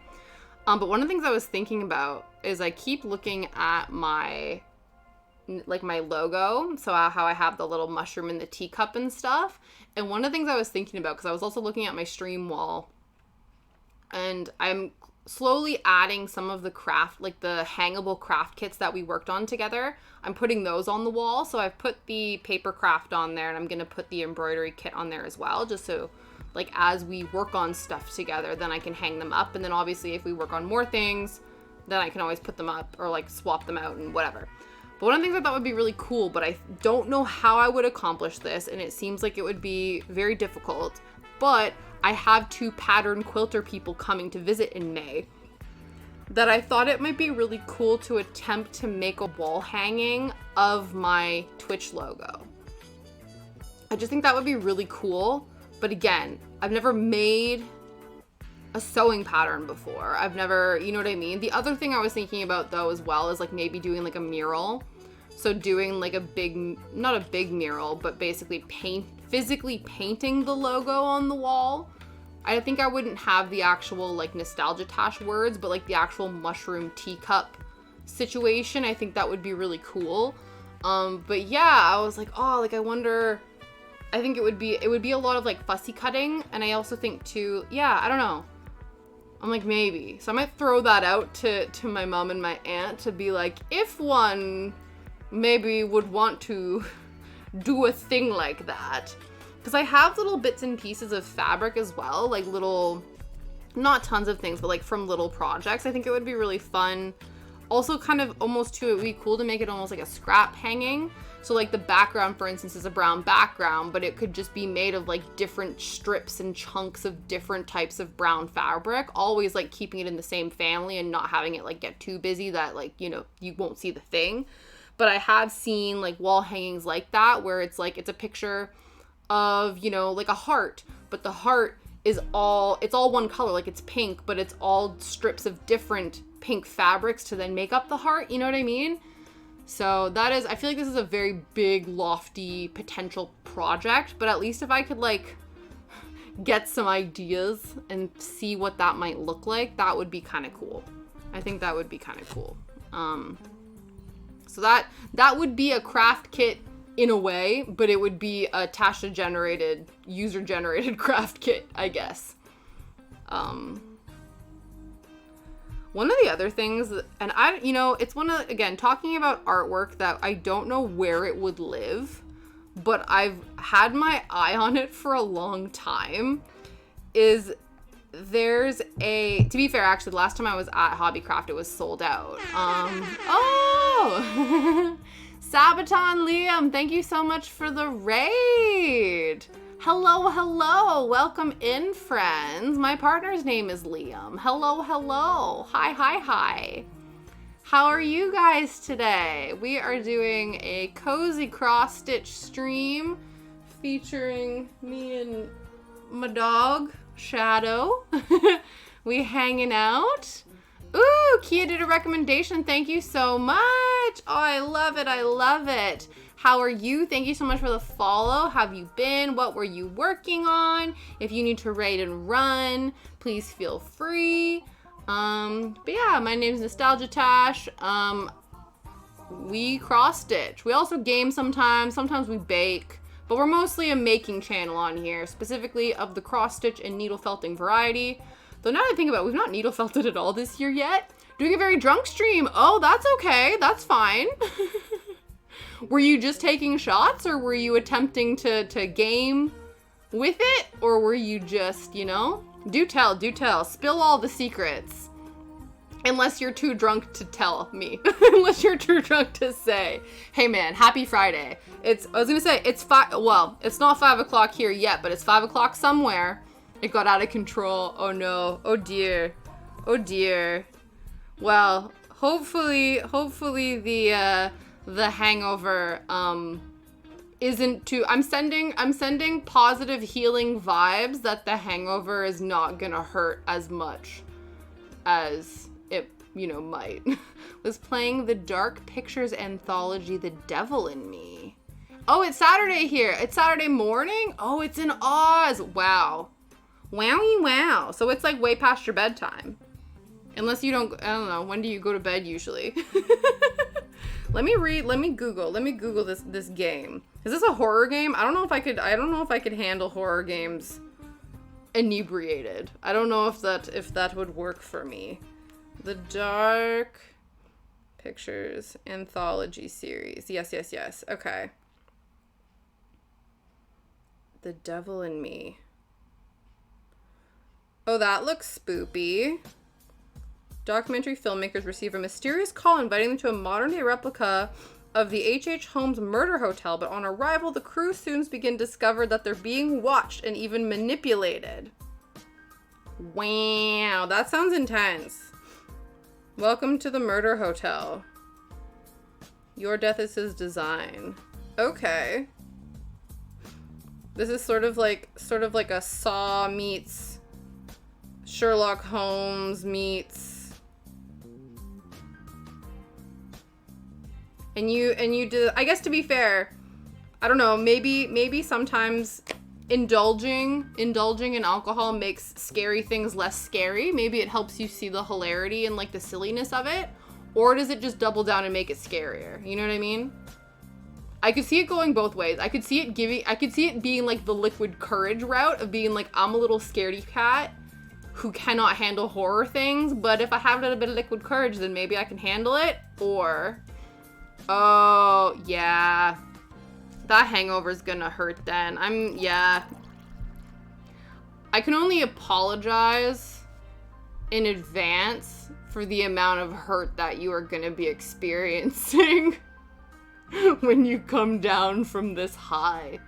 But one of the things I was thinking about is I keep looking at my logo, so how I have the little mushroom in the teacup and stuff. And one of the things I was thinking about, because I was also looking at my stream wall, and I'm slowly adding some of the craft, like the hangable craft kits that we worked on together. I'm putting those on the wall. So I've put the paper craft on there, and I'm going to put the embroidery kit on there as well, just so like as we work on stuff together, then I can hang them up. And then obviously if we work on more things, then I can always put them up or like swap them out and whatever. But one of the things I thought would be really cool, but I don't know how I would accomplish this, and it seems like it would be very difficult, but I have 2 pattern quilter people coming to visit in May that I thought it might be really cool to attempt to make a wall hanging of my Twitch logo. I just think that would be really cool, but again, I've never made a sewing pattern before. I've never, you know what I mean? The other thing I was thinking about though as well is like maybe doing like a mural. So doing like a big, not a big mural, but basically physically painting the logo on the wall. I think I wouldn't have the actual like nostalgia tash words, but like the actual mushroom teacup situation. I think that would be really cool. But yeah, I was like, oh, like I wonder, I think it would be a lot of like fussy cutting. And I also think too, yeah, I don't know. I'm like, maybe. So I might throw that out to my mom and my aunt to be like, if one maybe would want to do a thing like that. Because I have little bits and pieces of fabric as well, like little, not tons of things, but like from little projects. I think it would be really fun. Also kind of almost too, it would be cool to make it almost like a scrap hanging. So like the background, for instance, is a brown background, but it could just be made of like different strips and chunks of different types of brown fabric, always like keeping it in the same family and not having it like get too busy that like, you know, you won't see the thing. But I have seen like wall hangings like that where it's like, it's a picture of, you know, like a heart, but the heart is all, it's all one color, like it's pink, but it's all strips of different pink fabrics to then make up the heart, you know what I mean? So that is, I feel like this is a very big, lofty potential project, but at least if I could like get some ideas and see what that might look like, that would be kind of cool. I think that would be kind of cool. So that would be a craft kit in a way, but it would be a Tasha generated, user generated craft kit, I guess. One of the other things, and I, you know, it's one of, again, talking about artwork that I don't know where it would live, but I've had my eye on it for a long time, is there's a, to be fair, actually, the last time I was at Hobbycraft, it was sold out. Oh! Sabaton Liam, thank you so much for the raid! Hello, hello. Welcome in, friends. My partner's name is Liam. Hello, hello. Hi, hi, hi. How are you guys today? We are doing a cozy cross-stitch stream featuring me and my dog, Shadow. We hanging out. Ooh, Kia did a recommendation. Thank you so much. Oh, I love it. I love it. How are you? Thank you so much for the follow. How have you been? What were you working on? If you need to raid and run, please feel free. But yeah, my name is Nostalgia Tash. We cross stitch. We also game sometimes. Sometimes we bake, but we're mostly a making channel on here, specifically of the cross stitch and needle felting variety. Though now that I think about it, we've not needle felted at all this year yet. Doing a very drunk stream. Oh, that's okay. That's fine. Were you just taking shots, or were you attempting to game with it? Or were you just, you know? Do tell, do tell. Spill all the secrets. Unless you're too drunk to tell me. Unless you're too drunk to say, hey man, happy Friday. I was gonna say, it's it's not 5 o'clock here yet, but it's 5 o'clock somewhere. It got out of control. Oh no. Oh dear. Oh dear. Well, hopefully the hangover isn't too. I'm sending positive healing vibes that the hangover is not gonna hurt as much as it, might. Was playing the Dark Pictures anthology The Devil in Me. Oh, it's Saturday here. It's Saturday morning? Oh, it's in Oz. Wow. Wowie wow. So it's like way past your bedtime. Unless you don't, I don't know, when do you go to bed usually? Let me Google this game. Is this a horror game? I don't know if I could handle horror games inebriated. I don't know if that would work for me. The Dark Pictures anthology series. Yes. Okay. The Devil in Me. Oh, that looks spoopy. Documentary filmmakers receive a mysterious call inviting them to a modern-day replica of the H.H. Holmes murder hotel, but on arrival, the crew soon begin to discover that they're being watched and even manipulated. Wow, that sounds intense. Welcome to the murder hotel. Your death is his design. Okay. This is sort of like a Saw meets Sherlock Holmes meets. And you did, I guess, to be fair, I don't know, maybe sometimes indulging in alcohol makes scary things less scary. Maybe it helps you see the hilarity and like the silliness of it. Or does it just double down and make it scarier? You know what I mean? I could see it going both ways. I could see it being like the liquid courage route of being like, I'm a little scaredy cat who cannot handle horror things, but if I have a little bit of liquid courage, then maybe I can handle it. Or, oh, yeah, that hangover's gonna hurt then. I can only apologize in advance for the amount of hurt that you are gonna be experiencing when you come down from this high.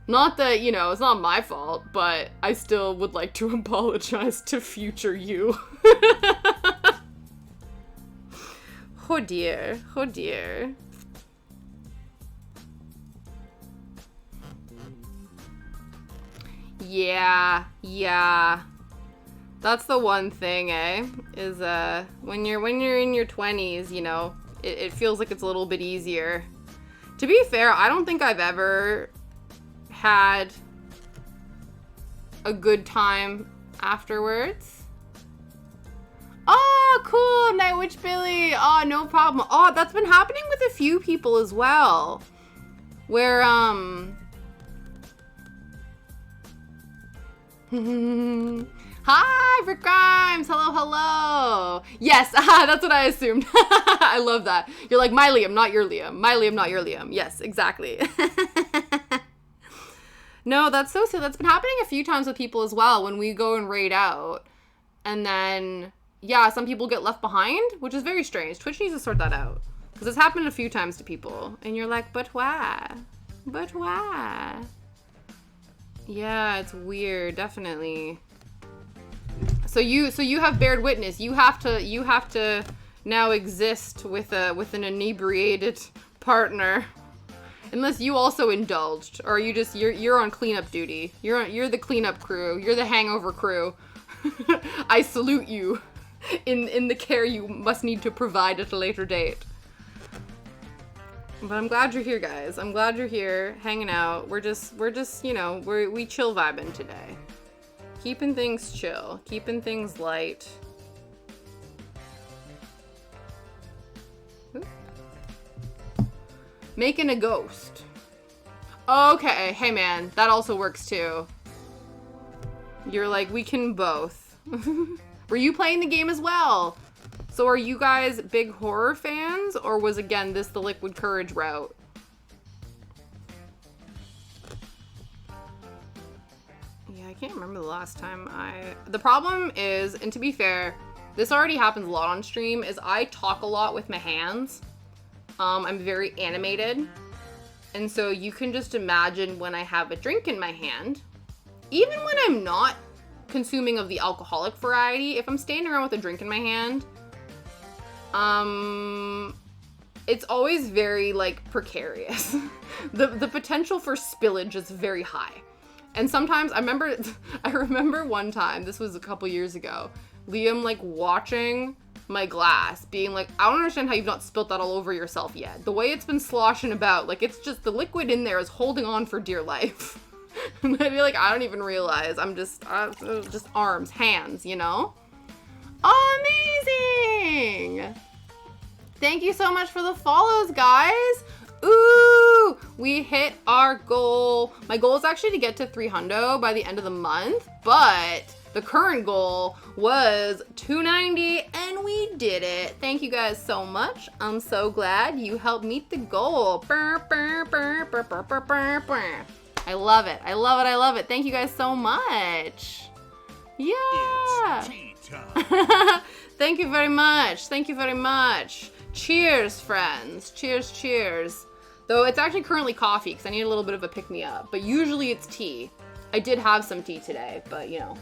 Not that, it's not my fault, but I still would like to apologize to future you. Oh dear. Yeah. That's the one thing, is when you're in your 20s, it feels like it's a little bit easier. To be fair, I don't think I've ever had a good time afterwards. Oh, cool, Night Witch Billy. Oh, no problem. Oh, that's been happening with a few people as well. Where, Hi, Rick Grimes. Hello. Yes, that's what I assumed. I love that. You're like, my Liam, not your Liam. My Liam, not your Liam. Yes, exactly. No, that's so silly. That's been happening a few times with people as well when we go and raid out. And then, some people get left behind, which is very strange. Twitch needs to sort that out. Because it's happened a few times to people. And you're like, but why? Yeah, it's weird, definitely. So you have bared witness. You have to now exist with an inebriated partner, unless you also indulged, or you're on cleanup duty. You're the cleanup crew. You're the hangover crew. I salute you in the care you must need to provide at a later date. But I'm glad you're here, guys. I'm glad you're here, hanging out. We're just we chill vibing today. Keeping things chill. Keeping things light. Ooh. Making a ghost. Okay, hey man, that also works too. You're like, we can both. Were you playing the game as well? So are you guys big horror fans, or was, again, this the liquid courage route? Yeah, I can't remember the last time The problem is, and to be fair, this already happens a lot on stream, is I talk a lot with my hands. I'm very animated. And so you can just imagine when I have a drink in my hand, even when I'm not consuming of the alcoholic variety, if I'm standing around with a drink in my hand, It's always very, like, precarious. The potential for spillage is very high. And sometimes, I remember one time, this was a couple years ago, Liam, like, watching my glass, being like, I don't understand how you've not spilt that all over yourself yet. The way it's been sloshing about, like, it's just, the liquid in there is holding on for dear life. And I'd be like, I don't even realize. I'm just arms, hands, you know? Amazing! Thank you so much for the follows, guys. Ooh, we hit our goal. My goal is actually to get to 300 by the end of the month, but the current goal was 290 and we did it. Thank you guys so much. I'm so glad you helped meet the goal. I love it. I love it. I love it. Thank you guys so much. Yeah. Thank you very much. Thank you very much. Cheers, friends. Cheers, cheers. Though it's actually currently coffee because I need a little bit of a pick-me-up. But usually it's tea. I did have some tea today, but you know.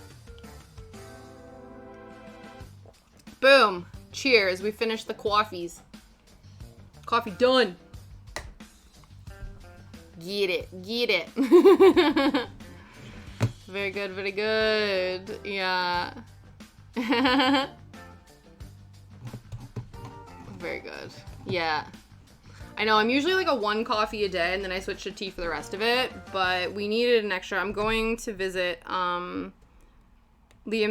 Boom. Cheers. We finished the coffees. Coffee done. Get it. Get it. Very good. Very good. Yeah. Very good. Yeah. I know, I'm usually like a 1 coffee a day and then I switch to tea for the rest of it, but we needed an extra. I'm going to visit Liam's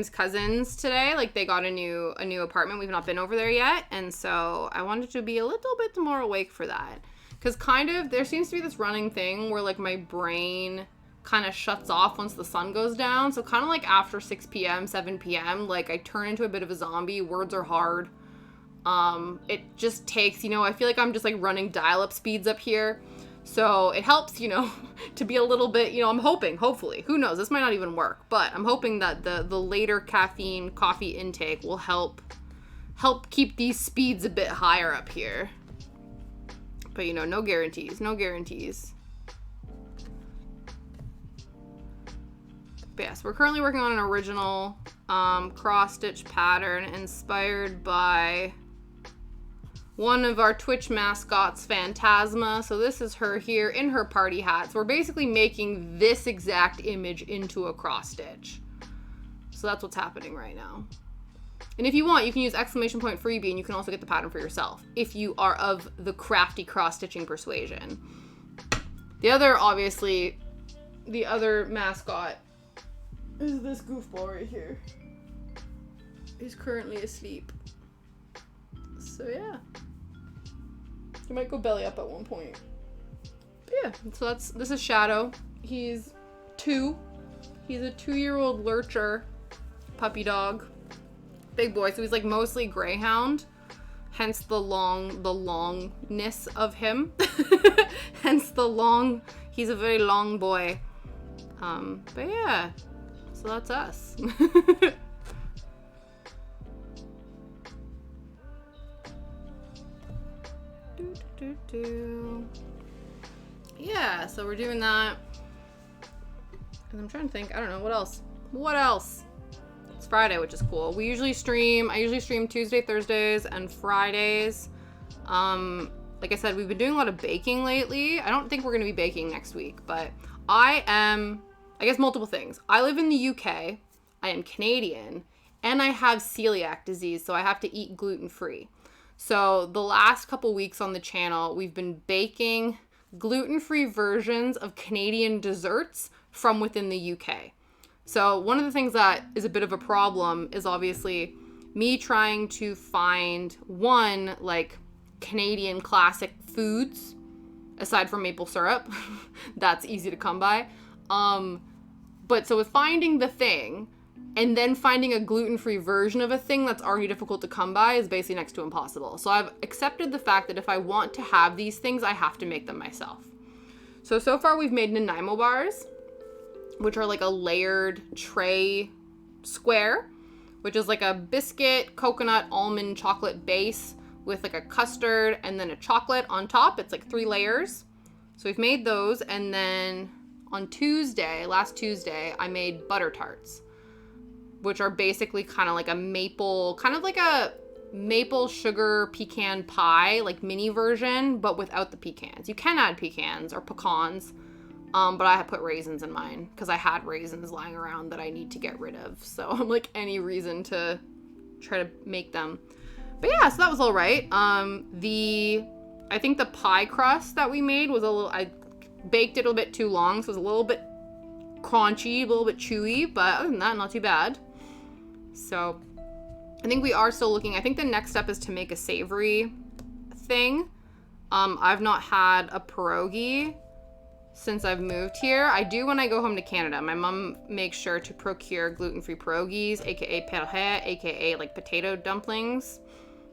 cousins today. Like, they got a new apartment. We've not been over there yet, and so I wanted to be a little bit more awake for that. Because kind of, there seems to be this running thing where, like, my brain kind of shuts off once the sun goes down. So kind of like after 6 p.m., 7 p.m., like, I turn into a bit of a zombie. Words are hard. It just takes, you know, I feel like I'm just like running dial-up speeds up here. So it helps, you know, to be a little bit, you know, I'm hoping, hopefully, who knows, this might not even work, but I'm hoping that the later caffeine coffee intake will help keep these speeds a bit higher up here. But, you know, no guarantees, no guarantees. But yes, we're currently working on an original cross-stitch pattern inspired by one of our Twitch mascots, Phantasma. So this is her here in her party hat. So we're basically making this exact image into a cross-stitch. So that's what's happening right now. And if you want, you can use !freebie and you can also get the pattern for yourself if you are of the crafty cross-stitching persuasion. The other, obviously, the other mascot is this goofball right here. He's currently asleep. So yeah. He might go belly up at one point. But yeah, so this is Shadow. He's 2. He's a 2-year-old lurcher puppy dog. Big boy, so he's like mostly greyhound. Hence the longness of him. Hence the long, he's a very long boy. But yeah, so that's us. Yeah, so we're doing that. And I'm trying to think, I don't know, what else? What else? It's Friday, which is cool. I usually stream Tuesday, Thursdays, and Fridays. Like I said, we've been doing a lot of baking lately. I don't think we're going to be baking next week, but I guess multiple things. I live in the UK, I am Canadian, and I have celiac disease, so I have to eat gluten-free. So the last couple weeks on the channel, we've been baking gluten-free versions of Canadian desserts from within the UK. So one of the things that is a bit of a problem is obviously me trying to find like Canadian classic foods aside from maple syrup. That's easy to come by. But so with finding the thing and then finding a gluten-free version of a thing that's already difficult to come by is basically next to impossible. So I've accepted the fact that if I want to have these things, I have to make them myself. So far we've made Nanaimo bars, which are like a layered tray square, which is like a biscuit, coconut, almond, chocolate base with like a custard and then a chocolate on top. It's like 3 layers. So we've made those. And then on last Tuesday, I made butter tarts, which are basically kind of like a maple, kind of like a maple sugar pecan pie, like mini version, but without the pecans. You can add pecans or pecans, but I put raisins in mine because I had raisins lying around that I need to get rid of. So I'm like, any reason to try to make them. But yeah, so that was all right. I think the pie crust that we made was I baked it a little bit too long, so it was a little bit crunchy, a little bit chewy, but other than that, not too bad. So I think we are still looking. I think the next step is to make a savory thing. I've not had a pierogi since I've moved here. I do when I go home to Canada. My mom makes sure to procure gluten-free pierogies, aka pierogi, aka like potato dumplings.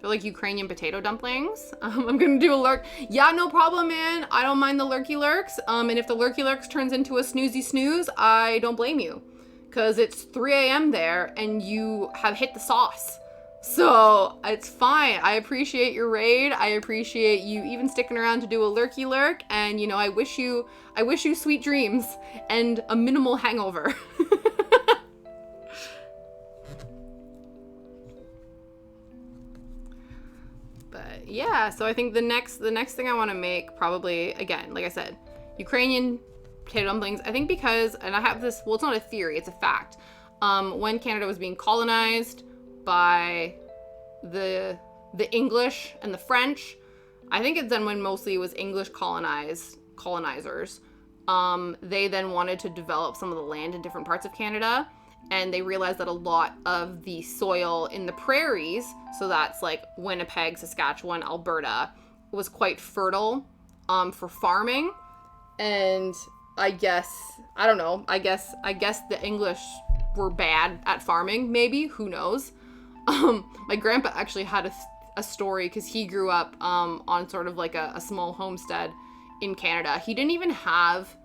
They're like Ukrainian potato dumplings. I'm gonna do a lurk. Yeah, no problem, man. I don't mind the lurky lurks. And if the lurky lurks turns into a snoozy snooze, I don't blame you. Because it's 3 a.m. there and you have hit the sauce. So it's fine. I appreciate your raid. I appreciate you even sticking around to do a lurky lurk. And you know, I wish you sweet dreams and a minimal hangover. But yeah, so I think the next thing I want to make, probably, again, like I said, Ukrainian potato dumplings. I think because, and I have this, well, it's not a theory, it's a fact. When Canada was being colonized by the English and the French, I think it's then when mostly it was English colonizers. They then wanted to develop some of the land in different parts of Canada, and they realized that a lot of the soil in the prairies, so that's like Winnipeg, Saskatchewan, Alberta, was quite fertile for farming. And I guess the English were bad at farming, maybe, who knows. My grandpa actually had a story, because he grew up on sort of like a small homestead in Canada. He didn't even have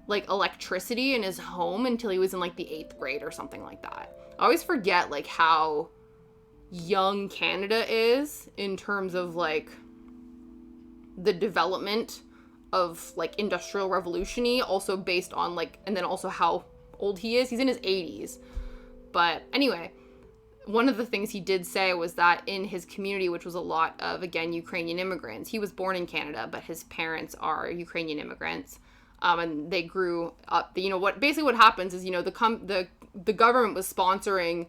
like electricity in his home until he was in like the 8th grade or something like that. I always forget like how young Canada is in terms of like the development of like industrial revolution-y, also based on like, and then also how old he is. He's in his 80s. But anyway, one of the things he did say was that in his community, which was a lot of, again, Ukrainian immigrants, he was born in Canada, but his parents are Ukrainian immigrants. And they grew up, you know, what happens is, you know, the government was sponsoring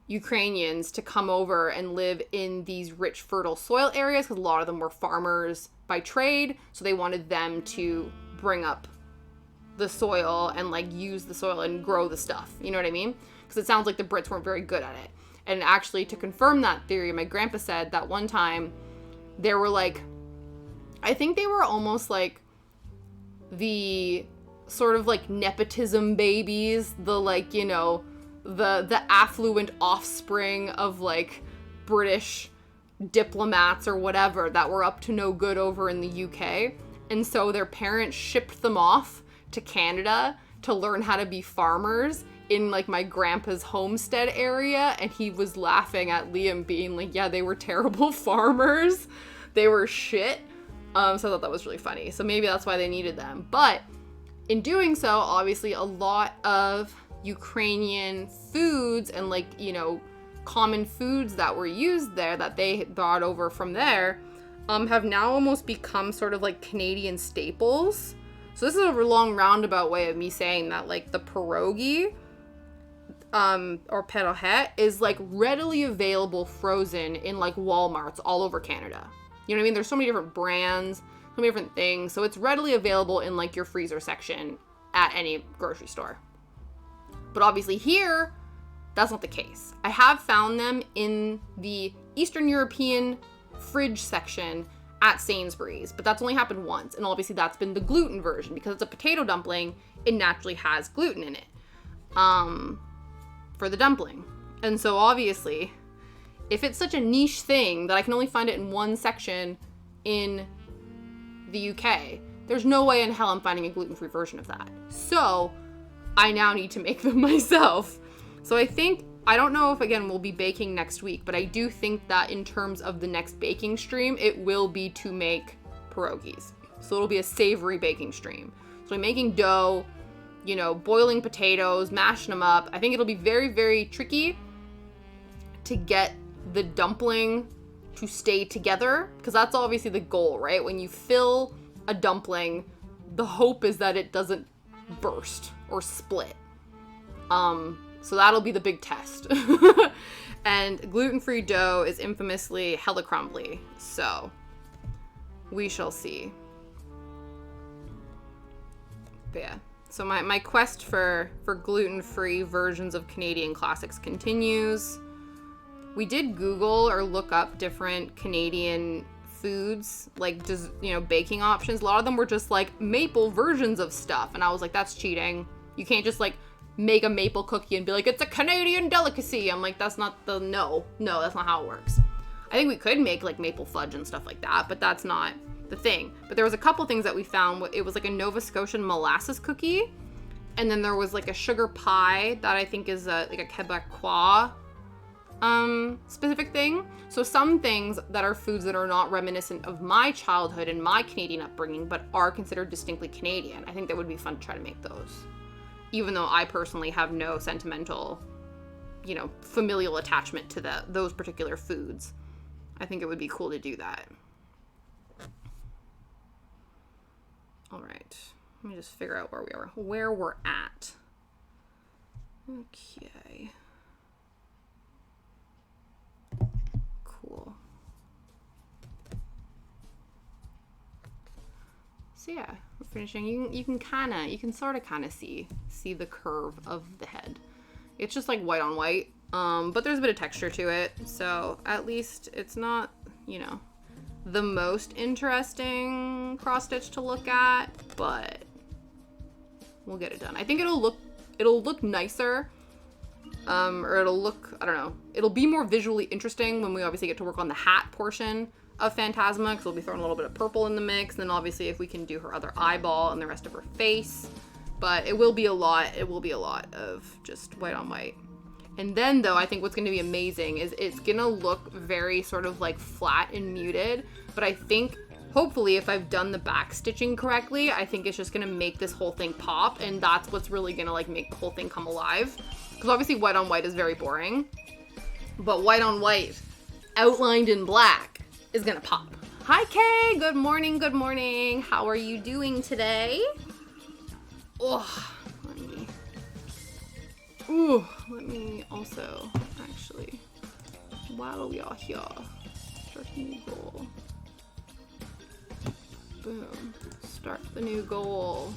Ukrainians to come over and live in these rich, fertile soil areas, because a lot of them were farmers by trade. So they wanted them to bring up the soil and like use the soil and grow the stuff. You know what I mean? Because it sounds like the Brits weren't very good at it. And actually, to confirm that theory, my grandpa said that one time there were like, I think they were almost like the sort of like nepotism babies, the like, you know, the affluent offspring of like British diplomats or whatever that were up to no good over in the UK. And so their parents shipped them off to Canada to learn how to be farmers in like my grandpa's homestead area. And he was laughing at Liam being like, yeah, they were terrible farmers. They were shit. So I thought that was really funny. So maybe that's why they needed them. But in doing so, obviously a lot of Ukrainian foods and like, you know, common foods that were used there that they brought over from there have now almost become sort of like Canadian staples. So this is a long roundabout way of me saying that like the pierogi or pierogi is like readily available frozen in like Walmarts all over Canada. You know what I mean? There's so many different brands, so many different things. So it's readily available in like your freezer section at any grocery store. But obviously here, that's not the case. I have found them in the Eastern European fridge section at Sainsbury's, but that's only happened once. And obviously that's been the gluten version, because it's a potato dumpling. It naturally has gluten in it for the dumpling. And so obviously, if it's such a niche thing that I can only find it in one section in the UK, there's no way in hell I'm finding a gluten-free version of that. So I now need to make them myself. So I don't know if, again, we'll be baking next week, but I do think that in terms of the next baking stream, it will be to make pierogies. So it'll be a savory baking stream. So I'm making dough, you know, boiling potatoes, mashing them up. I think it'll be very, very tricky to get the dumpling to stay together, because that's obviously the goal, right? When you fill a dumpling, the hope is that it doesn't burst or split. So that'll be the big test. And gluten-free dough is infamously hella crumbly, so we shall see. But yeah, so my quest for gluten-free versions of Canadian classics continues. We did Google or look up different Canadian foods, like just, baking options. A lot of them were just like maple versions of stuff, and I was like, that's cheating. You can't just like make a maple cookie and be like, it's a Canadian delicacy. I'm like, that's not no, that's not how it works. I think we could make like maple fudge and stuff like that, but that's not the thing. But there was a couple things that we found. It was like a Nova Scotian molasses cookie, and then there was like a sugar pie that I think is like a Quebecois specific thing. So some things that are foods that are not reminiscent of my childhood and my Canadian upbringing, but are considered distinctly Canadian. I think that would be fun to try to make those. Even though I personally have no sentimental, familial attachment to those particular foods. I think it would be cool to do that. All right. Let me just figure out where we're at. Okay. Cool. So yeah, we're finishing. You can sort of see the curve of the head. It's just like white on white, but there's a bit of texture to it. So at least it's not, the most interesting cross stitch to look at, but we'll get it done. I think it'll look nicer, or it'll look, I don't know, it'll be more visually interesting when we obviously get to work on the hat portion of Phantasma, because we'll be throwing a little bit of purple in the mix, and then obviously if we can do her other eyeball and the rest of her face. But it will be a lot of just white on white. And then though, I think what's going to be amazing is it's going to look very sort of like flat and muted, but I think hopefully if I've done the back stitching correctly, I think it's just going to make this whole thing pop, and that's what's really going to like make the whole thing come alive. Because obviously white on white is very boring, but white on white outlined in black is going to pop. Hi Kay, good morning. How are you doing today? Let me also, actually, while we are here, start a new goal. Boom. Start the new goal.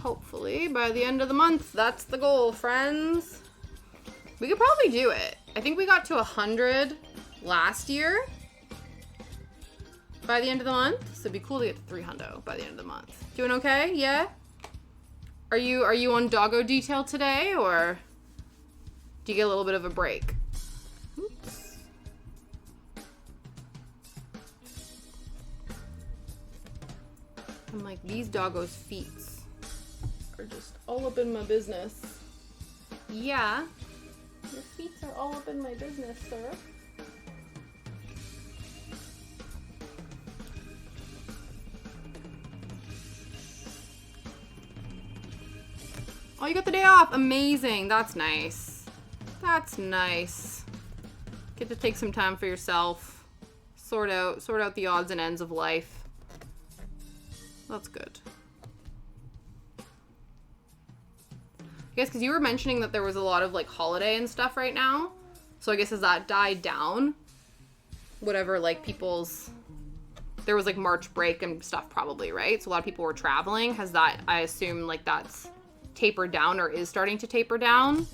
Hopefully, by the end of the month, that's the goal, friends. We could probably do it. I think we got to 100 last year by the end of the month, so it'd be cool to get to 300 by the end of the month. Doing okay? Yeah? Are you on doggo detail today, or do you get a little bit of a break? Oops. I'm like, these doggos' feet are just all up in my business. Yeah, your feet are all up in my business, sir. Oh, you got the day off. Amazing. That's nice. That's nice. Get to take some time for yourself. Sort out the odds and ends of life. That's good. I guess because you were mentioning that there was a lot of like holiday and stuff right now. So I guess as that died down, whatever, like there was like March break and stuff probably, right? So a lot of people were traveling. Has that, I assume, like that's tapered down or is starting to taper down?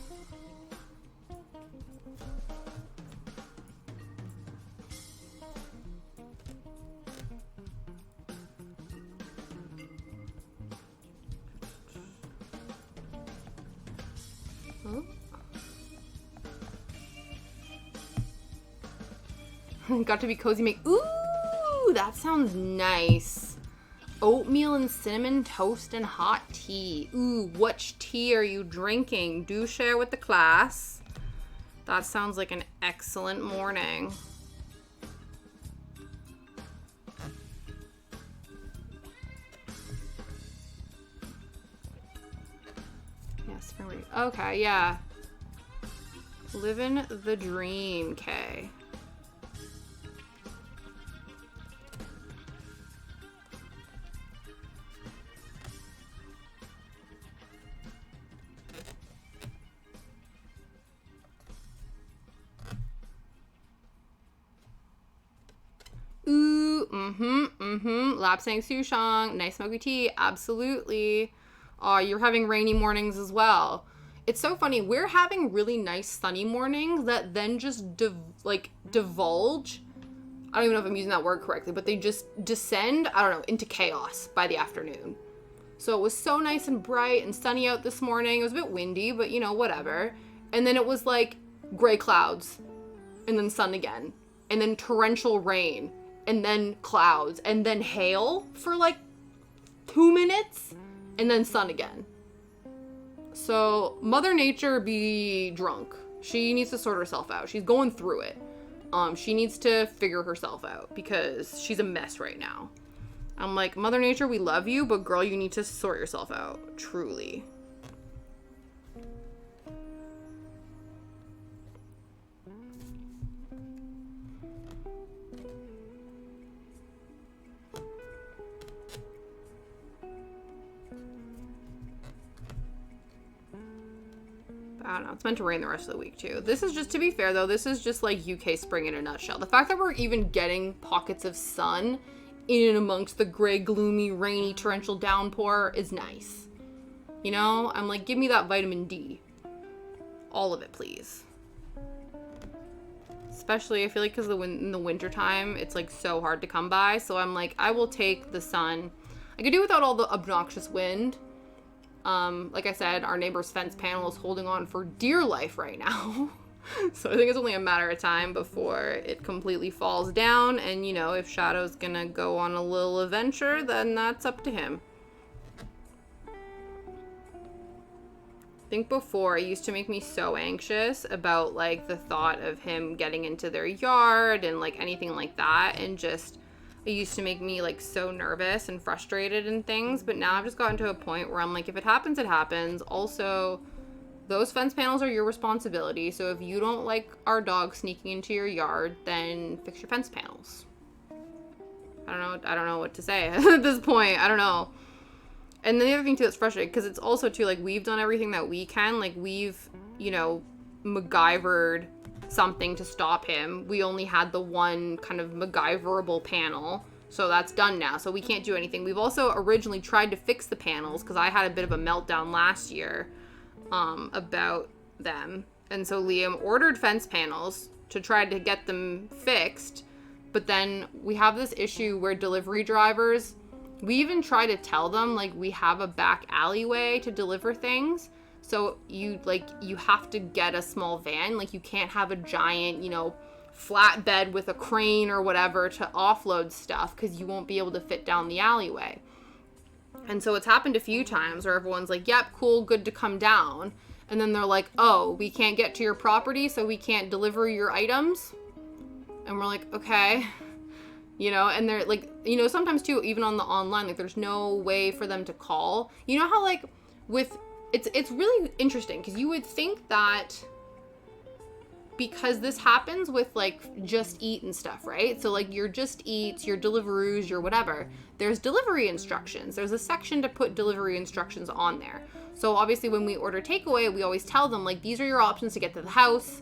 Oh. Got to be cozy make. Ooh, that sounds nice. Oatmeal and cinnamon toast and hot tea. Ooh, which tea are you drinking? Do share with the class. That sounds like an excellent morning. Yes, okay, yeah. Living the dream, Kay. Ooh, Lapsang Souchong, nice smoky tea, absolutely. You're having rainy mornings as well. It's so funny. We're having really nice sunny mornings that then just divulge. I don't even know if I'm using that word correctly, but they just descend, I don't know, into chaos by the afternoon. So it was so nice and bright and sunny out this morning. It was a bit windy, but you know, whatever. And then it was like gray clouds and then sun again and then torrential rain and then clouds and then hail for like 2 minutes and then sun again. So Mother Nature be drunk. She needs to sort herself out. She's going through it. She needs to figure herself out because she's a mess right now. I'm like, Mother Nature, we love you, but girl, you need to sort yourself out. Truly. I don't know. It's meant to rain the rest of the week, too. This is just, to be fair, though, this is just like UK spring in a nutshell. The fact that we're even getting pockets of sun in and amongst the gray, gloomy, rainy, torrential downpour is nice. You know? I'm like, give me that vitamin D. All of it, please. Especially, I feel like because in the wintertime, it's like so hard to come by. So I'm like, I will take the sun. I could do without all the obnoxious wind. Like I said, our neighbor's fence panel is holding on for dear life right now. So I think it's only a matter of time before it completely falls down. And, you know, if Shadow's gonna go on a little adventure, then that's up to him. I think before, it used to make me so anxious about, like, the thought of him getting into their yard and, like, anything like that. And just, it used to make me, like, so nervous and frustrated and things. But now I've just gotten to a point where I'm like, if it happens, it happens. Also, those fence panels are your responsibility. So if you don't like our dog sneaking into your yard, then fix your fence panels. I don't know what to say at this point. I don't know. And then the other thing, too, that's frustrating, because it's also, too, like, we've done everything that we can. Like, we've, you know, MacGyvered something to stop him. We only had the one kind of MacGyverable panel, so that's done now. So we can't do anything. We've also originally tried to fix the panels, because I had a bit of a meltdown last year about them. And so Liam ordered fence panels to try to get them fixed. But then we have this issue where delivery drivers... We even try to tell them, like, we have a back alleyway to deliver things. So you have to get a small van. Like, you can't have a giant, you know, flatbed with a crane or whatever to offload stuff because you won't be able to fit down the alleyway. And so it's happened a few times where everyone's like, yep, cool, good to come down. And then they're like, oh, we can't get to your property, so we can't deliver your items. And we're like, okay. You know, and they're like, you know, sometimes too, even on the online, like there's no way for them to call. You know how like with, it's really interesting because you would think that because this happens with like Just Eat and stuff, right? So like your Just Eats, your Deliveroos, your whatever, there's delivery instructions. There's a section to put delivery instructions on there. So obviously when we order takeaway, we always tell them like, these are your options to get to the house.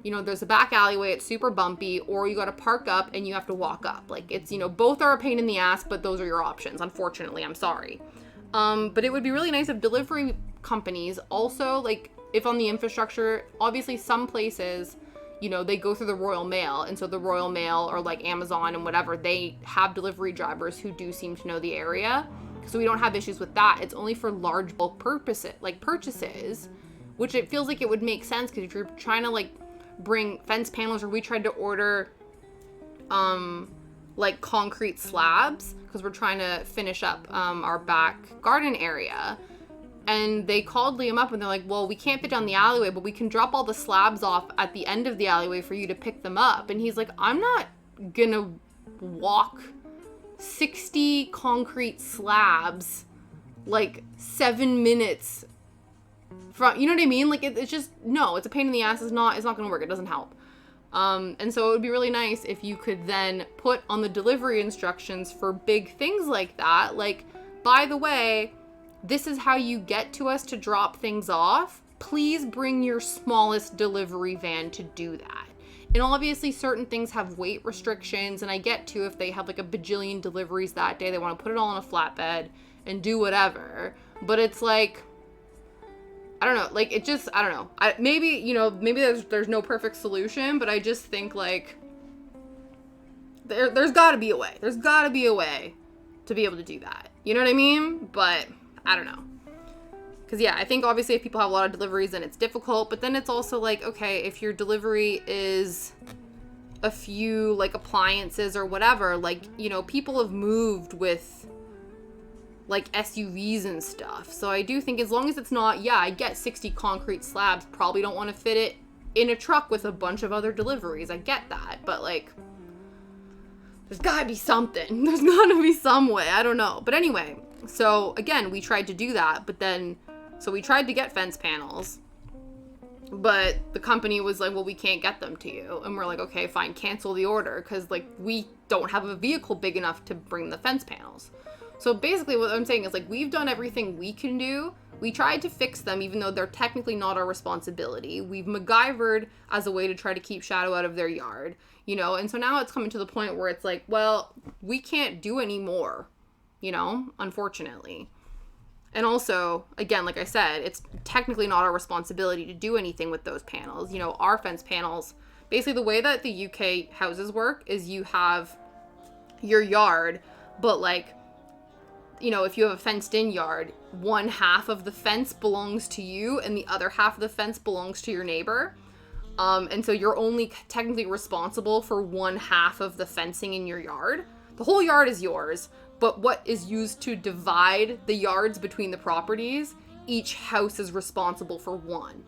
You know, there's a back alleyway, it's super bumpy, or you got to park up and you have to walk up. Like, it's, you know, both are a pain in the ass, but those are your options. Unfortunately, I'm sorry. But it would be really nice if delivery companies also, like, if on the infrastructure, obviously some places, you know, they go through the Royal Mail. And so the Royal Mail or like Amazon and whatever, they have delivery drivers who do seem to know the area. So we don't have issues with that. It's only for large bulk purchases, which it feels like it would make sense because if you're trying to, like, bring fence panels, or we tried to order like concrete slabs because we're trying to finish up our back garden area, and they called Liam up and they're like, well, we can't fit down the alleyway, but we can drop all the slabs off at the end of the alleyway for you to pick them up. And he's like, I'm not gonna walk 60 concrete slabs like 7 minutes from, you know what I mean? Like, it's just, no, it's a pain in the ass. It's not going to work. It doesn't help. And so it would be really nice if you could then put on the delivery instructions for big things like that. Like, by the way, this is how you get to us to drop things off. Please bring your smallest delivery van to do that. And obviously certain things have weight restrictions, and I get to if they have like a bajillion deliveries that day, they want to put it all on a flatbed and do whatever. But it's like, I don't know, like it just, I don't know. Maybe there's no perfect solution, but I just think like there's got to be a way. There's got to be a way to be able to do that. You know what I mean? But I don't know. Because, yeah, I think obviously if people have a lot of deliveries, then it's difficult. But then it's also like, okay, if your delivery is a few, like, appliances or whatever, like, you know, people have moved with, like, SUVs and stuff. So I do think as long as it's not, yeah, I get 60 concrete slabs, probably don't want to fit it in a truck with a bunch of other deliveries. I get that. But, like, there's got to be something. There's got to be some way. I don't know. But anyway, so, again, we tried to do that, but then... So we tried to get fence panels, but the company was like, well, we can't get them to you. And we're like, okay, fine, cancel the order, because, like, we don't have a vehicle big enough to bring the fence panels. So basically what I'm saying is, like, we've done everything we can do. We tried to fix them, even though they're technically not our responsibility. We've MacGyvered as a way to try to keep shadow out of their yard, you know? And so now it's coming to the point where it's like, well, we can't do any more, you know, unfortunately. And also, again, like I said, it's technically not our responsibility to do anything with those panels. You know, our fence panels, basically the way that the UK houses work is you have your yard, but like, you know, if you have a fenced in yard, one half of the fence belongs to you and the other half of the fence belongs to your neighbor. And so you're only technically responsible for one half of the fencing in your yard. The whole yard is yours. But what is used to divide the yards between the properties, each house is responsible for one.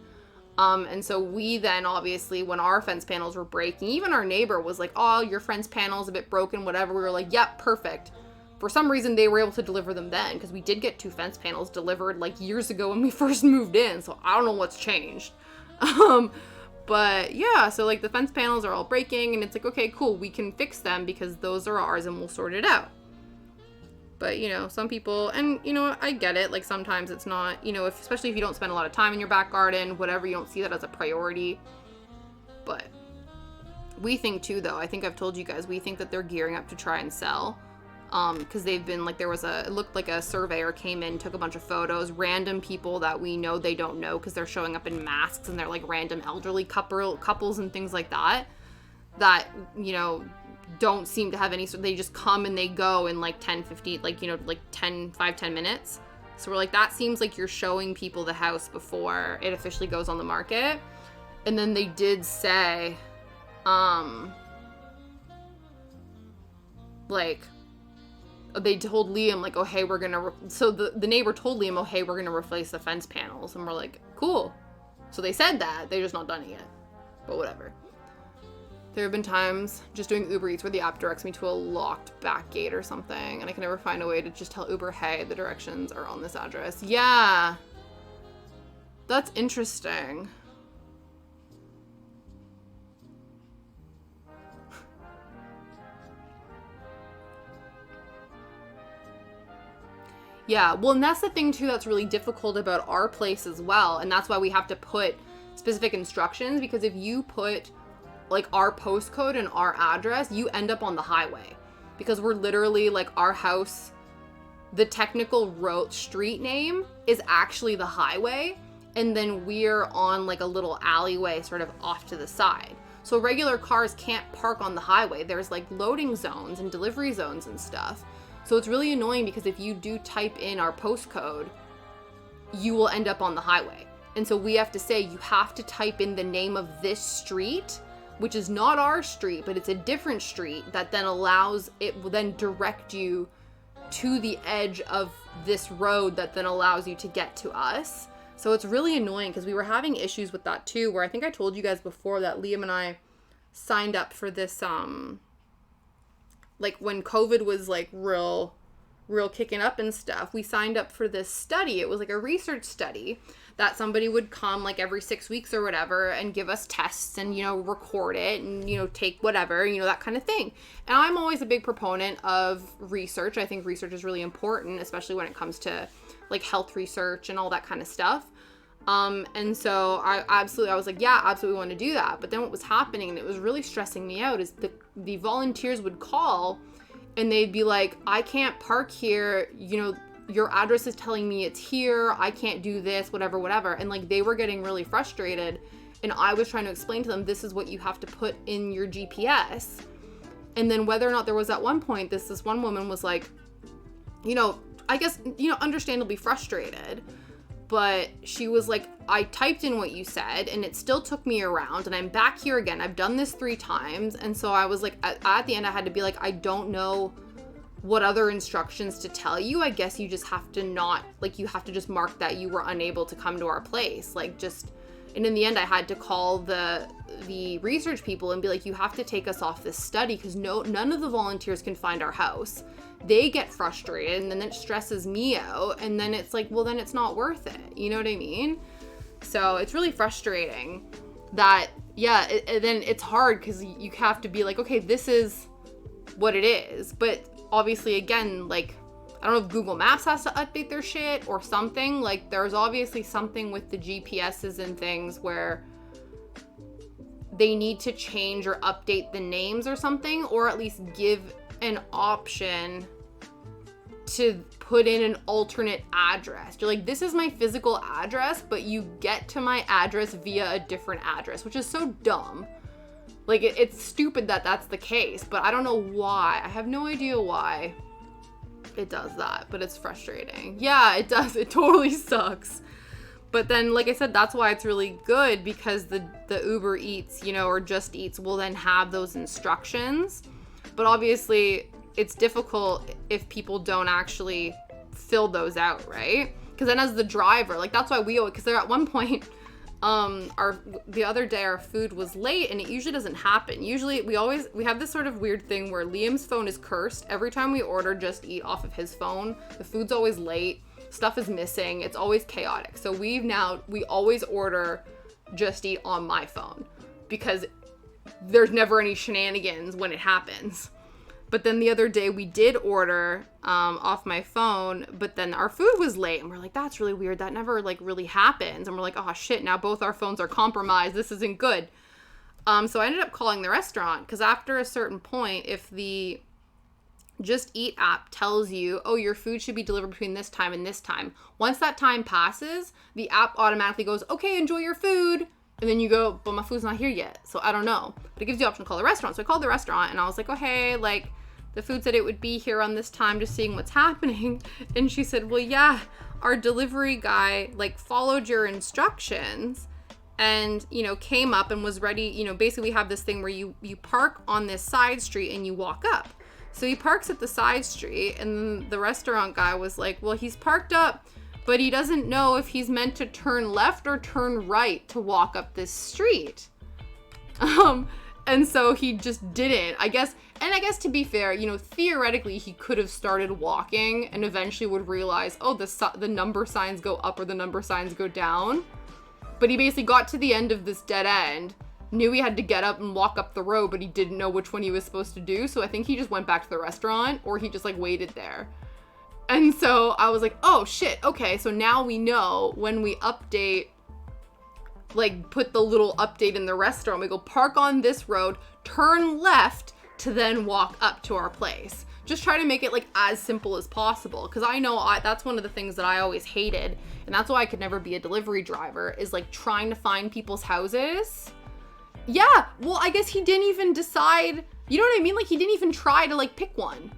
And so we then, obviously, when our fence panels were breaking, even our neighbor was like, oh, your fence panel's a bit broken, whatever. We were like, yep, perfect. For some reason, they were able to deliver them then, because we did get 2 fence panels delivered, like, years ago when we first moved in. So I don't know what's changed. But yeah, so like the fence panels are all breaking, and it's like, okay, cool, we can fix them because those are ours and we'll sort it out. But, you know, some people, and, you know, I get it. Like, sometimes it's not, you know, especially if you don't spend a lot of time in your back garden, whatever, you don't see that as a priority. But we think, too, though, I think I've told you guys, we think that they're gearing up to try and sell. Because they've been, like, it looked like a surveyor came in, took a bunch of photos, random people that we know they don't know because they're showing up in masks, and they're, like, random elderly couples and things like that, you know, don't seem to have any, they just come and they go in like 10 minutes. So we're like, that seems like you're showing people the house before it officially goes on the market. And then they did say like, they told Liam like, oh hey, we're gonna so the neighbor told Liam, oh hey, we're gonna replace the fence panels. And we're like, cool. So they said that, they're just not done it yet, but whatever. There have been times just doing Uber Eats where the app directs me to a locked back gate or something, and I can never find a way to just tell Uber, hey, the directions are on this address. Yeah. That's interesting. Yeah, well, and that's the thing, too, that's really difficult about our place as well, and that's why we have to put specific instructions, because if you put like our postcode and our address, you end up on the highway, because we're literally like, our house, the technical street name is actually the highway, and then we're on like a little alleyway sort of off to the side. So regular cars can't park on the highway. There's like loading zones and delivery zones and stuff. So it's really annoying, because if you do type in our postcode, you will end up on the highway. And so we have to say, you have to type in the name of this street, which is not our street, but it's a different street, that then it will then direct you to the edge of this road that then allows you to get to us. So it's really annoying, because we were having issues with that too, where I think I told you guys before that Liam and I signed up for this, like when COVID was like real real kicking up and stuff, we signed up for this study. It was like a research study that somebody would come like every 6 weeks or whatever and give us tests and, you know, record it and, you know, take whatever, you know, that kind of thing. And I'm always a big proponent of research. I think research is really important, especially when it comes to like health research and all that kind of stuff. And so I was like, yeah, absolutely want to do that. But then what was happening, and it was really stressing me out, is the volunteers would call and they'd be like, I can't park here, you know, your address is telling me it's here, I can't do this, whatever. And like, they were getting really frustrated. And I was trying to explain to them, this is what you have to put in your GPS. And then whether or not there was at one point, this one woman was like, you know, I guess, you know, understandably frustrated. But she was like, I typed in what you said and it still took me around and I'm back here again. I've done this 3 times. And so I was like, at the end, I had to be like, I don't know what other instructions to tell you. I guess you just have to not, like, you have to just mark that you were unable to come to our place. Like, just, and in the end, I had to call the research people and be like, you have to take us off this study because none of the volunteers can find our house. They get frustrated and then it stresses me out. And then it's like, well, then it's not worth it. You know what I mean? So it's really frustrating that, yeah, then it's hard because you have to be like, okay, this is what it is. But obviously, again, like, I don't know if Google Maps has to update their shit or something. Like, there's obviously something with the GPSs and things where they need to change or update the names or something, or at least give an option to put in an alternate address. You're like, this is my physical address, but you get to my address via a different address, which is so dumb. Like, it's stupid that that's the case, but I don't know why. I have no idea why it does that, but it's frustrating. Yeah, it does. It totally sucks. But then, like I said, that's why it's really good, because the Uber Eats, you know, or Just Eats will then have those instructions. But obviously, it's difficult if people don't actually fill those out, right? Because then as the driver, like, that's why we always, because they're at one point, the other day our food was late, and it usually doesn't happen. Usually we have this sort of weird thing where Liam's phone is cursed. Every time we order Just Eat off of his phone, the food's always late, stuff is missing, it's always chaotic. So we always order Just Eat on my phone because there's never any shenanigans when it happens. But then the other day we did order off my phone, but then our food was late, and we're like, that's really weird. That never like really happens. And we're like, oh shit, now both our phones are compromised. This isn't good. So I ended up calling the restaurant, because after a certain point, if the Just Eat app tells you, oh, your food should be delivered between this time and this time, once that time passes, the app automatically goes, okay, enjoy your food. And then you go, but my food's not here yet, so I don't know. But it gives you the option to call the restaurant. So I called the restaurant, and I was like, oh, hey, like, the food said it would be here on this time, just seeing what's happening. And she said, well, yeah, our delivery guy, like, followed your instructions and, you know, came up and was ready. You know, basically we have this thing where you park on this side street and you walk up. So he parks at the side street, and the restaurant guy was like, well, he's parked up, but he doesn't know if he's meant to turn left or turn right to walk up this street. And so he just didn't, I guess. And I guess, to be fair, you know, theoretically he could have started walking and eventually would realize, oh, the number signs go up or the number signs go down. But he basically got to the end of this dead end, knew he had to get up and walk up the road, but he didn't know which one he was supposed to do. So I think he just went back to the restaurant, or he just like waited there. And so I was like, oh shit, okay, so now we know when we update, like put the little update in the restaurant, we go park on this road, turn left to then walk up to our place. Just try to make it like as simple as possible, because I know that's one of the things that I always hated, and that's why I could never be a delivery driver, is like trying to find people's houses. Yeah, well, I guess he didn't even decide, you know what I mean? Like, he didn't even try to like pick one.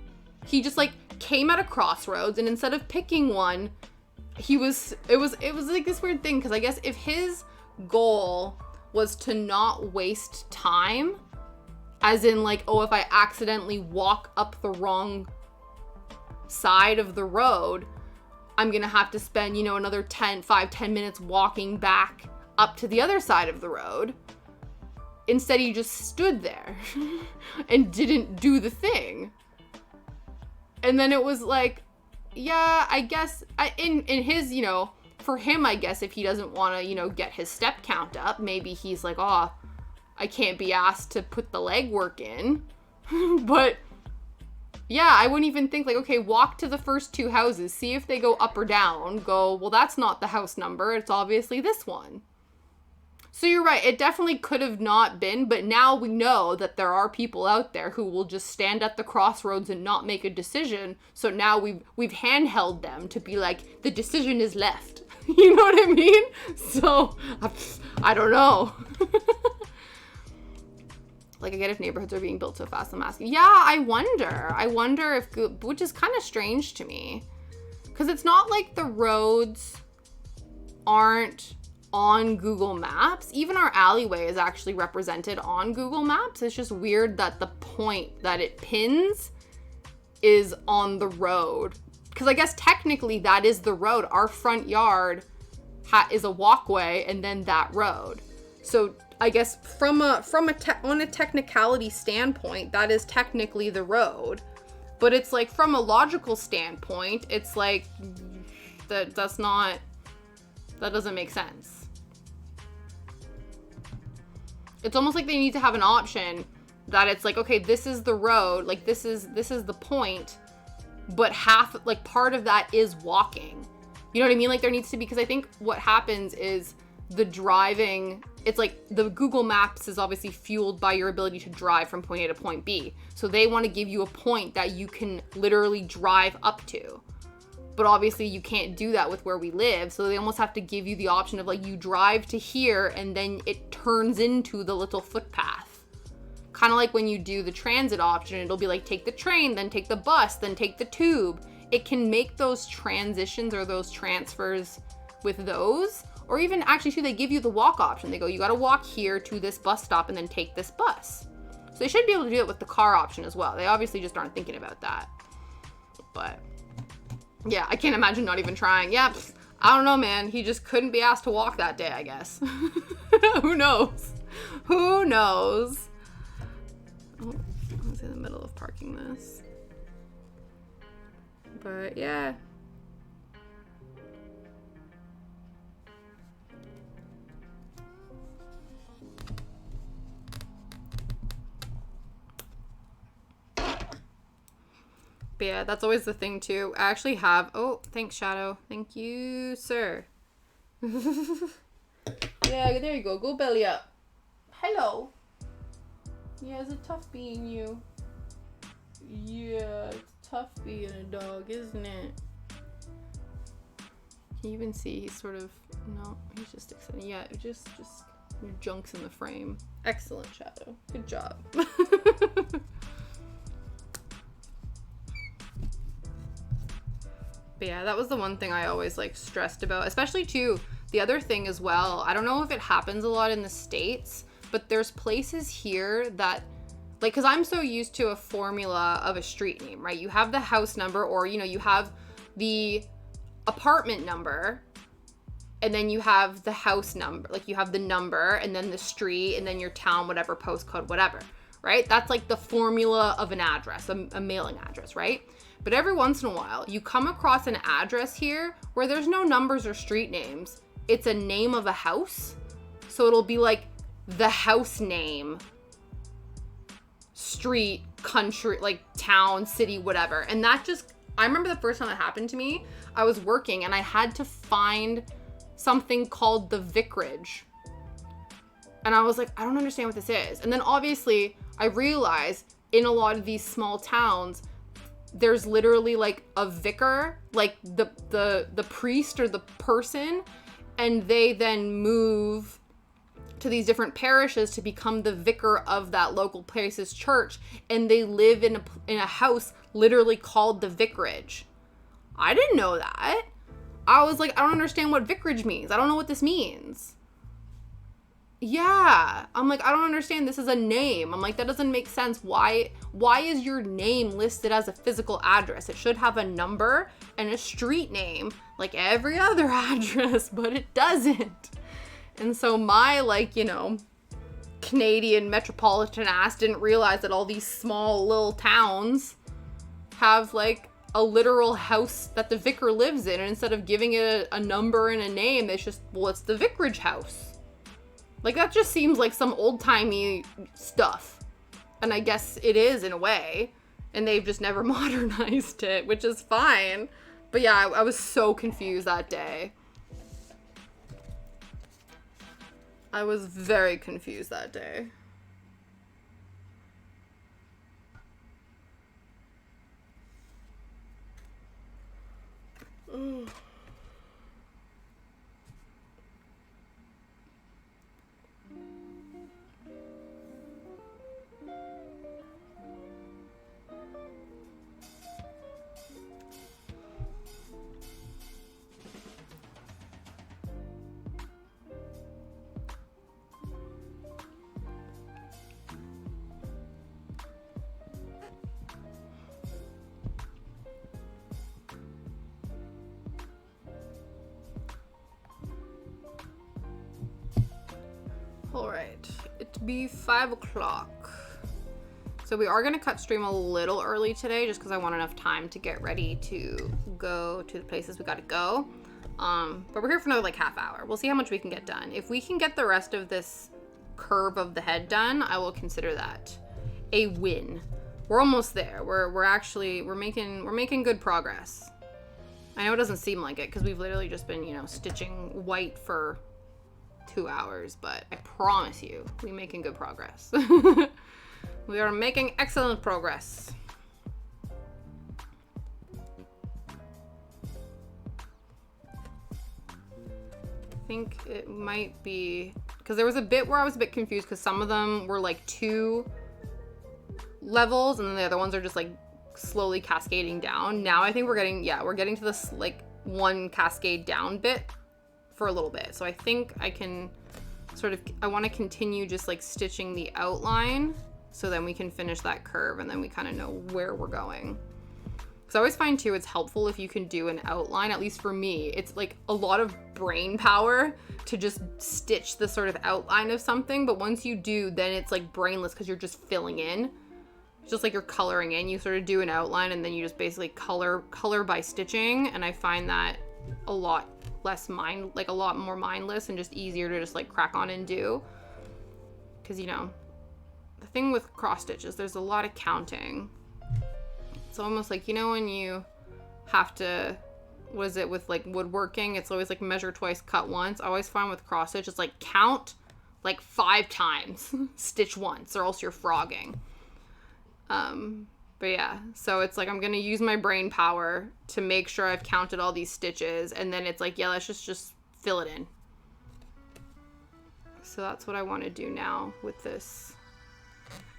He just like came at a crossroads, and instead of picking one, it was like this weird thing, because I guess if his goal was to not waste time, as in like, oh, if I accidentally walk up the wrong side of the road, I'm gonna have to spend, you know, another 10 minutes walking back up to the other side of the road. Instead, he just stood there and didn't do the thing. And then it was like, yeah, I guess in his, you know, for him, I guess if he doesn't want to, you know, get his step count up, maybe he's like, oh, I can't be asked to put the legwork in. But yeah, I wouldn't even think like, okay, walk to the first 2 houses, see if they go up or down, go, well, that's not the house number. It's obviously this one. So you're right. It definitely could have not been, but now we know that there are people out there who will just stand at the crossroads and not make a decision. So now we've handheld them to be like, the decision is left. You know what I mean? So I don't know. Like, I get if neighborhoods are being built so fast. I'm asking. Yeah, I wonder if, which is kind of strange to me, because it's not like the roads aren't on Google Maps. Even our alleyway is actually represented on Google Maps. It's just weird that the point that it pins is on the road. Because I guess technically that is the road. Our front yard is a walkway and then that road. So I guess on a technicality standpoint, that is technically the road. But it's like from a logical standpoint, it's like that doesn't make sense. It's almost like they need to have an option that it's like, okay, this is the road, like this is the point, but half, like part of that is walking. You know what I mean? Like there needs to be, because I think what happens is the driving, it's like the Google Maps is obviously fueled by your ability to drive from point A to point B. So they want to give you a point that you can literally drive up to. But obviously you can't do that with where we live. So they almost have to give you the option of like, you drive to here and then it turns into the little footpath. Kind of like when you do the transit option, it'll be like, take the train, then take the bus, then take the tube. It can make those transitions or those transfers with those. Or even actually too, they give you the walk option. They go, you got to walk here to this bus stop and then take this bus. So they should be able to do it with the car option as well. They obviously just aren't thinking about that. But yeah, I can't imagine not even trying. Yeah, I don't know, man. He just couldn't be asked to walk that day, I guess. Who knows? Who knows? Oh, I was in the middle of parking this. But yeah. But yeah, that's always the thing too. I actually have, oh, thanks Shadow. Thank you, sir. Yeah, there you go. Go belly up. Hello. Yeah, it's a tough being you. Yeah, it's tough being a dog, isn't it? Can you even see he's sort of, no, he's just excited. Yeah, just your junk's in the frame. Excellent, Shadow. Good job. But yeah, that was the one thing I always like stressed about, especially too, the other thing as well. I don't know if it happens a lot in the States, but there's places here that like, cause I'm so used to a formula of a street name, right? You have the house number, or, you know, you have the apartment number, and then you have the house number, like you have the number and then the street and then your town, whatever, postcode, whatever, right? That's like the formula of an address, a mailing address, right? But every once in a while, you come across an address here where there's no numbers or street names. It's a name of a house. So it'll be like the house name, street, country, like town, city, whatever. And that just, I remember the first time that happened to me, I was working and I had to find something called the vicarage. And I was like, I don't understand what this is. And then obviously I realized in a lot of these small towns, there's literally like a vicar, like the priest or the person, and they then move to these different parishes to become the vicar of that local place's church, and they live in a house literally called the vicarage. I didn't know that. I was like, I don't understand what vicarage means. I don't know what this means. Yeah, I'm like, I don't understand. This is a name. I'm like, that doesn't make sense. Why is your name listed as a physical address? It should have a number and a street name like every other address, but it doesn't. And so my, like, you know, Canadian metropolitan ass didn't realize that all these small little towns have like a literal house that the vicar lives in, and instead of giving it a number and a name, it's just, well, it's the vicarage house. Like, that just seems like some old-timey stuff. And I guess it is in a way, and they've just never modernized it, which is fine. But yeah, I was so confused that day. I was very confused that day. Ugh. Alright, it be 5 o'clock. So we are going to cut stream a little early today just because I want enough time to get ready to go to the places we got to go. But we're here for another like half hour. We'll see how much we can get done. If we can get the rest of this curve of the head done, I will consider that a win. We're almost there. We're making good progress. I know it doesn't seem like it because we've literally just been, you know, stitching white for 2 hours, but I promise you, we're making good progress. We are making excellent progress. I think it might be, because there was a bit where I was a bit confused because some of them were like 2 levels and then the other ones are just like slowly cascading down. Now I think we're getting to this like 1 cascade down bit for a little bit. So I think I can I want to continue just like stitching the outline so then we can finish that curve and then we kind of know where we're going. Because I always find too, it's helpful if you can do an outline, at least for me. It's like a lot of brain power to just stitch the sort of outline of something. But once you do, then it's like brainless because you're just filling in. It's just like you're coloring in. You sort of do an outline and then you just basically color by stitching. And I find that a lot a lot more mindless and just easier to just like crack on and do. Because, you know, the thing with cross stitches, there's a lot of counting. It's almost like, you know, when you have to, what is it with like woodworking? It's always like measure twice, cut once. I always find with cross stitch, it's like count like 5 times, stitch once, or else you're frogging. But yeah, so it's like I'm gonna use my brain power to make sure I've counted all these stitches, and then it's like, yeah, let's just fill it in. So that's what I want to do now with this.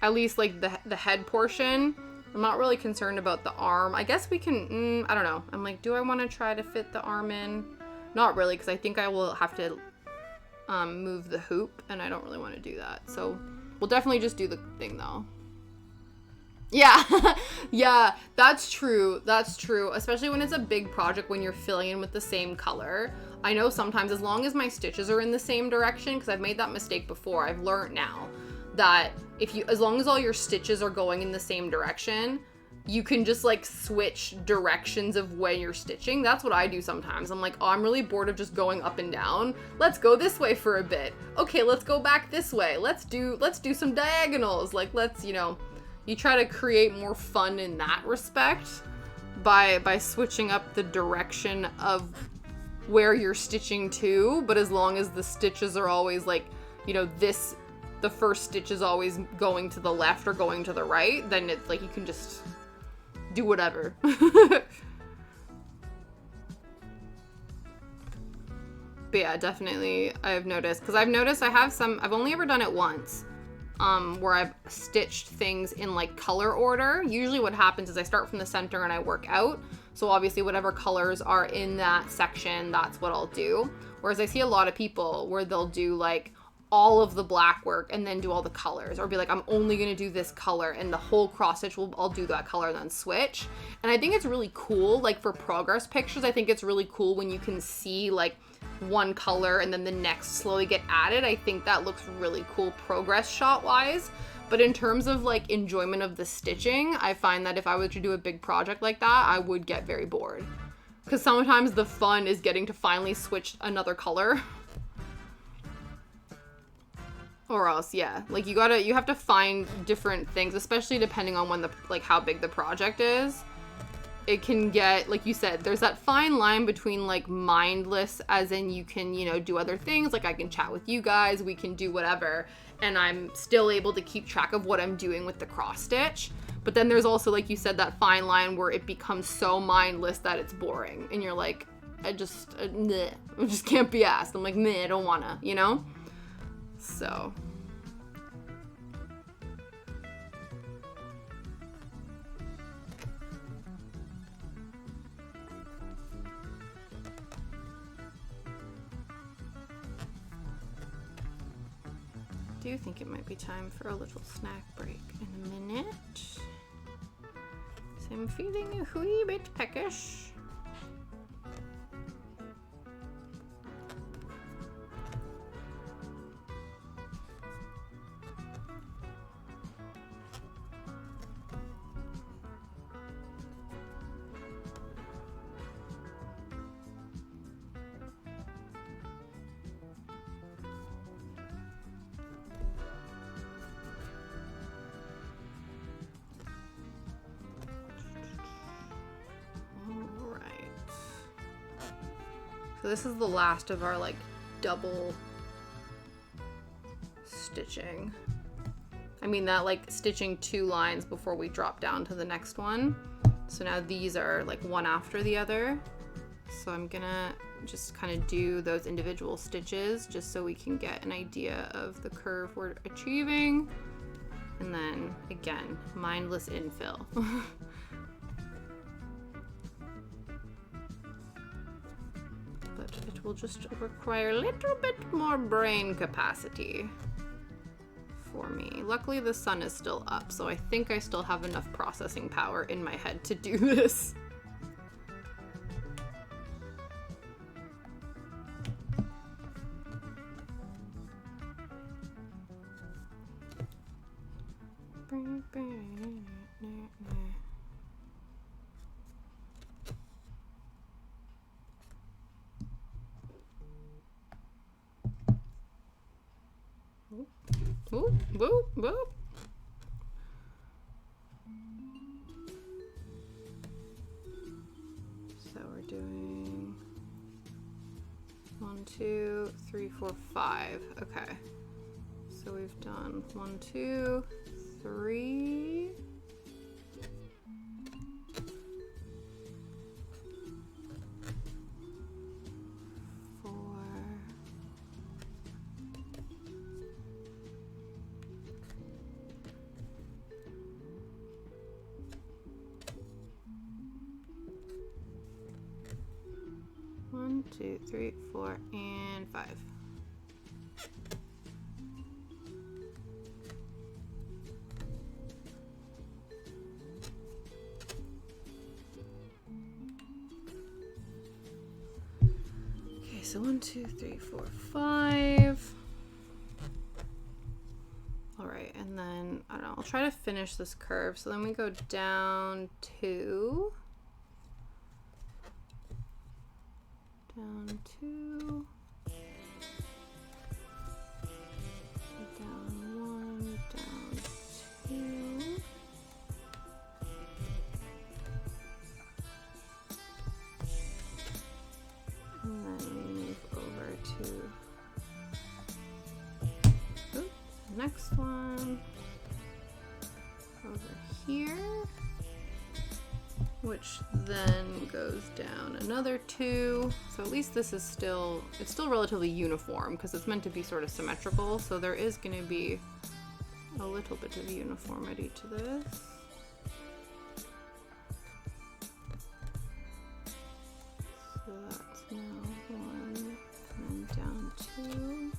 At least like the head portion. I'm not really concerned about the arm. I guess we can, I don't know. I'm like, do I want to try to fit the arm in? Not really, because I think I will have to move the hoop, and I don't really want to do that. So we'll definitely just do the thing though. Yeah, yeah, that's true. That's true. Especially when it's a big project, when you're filling in with the same color. I know sometimes as long as my stitches are in the same direction, because I've made that mistake before, I've learned now that as long as all your stitches are going in the same direction, you can just like switch directions of when you're stitching. That's what I do sometimes. I'm like, oh, I'm really bored of just going up and down. Let's go this way for a bit. Okay, let's go back this way. Let's do some diagonals. Like, let's, you know, you try to create more fun in that respect by switching up the direction of where you're stitching to, but as long as the stitches are always like, you know, the first stitch is always going to the left or going to the right, then it's like you can just do whatever. But yeah, definitely I've noticed, because I've noticed I've only ever done it once, where I've stitched things in like color order. Usually what happens is I start from the center and I work out. So obviously whatever colors are in that section, that's what I'll do. Whereas I see a lot of people where they'll do like all of the black work and then do all the colors, or be like, I'm only going to do this color and the whole cross stitch I'll do that color and then switch. And I think it's really cool, like for progress pictures, I think it's really cool when you can see like one color and then the next slowly get added. I think that looks really cool progress shot wise. But in terms of like enjoyment of the stitching, I find that if I were to do a big project like that, I would get very bored. Because sometimes the fun is getting to finally switch another color. Or else, yeah, like you have to find different things, especially depending on when how big the project is. It can get, like you said, there's that fine line between like mindless, as in you can, do other things. Like I can chat with you guys, we can do whatever, and I'm still able to keep track of what I'm doing with the cross stitch. But then there's also, like you said, that fine line where it becomes so mindless that it's boring. And you're like, I just can't be asked. I'm like, I don't wanna, So. I do think it might be time for a little snack break in a minute. So I'm feeling a wee bit peckish. So this is the last of our like double stitching. I mean that like stitching 2 lines before we drop down to the next one. So now these are like one after the other. So I'm gonna just kind of do those individual stitches just so we can get an idea of the curve we're achieving. And then again, mindless infill. But it will just require a little bit more brain capacity for me. Luckily the sun is still up, so I think I still have enough processing power in my head to do this. Whoop, whoop, whoop. So we're doing 1, 2, 3, 4, 5. Okay. So we've done 1, 2, 3. 4. 1, 2, 3, 4, and 5. Okay, so 1, 2, 3, 4, 5. All right, and then, I don't know, I'll try to finish this curve. So then we go down 2. Down 2, down 1, down 2, and then we move over to the next one over here, which then goes down another 2. So at least this is still, it's still relatively uniform because it's meant to be sort of symmetrical. So there is going to be a little bit of uniformity to this. So that's now 1 and then down 2.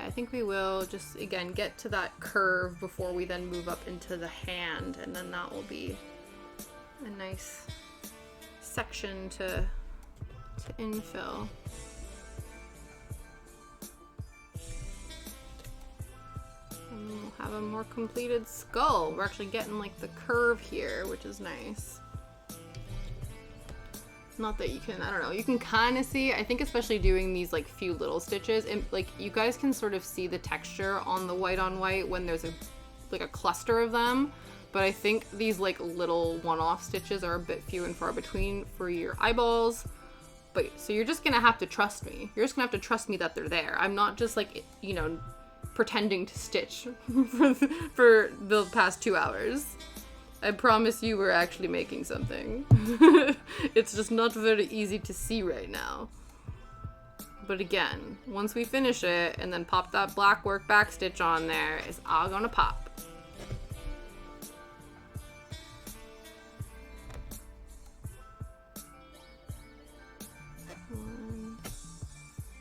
I think we will just, again, get to that curve before we then move up into the hand, and then that will be a nice section to infill. And we'll have a more completed skull. We're actually getting like the curve here, which is nice. Not that you can, I don't know, you can kind of see, I think especially doing these like few little stitches, and like you guys can sort of see the texture on the white on white when there's like a cluster of them, but I think these like little one-off stitches are a bit few and far between for your eyeballs. But so you're just gonna have to trust me. You're just gonna have to trust me that they're there. I'm not just like, you know, pretending to stitch for the past 2 hours. I promise you we're actually making something. It's just not very easy to see right now. But again, once we finish it and then pop that black work back stitch on there, it's all gonna pop.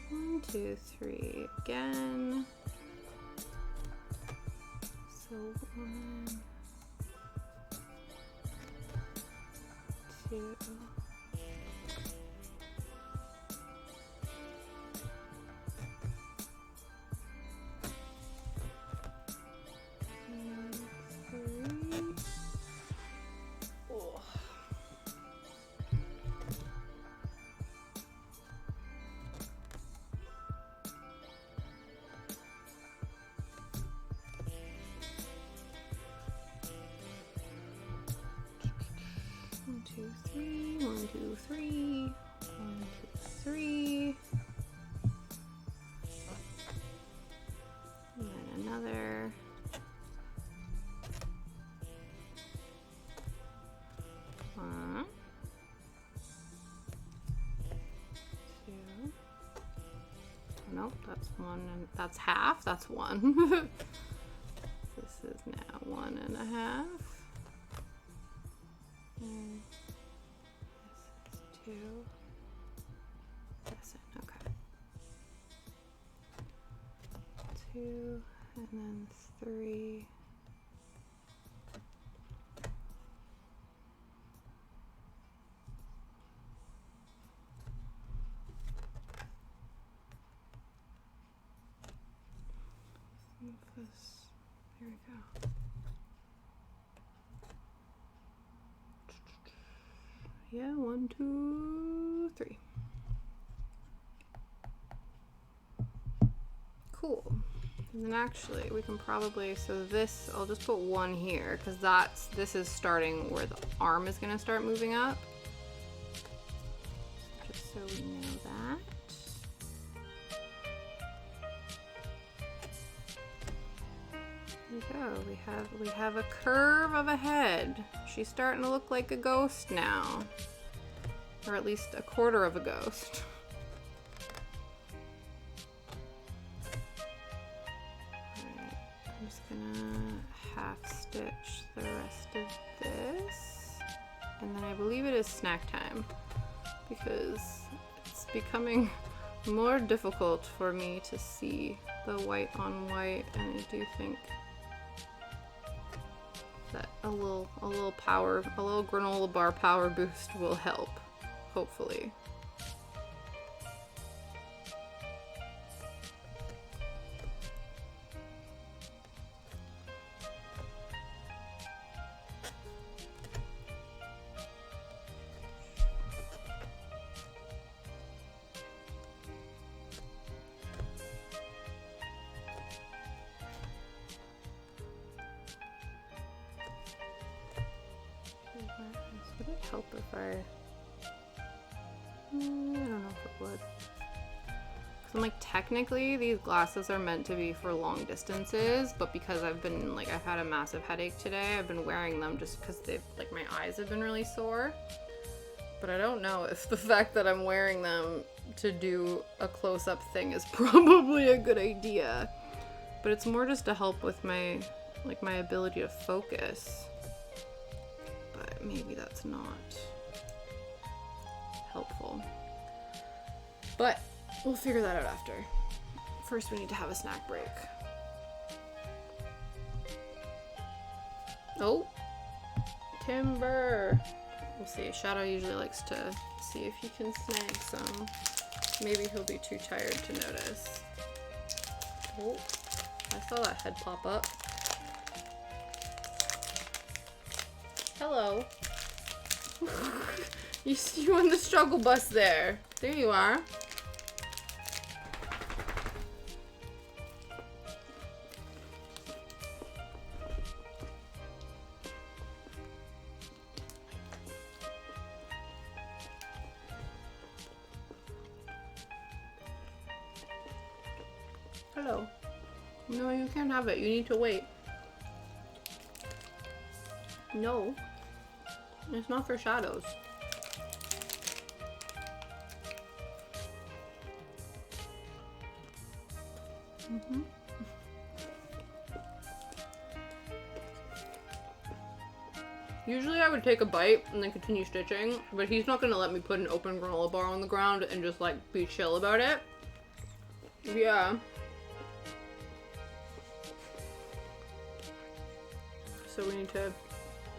One, 2, 3 again. So 1, 2. And 3. Oh. One, 2, 3. 1, 2, 3. 1, 2, 3. And then another. One, 2. Nope, that's 1 and that's half. That's 1. This is now 1.5. And this is 2. That's it. Okay. 2 and then 3. There we go. Yeah, 1, 2, 3. Cool. And then actually we can probably, so this, I'll just put 1 here because this is starting where the arm is going to start moving up. Just so we know that. There we go. We have a curve of a head. She's starting to look like a ghost now. Or at least a quarter of a ghost. Alright, I'm just gonna half stitch the rest of this. And then I believe it is snack time because it's becoming more difficult for me to see the white on white, and I do think that a little granola bar power boost will help, hopefully. Would it help if I don't know if it would. Cause I'm like, technically these glasses are meant to be for long distances, but because I've had a massive headache today, I've been wearing them just because my eyes have been really sore. But I don't know if the fact that I'm wearing them to do a close-up thing is probably a good idea. But it's more just to help with my ability to focus. But maybe that's not helpful. But we'll figure that out after. first we need to have a snack break. Oh, timber. We'll see. Shadow usually likes to see if he can snag some. Maybe he'll be too tired to notice. Oh, I saw that head pop up. Hello. You on the struggle bus there. There you are. Hello. No, you can't have it. You need to wait. No. It's not for shadows. Usually I would take a bite and then continue stitching, but he's not gonna let me put an open granola bar on the ground and just like be chill about it. Yeah. So we need to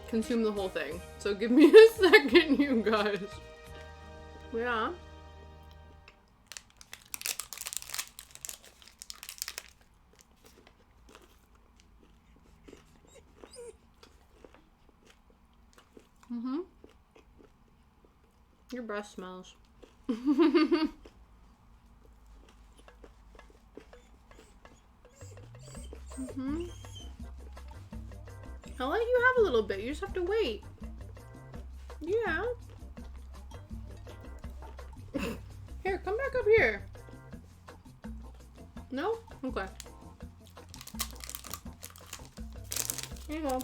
consume the whole thing. So give me a second, you guys. Yeah. Your breath smells. I'll let you have a little bit. You just have to wait. Yeah. Here, come back up here. No? Okay. Here you go.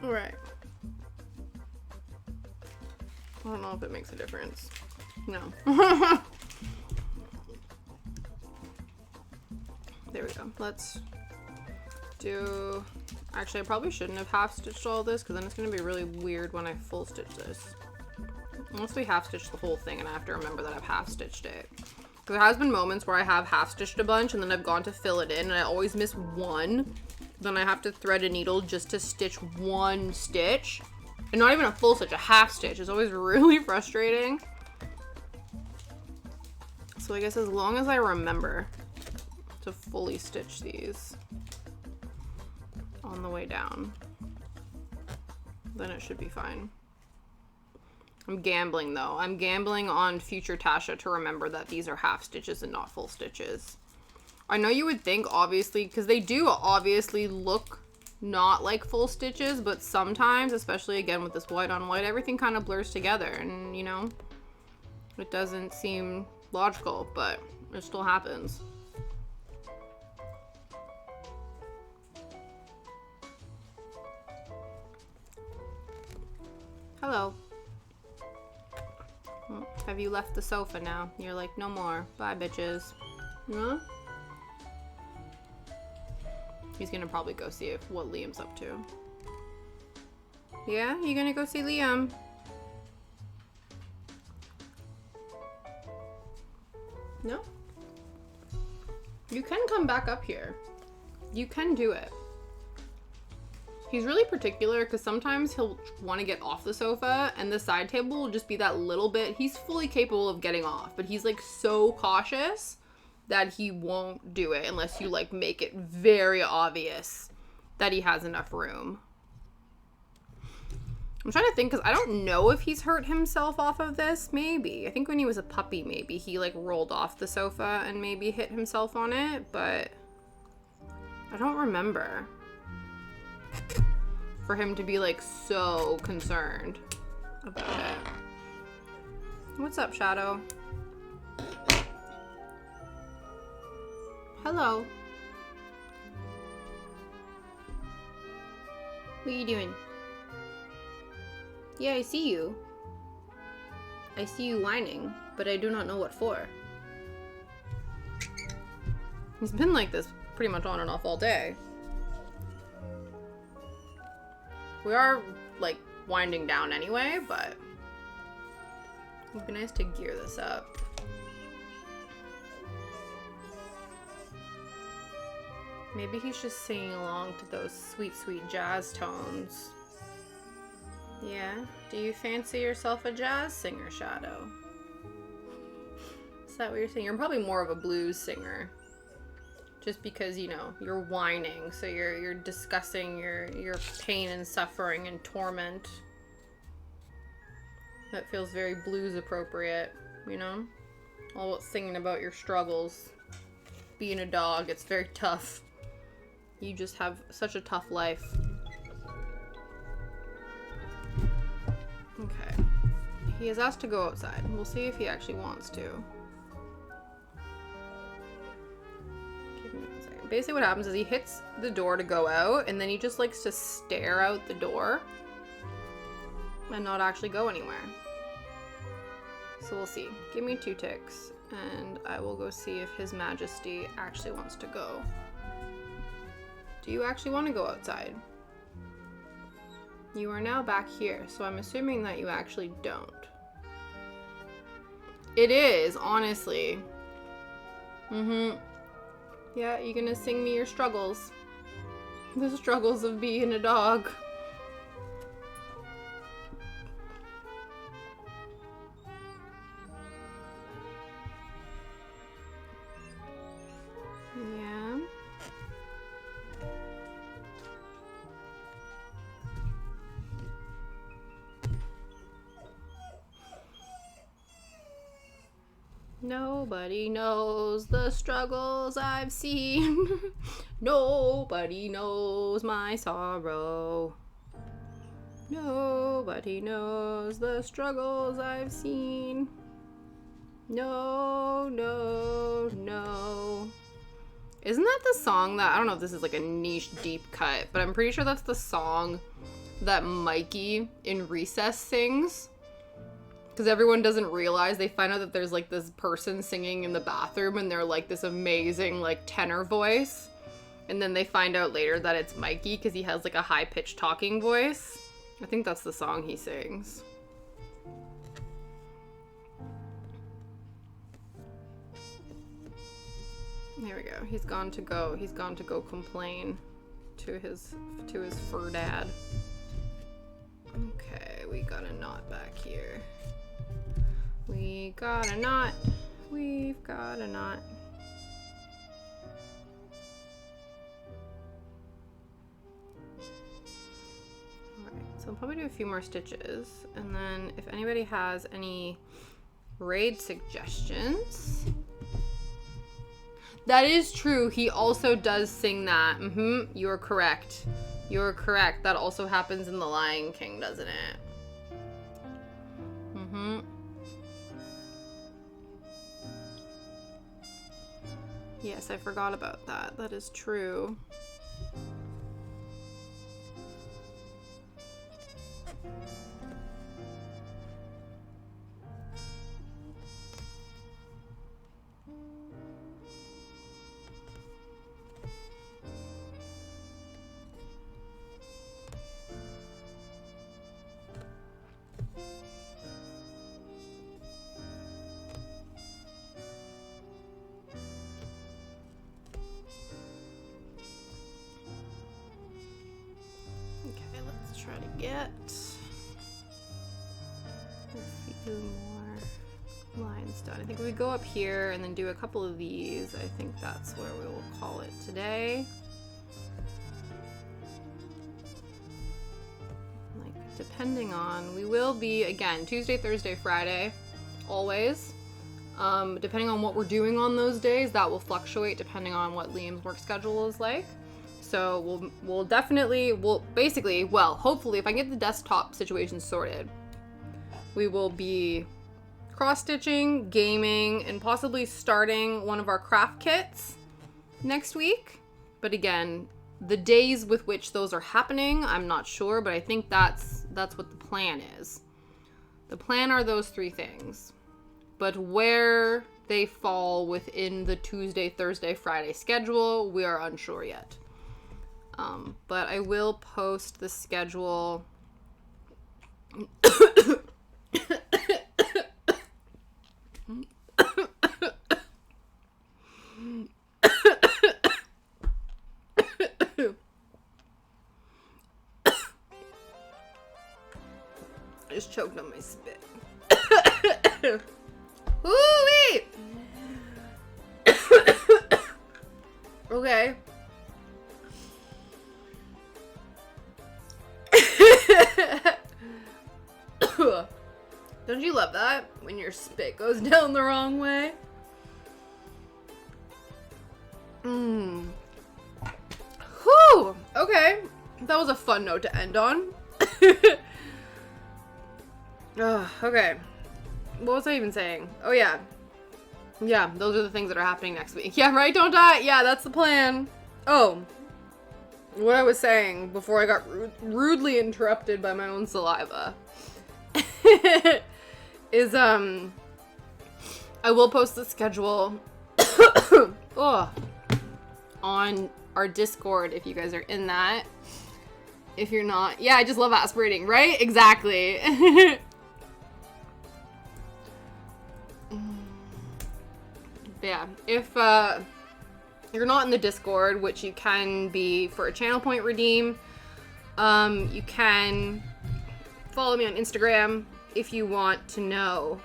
All right. I don't know if it makes a difference. No. There we go. Let's do... Actually, I probably shouldn't have half-stitched all this, because then it's going to be really weird when I full-stitch this. Unless we half-stitch the whole thing, and I have to remember that I've half-stitched it. There has been moments where I have half-stitched a bunch, and then I've gone to fill it in, and I always miss one. Then I have to thread a needle just to stitch one stitch. And not even a full stitch, a half stitch. It's always really frustrating. So I guess as long as I remember to fully stitch these on the way down, then it should be fine. I'm gambling though. I'm gambling on future Tasha to remember that these are half stitches and not full stitches. I know you would think, obviously, because they do obviously look not like full stitches, but sometimes, especially again with this white on white, everything kind of blurs together and, you know, it doesn't seem logical, but it still happens. Hello. Have you left the sofa now? You're like, no more. Bye, bitches. Huh? He's gonna probably go see what Liam's up to. Yeah? You gonna go see Liam? No? You can come back up here. You can do it. He's really particular because sometimes he'll want to get off the sofa and the side table will just be that little bit. He's fully capable of getting off, but he's like so cautious that he won't do it unless you like make it very obvious that he has enough room. I'm trying to think because I don't know if he's hurt himself off of this. Maybe. I think when he was a puppy, maybe he like rolled off the sofa and maybe hit himself on it, but I don't remember for him to be like so concerned about it. What's up, Shadow? Hello. What are you doing? Yeah, I see you. I see you whining, but I do not know what for. He's been like this pretty much on and off all day. We are, like, winding down anyway, but it would be nice to gear this up. Maybe he's just singing along to those sweet, sweet jazz tones. Yeah? Do you fancy yourself a jazz singer, Shadow? Is that what you're saying? You're probably more of a blues singer. Just because, you know, you're whining, so you're discussing your pain and suffering and torment. That feels very blues appropriate, you know? All about singing about your struggles. Being a dog, it's very tough. You just have such a tough life. Okay. He has asked to go outside. We'll see if he actually wants to. Give me 1 second. Basically what happens is he hits the door to go out, and then he just likes to stare out the door and not actually go anywhere. So we'll see. Give me 2 ticks, and I will go see if His Majesty actually wants to go. Do you actually want to go outside? You are now back here, so I'm assuming that you actually don't. It is, honestly. Yeah, you're gonna sing me your struggles. The struggles of being a dog. Yeah. Nobody knows the struggles I've seen. Nobody knows my sorrow. Nobody knows the struggles I've seen. No, no, no. Isn't that the song that, I don't know if this is like a niche deep cut, but I'm pretty sure that's the song that Mikey in Recess sings. Because everyone doesn't realize, they find out that there's like this person singing in the bathroom and they're like this amazing like tenor voice. And then they find out later that it's Mikey because he has like a high-pitched talking voice. I think that's the song he sings. There we go. He's gone to go complain to his fur dad. Okay, we got a knot back here. We got a knot. We've got a knot. Alright, so I'll probably do a few more stitches. And then if anybody has any raid suggestions. That is true. He also does sing that. You're correct. You're correct. That also happens in The Lion King, doesn't it? Yes, I forgot about that. That is true. Try to get a few more lines done. I think we go up here and then do a couple of these. I think that's where we will call it today. Like, depending on, we will be, again, Tuesday, Thursday, Friday, always. Depending on what we're doing on those days, that will fluctuate depending on what Liam's work schedule is like. So we'll definitely, hopefully if I get the desktop situation sorted, we will be cross-stitching, gaming, and possibly starting one of our craft kits next week. But again, the days with which those are happening, I'm not sure, but I think that's what the plan is. The plan are those 3 things. But where they fall within the Tuesday, Thursday, Friday schedule, we are unsure yet. But I will post the schedule. I just choked on my spit. Woo-wee! Okay. Don't you love that? When your spit goes down the wrong way? Whew! Okay. That was a fun note to end on. Okay. What was I even saying? Oh, yeah. Yeah, those are the things that are happening next week. Yeah, right? Don't die. Yeah, that's the plan. Oh. What I was saying before I got rudely interrupted by my own saliva is, I will post the schedule on our Discord if you guys are in that. If you're not, yeah, I just love aspirating, right? Exactly. Yeah, if you're not in the Discord, which you can be for a channel point redeem, you can follow me on Instagram if you want to know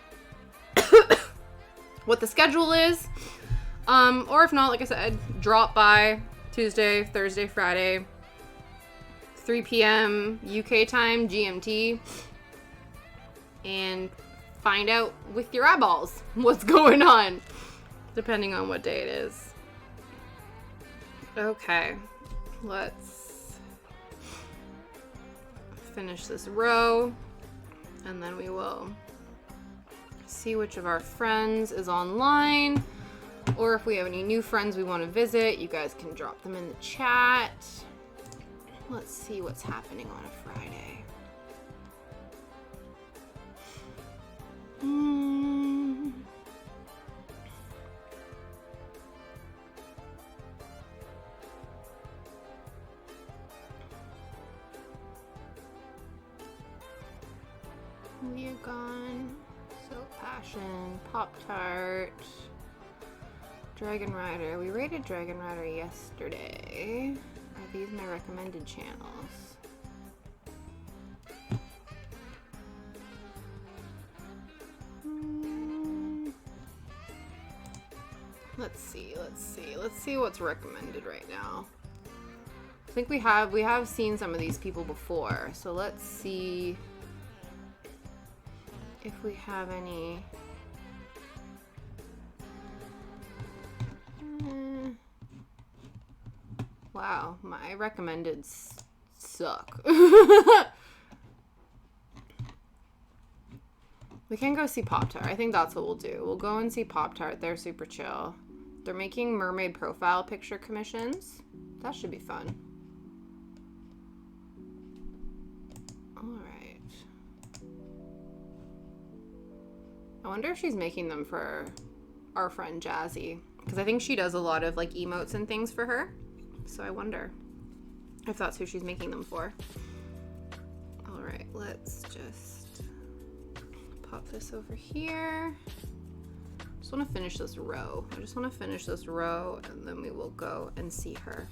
what the schedule is. Or if not, like I said, drop by Tuesday, Thursday, Friday, 3 p.m. UK time, GMT, and find out with your eyeballs what's going on, depending on what day it is. Okay, let's finish this row, and then we will see which of our friends is online, or if we have any new friends we want to visit, you guys can drop them in the chat. Let's see what's happening on a Friday. We're gone. Soap Passion, Pop-Tart, Dragon Rider. We rated Dragon Rider yesterday. Are these my recommended channels? Let's see what's recommended right now. I think we have seen some of these people before, so let's see if we have any. Wow, my recommendeds suck. We can go see Pop-Tart. I think that's what we'll do. We'll go and see Pop-Tart. They're super chill. They're making mermaid profile picture commissions. That should be fun. Alright. I wonder if she's making them for our friend Jazzy. Because I think she does a lot of like emotes and things for her. So I wonder if that's who she's making them for. Alright, let's just pop this over here. Just want to finish this row. I just want to finish this row and then we will go and see her.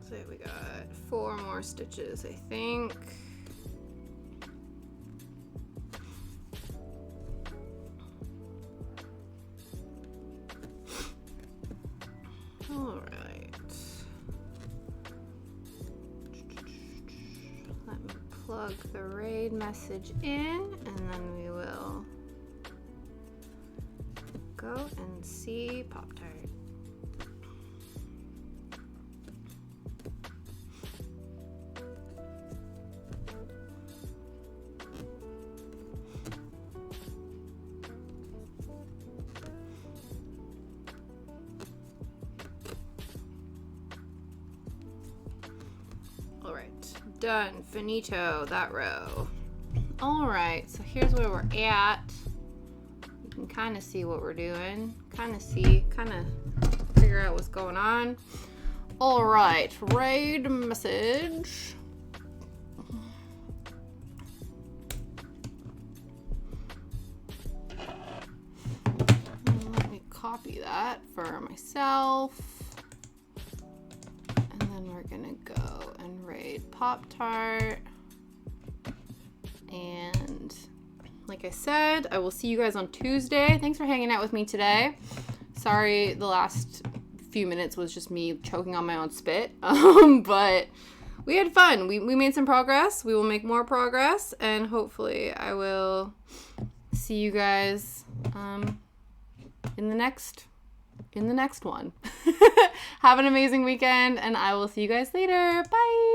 So we got 4 more stitches, I think. All right. Let me plug the raid message in, and then we will go and see Pop-Tart. Done. Finito. That row. Alright, so here's where we're at. You can kind of see what we're doing. Kind of figure out what's going on. Alright, raid message. Let me copy that for myself. And then we're gonna go and raid Pop-Tart. And like I said, I will see you guys on Tuesday. Thanks for hanging out with me today. Sorry, the last few minutes was just me choking on my own spit. But we had fun. We made some progress. We will make more progress. And hopefully I will see you guys in the next one. Have an amazing weekend, and I will see you guys later. Bye.